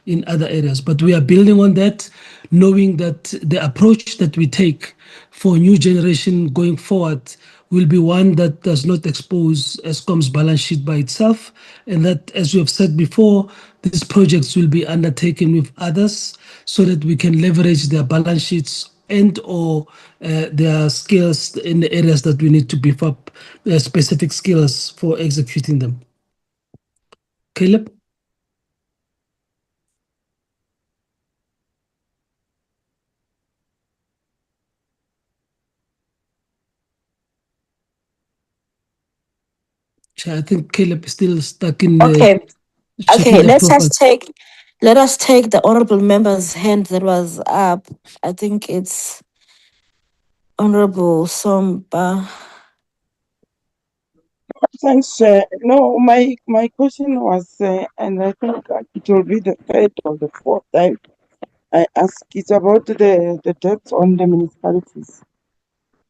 in other areas. But we are building on that, knowing that the approach that we take for new generation going forward will be one that does not expose Eskom's balance sheet by itself, and that, as we have said before, these projects will be undertaken with others so that we can leverage their balance sheets and or their skills in the areas that we need to beef up specific skills for executing them. Caleb? I think Caleb is still stuck in Okay. Okay, the profile. let us take the honorable member's hand that was up. I think it's Honorable Somba. Thanks. No, my question was, and I think it will be the third or the fourth time I ask. It's about the debts on the municipalities.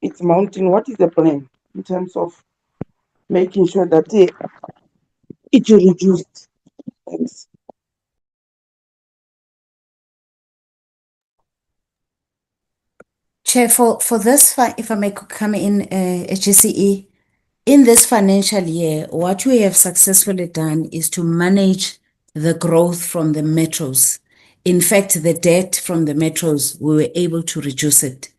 It's mounting. What is the plan in terms of making sure that it will reduce? Thanks. Chair, for this, if I may come in, HGCE, in this financial year, what we have successfully done is to manage the growth from the metros. In fact, the debt from the metros, we were able to reduce it.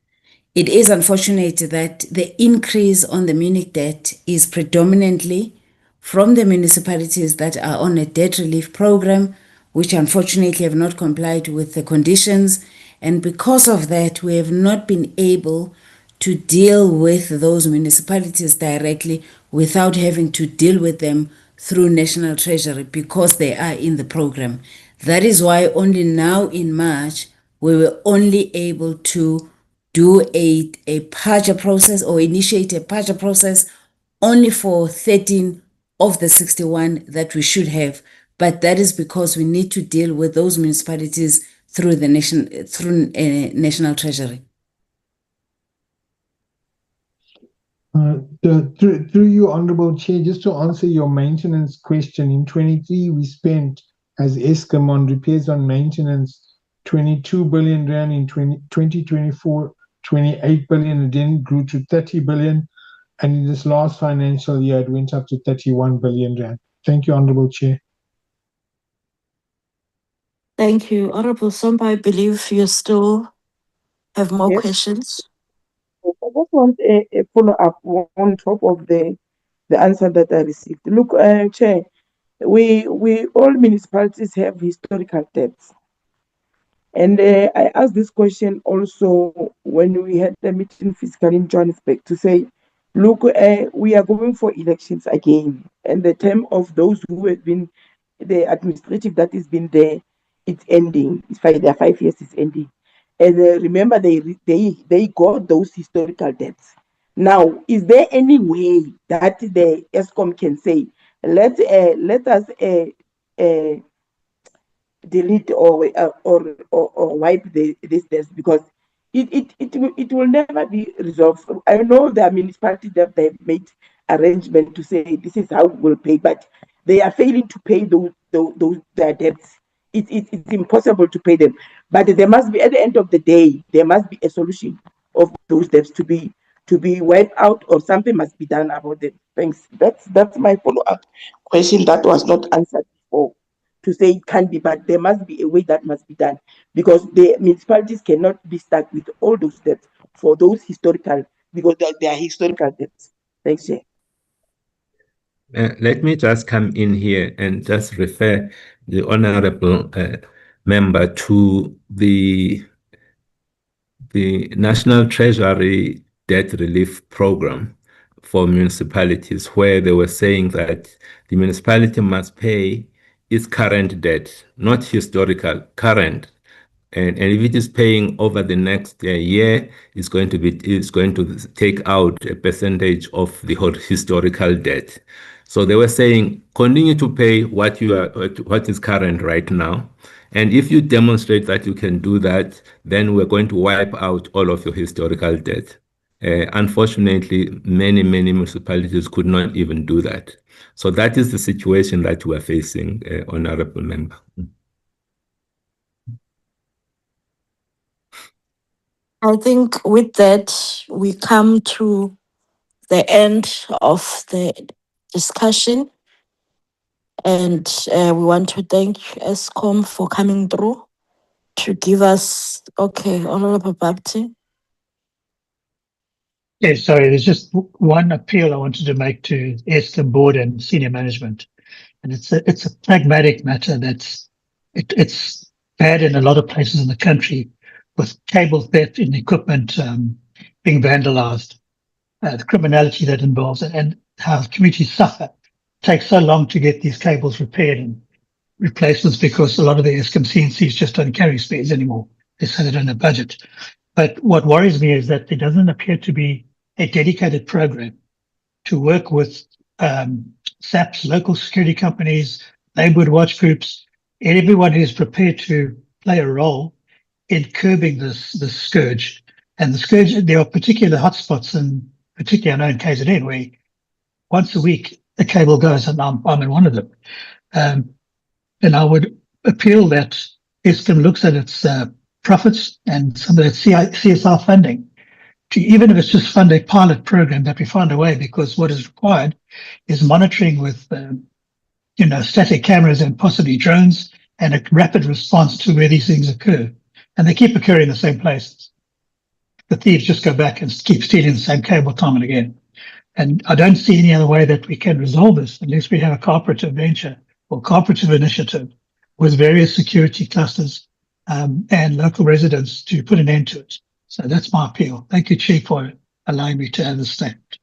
It is unfortunate that the increase on the Munich debt is predominantly from the municipalities that are on a debt relief program, which unfortunately have not complied with the conditions. And because of that, we have not been able to deal with those municipalities directly without having to deal with them through National Treasury because they are in the program. That is why only now in March, we were only able to do a purger process or initiate a purger process only for 13 of the 61 that we should have. But that is because we need to deal with those municipalities through the National Treasury. Through you, Honorable Chair, just to answer your maintenance question, in 23 we spent as Eskom on repairs on maintenance 22 billion rand. In 2024, 28 billion, and then grew to 30 billion, and in this last financial year it went up to 31 billion rand. Thank you, Honorable Chair. Thank you. Honorable Somba, I believe you still have more questions. just want a follow-up on top of the answer that I received. Look, Chair, we all municipalities have historical debts. And I asked this question also when we had the meeting physically in Johannesburg to say, look, we are going for elections again. And the term of those who have been, the administrative that has been there, it's ending. Their 5 years is ending. And remember, they got those historical debts. Now, is there any way that the Eskom can say, let us delete or wipe this desk, because it will never be resolved. I know there are municipalities that they've made arrangement to say this is how we'll pay, but they are failing to pay those their debts. It's impossible to pay them. But there must be, at the end of the day, there must be a solution of those debts to be wiped out, or something must be done about them. Thanks. That's my follow-up question that was not answered before, to say it can't be, but there must be a way that must be done, because the municipalities cannot be stuck with all those debts for those historical, because they are historical debts. Thanks, Chair. Let me just come in here and just refer the honorable member to the National Treasury Debt Relief Program for municipalities, where they were saying that the municipality must pay its current debt, not historical, current. And if it is paying over the next year, it's going to take out a percentage of the whole historical debt. So they were saying, continue to pay what is current right now. And if you demonstrate that you can do that, then we're going to wipe out all of your historical debt. Unfortunately, many municipalities could not even do that. So that is the situation that we are facing, Honorable Member. I think with that, we come to the end of the discussion. And we want to thank Eskom for coming through to give us, okay, Honorable Bapti. Yeah, sorry, there's just one appeal I wanted to make to Eskom board and senior management. And it's a pragmatic matter it's bad in a lot of places in the country, with cable theft in equipment being vandalized, the criminality that involves it, and how communities suffer. It takes so long to get these cables repaired and replacements, because a lot of the Eskom CNCs just don't carry spares anymore. They say they don't have budget. But what worries me is that there doesn't appear to be a dedicated program to work with SAPs, local security companies, neighborhood watch groups, and everyone who's prepared to play a role in curbing this scourge. And the scourge, there are particular hotspots, and particularly I know in KZN, where once a week a cable goes, and I'm in one of them. And I would appeal that Eskom looks at its profits and some of its CSR funding, to, even if it's just fund a pilot program, that we find a way, because what is required is monitoring with static cameras and possibly drones, and a rapid response to where these things occur. And they keep occurring in the same places. The thieves just go back and keep stealing the same cable time and again. And I don't see any other way that we can resolve this unless we have a cooperative venture or cooperative initiative with various security clusters and local residents to put an end to it. So that's my appeal. Thank you, Chief, for allowing me to have this statement.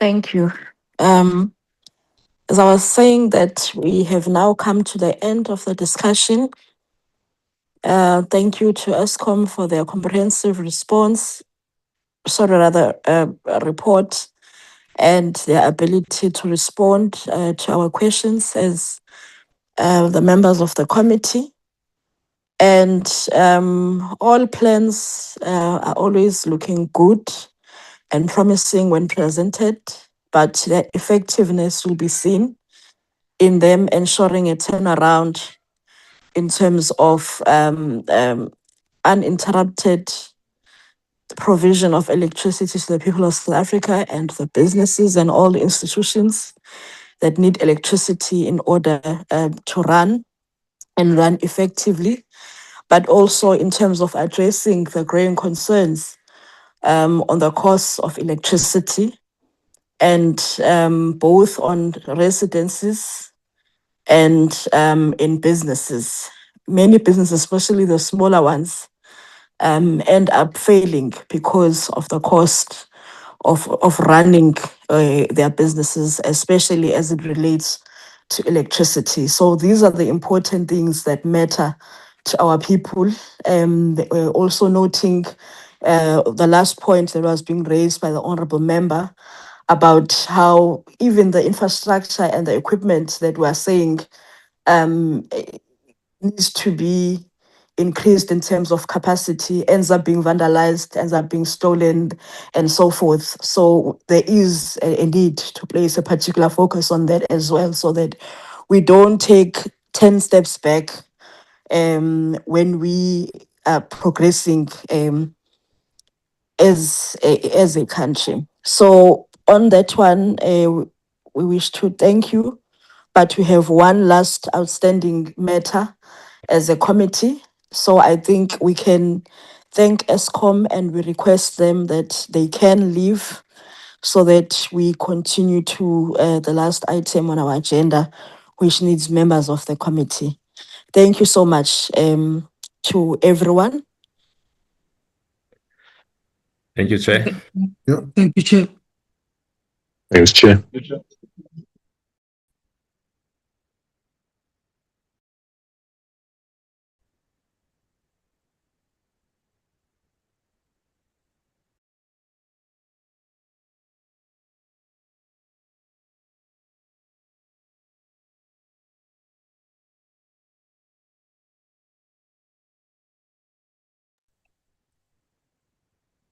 Thank you. As I was saying, that we have now come to the end of the discussion. Thank you to Eskom for their comprehensive response, report, and their ability to respond to our questions as the members of the committee. And all plans are always looking good and promising when presented, but their effectiveness will be seen in them ensuring a turnaround in terms of uninterrupted provision of electricity to the people of South Africa and the businesses and all the institutions that need electricity in order to run effectively, but also in terms of addressing the growing concerns on the cost of electricity, and both on residences and in businesses. Many businesses, especially the smaller ones, end up failing because of the cost of running their businesses, especially as it relates to electricity. So these are the important things that matter to our people. Also noting the last point that was being raised by the honorable member about how even the infrastructure and the equipment that we're saying needs to be increased in terms of capacity, ends up being vandalized, ends up being stolen, and so forth. So there is a need to place a particular focus on that as well, so that we don't take 10 steps back when we are progressing as a country. So on that one, we wish to thank you, but we have one last outstanding matter as a committee. So I think we can thank Eskom and we request them that they can leave so that we continue to the last item on our agenda, which needs members of the committee. Thank you so much to everyone. Thank you, Chair. Thank you, Chair. Thanks, Chair.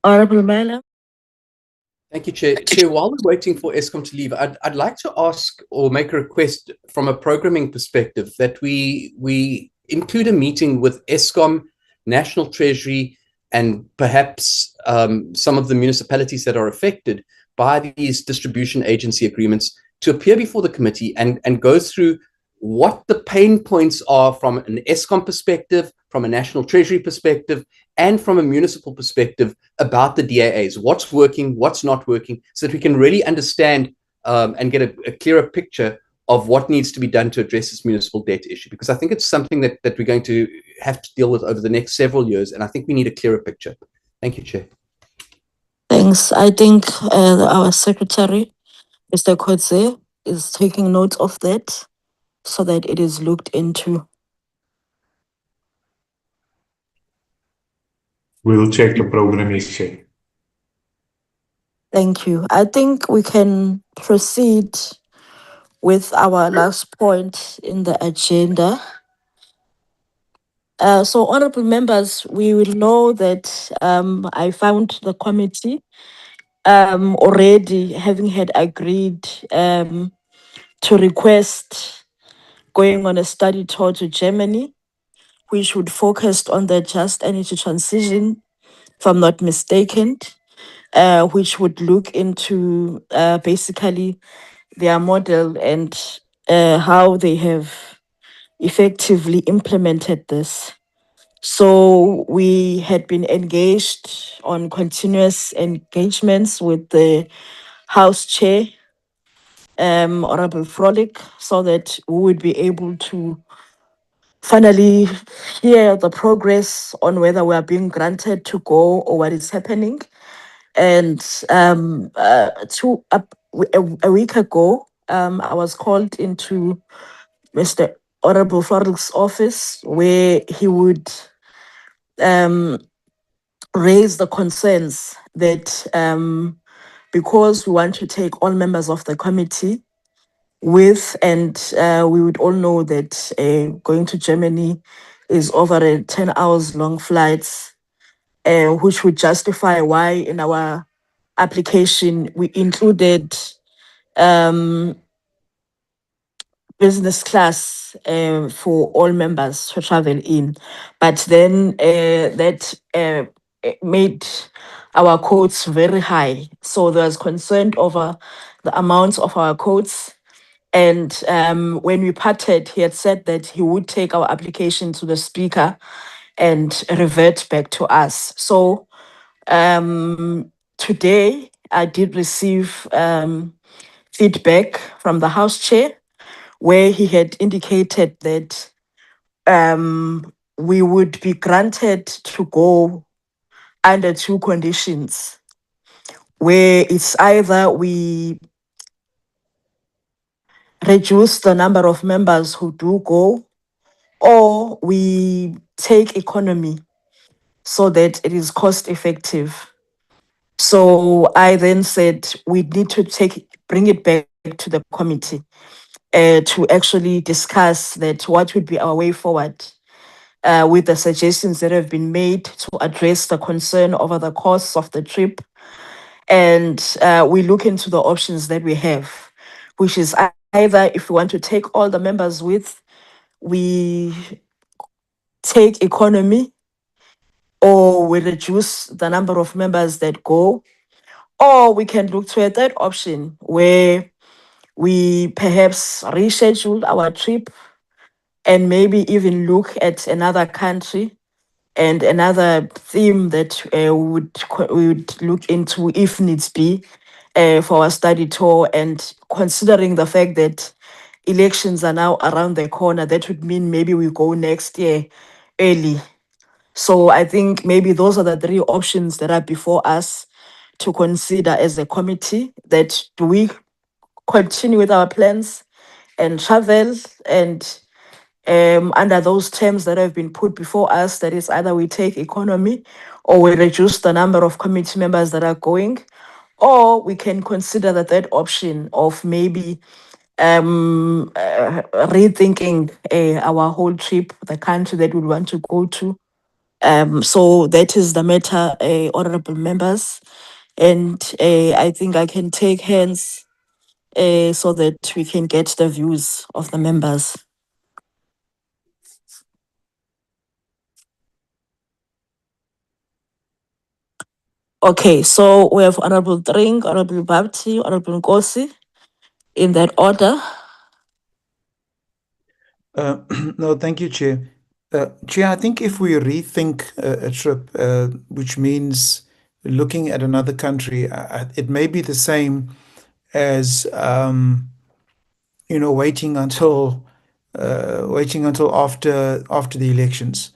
Honorable Mela. Thank you, Chair. Chair, while we're waiting for Eskom to leave, I'd like to ask or make a request from a programming perspective that we include a meeting with Eskom, National Treasury, and perhaps some of the municipalities that are affected by these distribution agency agreements to appear before the committee and go through what the pain points are from an Eskom perspective, from a National Treasury perspective, and from a municipal perspective about the DAAs, what's working, what's not working, so that we can really understand and get a clearer picture of what needs to be done to address this municipal debt issue. Because I think it's something that we're going to have to deal with over the next several years, and I think we need a clearer picture. Thank you, Chair. Thanks. I think our secretary, Mr. Kotze, is taking note of that so that it is looked into. We'll check the program, Chair. Thank you. I think we can proceed with our last point in the agenda. So, honorable members, we will know that I found the committee already having had agreed to request going on a study tour to Germany, which would focus on the just energy transition, if I'm not mistaken, which would look into basically their model and how they have effectively implemented this. So we had been engaged on continuous engagements with the House Chair, Honorable Frolic, so that we would be able to finally hear the progress on whether we are being granted to go or what is happening. And a week ago, I was called into Mr. Honorable Florid's office, where he would raise the concerns that because we want to take all members of the committee with, and we would all know that going to Germany is over a 10 hours long flight, which would justify why in our application we included business class for all members to travel in. But then that made our quotes very high. So there was concern over the amounts of our quotes. And when we parted, he had said that he would take our application to the speaker and revert back to us. So Today, I did receive feedback from the House Chair, where he had indicated that we would be granted to go under two conditions, where it's either we reduce the number of members who do go, or we take economy so that it is cost effective. So I then said we need to bring it back to the committee to actually discuss that what would be our way forward with the suggestions that have been made to address the concern over the costs of the trip. And we look into the options that we have, which is either if we want to take all the members with, we take economy, or we reduce the number of members that go, or we can look to a third option where we perhaps reschedule our trip and maybe even look at another country and another theme that we would look into if needs be for our study tour. And considering the fact that elections are now around the corner, that would mean maybe we go next year early. So I think maybe those are the three options that are before us to consider as a committee. That do we continue with our plans and travel, and under those terms that have been put before us, that is either we take economy or we reduce the number of committee members that are going, or we can consider the third option of maybe rethinking our whole trip, the country that we want to go to. So that is the matter, honorable members. And I think I can take hands so that we can get the views of the members. Okay, so we have Honorable Drink, Honorable Bapti, Honorable Nkosi, in that order. No, thank you, Chair. Chair, I think if we rethink a trip, which means looking at another country, it may be the same as waiting until after the elections,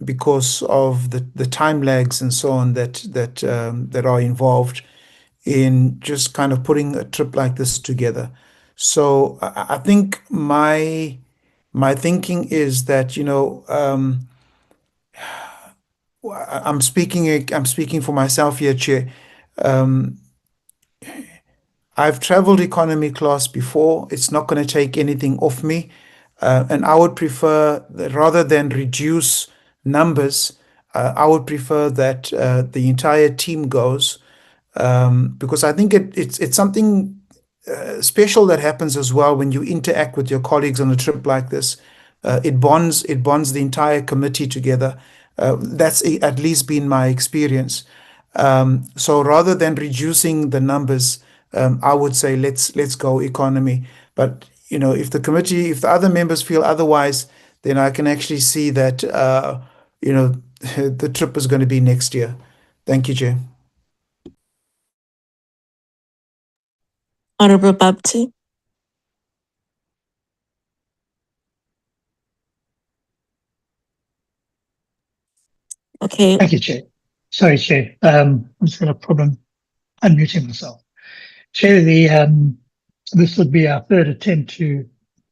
because of the time lags and so on that are involved in just kind of putting a trip like this together. So I think my thinking is that I'm speaking for myself here, Chair. I've traveled economy class before. It's not going to take anything off me. And I would prefer that rather than reduce numbers, I would prefer that the entire team goes, because I think it's something special that happens as well when you interact with your colleagues on a trip like this. It bonds the entire committee together. That's at least been my experience. So rather than reducing the numbers, I would say let's go economy. But if the other members feel otherwise, then I can actually see that the trip is going to be next year. Thank you, Chair. Honorable Bapti. Okay. Thank you, Chair. Sorry, Chair. I'm just got a problem unmuting myself. Chair, this would be our third attempt to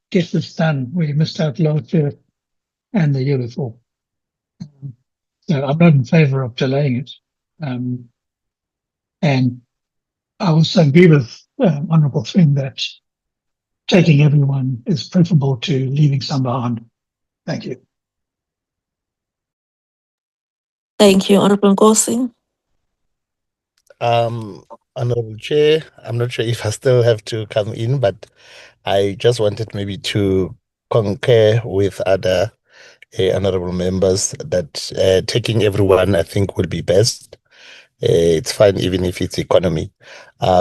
get this done. We missed out last year and the year before. So I'm not in favour of delaying it. And I also agree with Honourable Flynn that taking everyone is preferable to leaving some behind. Thank you. Thank you, Honorable Nkosi. Honorable Chair, I'm not sure if I still have to come in, but I just wanted maybe to concur with other honorable members that taking everyone, I think, would be best. It's fine even if it's economy,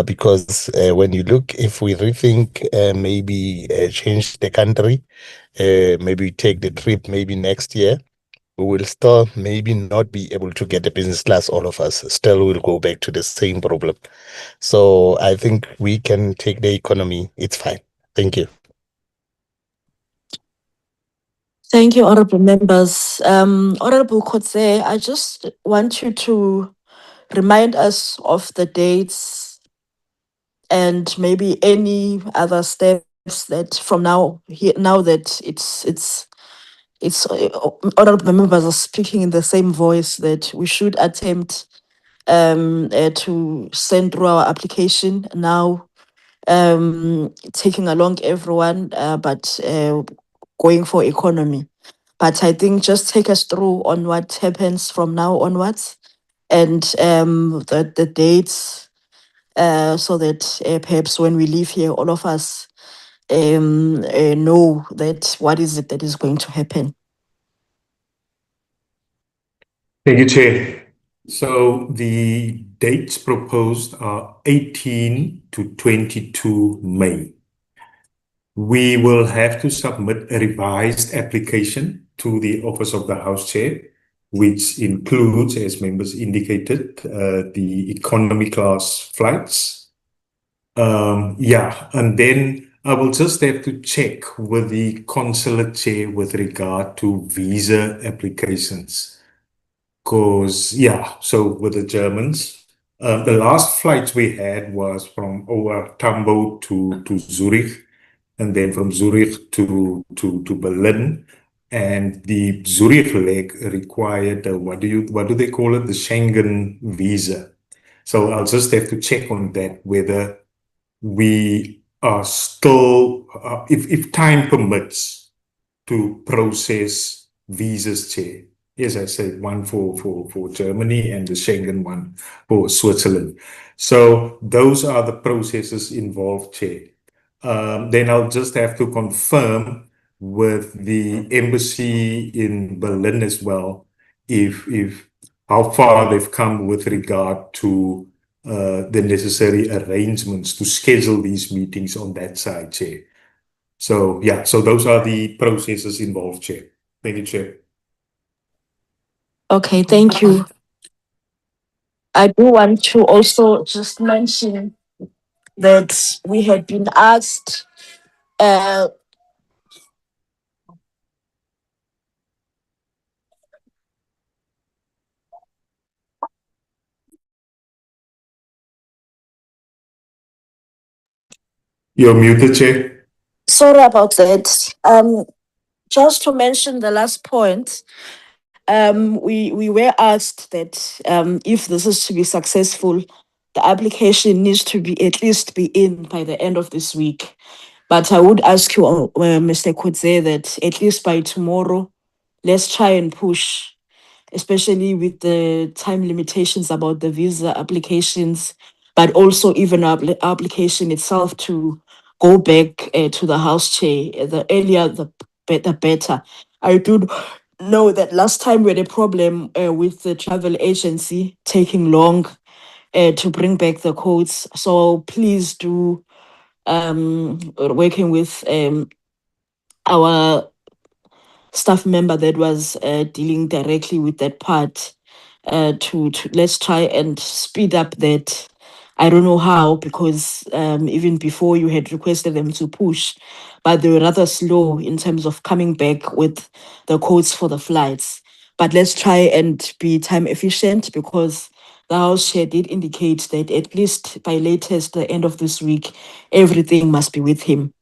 because when you look, if we rethink, maybe change the country, maybe take the trip maybe next year, we will still maybe not be able to get a business class, all of us. Still, we'll go back to the same problem. So I think we can take the economy. It's fine. Thank you. Thank you, honorable members. Honorable Kotse, I just want you to remind us of the dates and maybe any other steps that from now here now that honorable members are speaking in the same voice, that we should attempt to send through our application now, taking along everyone, but going for economy. But I think just take us through on what happens from now onwards, and the dates, so that perhaps when we leave here, all of us know that what is it that is going to happen. Thank you, Chair. So the dates proposed are 18 to 22 May. We will have to submit a revised application to the Office of the House Chair, which includes, as members indicated, the economy class flights. And then I will just have to check with the consulate chair with regard to visa applications. Because, so with the Germans, the last flights we had was from over Tambo to Zurich, and then from Zurich to Berlin. And the Zurich leg required, what do they call it? The Schengen visa. So I'll just have to check on that, whether we are still, if time permits, to process visas, Chair. Yes, I said one for Germany and the Schengen one for Switzerland. So those are the processes involved, Chair. Then I'll just have to confirm with the embassy in Berlin as well, if how far they've come with regard to the necessary arrangements to schedule these meetings on that side, Chair. So so those are the processes involved, Chair. Thank you, Chair. Okay, thank you. I do want to also just mention that we had been asked You're muted, Chair. sorry about that. Just to mention the last point, we were asked that if this is to be successful, the application needs to be at least be in by the end of this week. But I would ask you, Mr. Kudze, that at least by tomorrow, let's try and push, especially with the time limitations about the visa applications, but also even our application itself to go back to the House Chair. The earlier, the better. I do know that last time we had a problem with the travel agency taking long to bring back the codes. So please do, working with our staff member that was dealing directly with that part, to let's try and speed up that. I don't know how, because even before you had requested them to push, but they were rather slow in terms of coming back with the codes for the flights. But let's try and be time efficient, because the House Chair did indicate that at least by latest the end of this week, everything must be with him.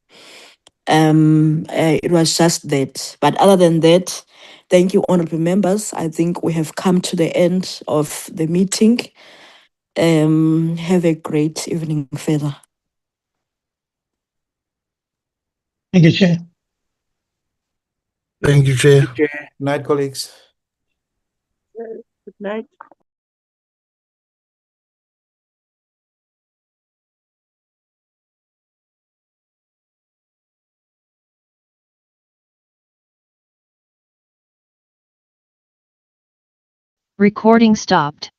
It was just that. But other than that, thank you, honorable members. I think we have come to the end of the meeting. Have a great evening further. Thank you, Chair. Thank you, Chair. Good night, colleagues. Good night. Recording stopped.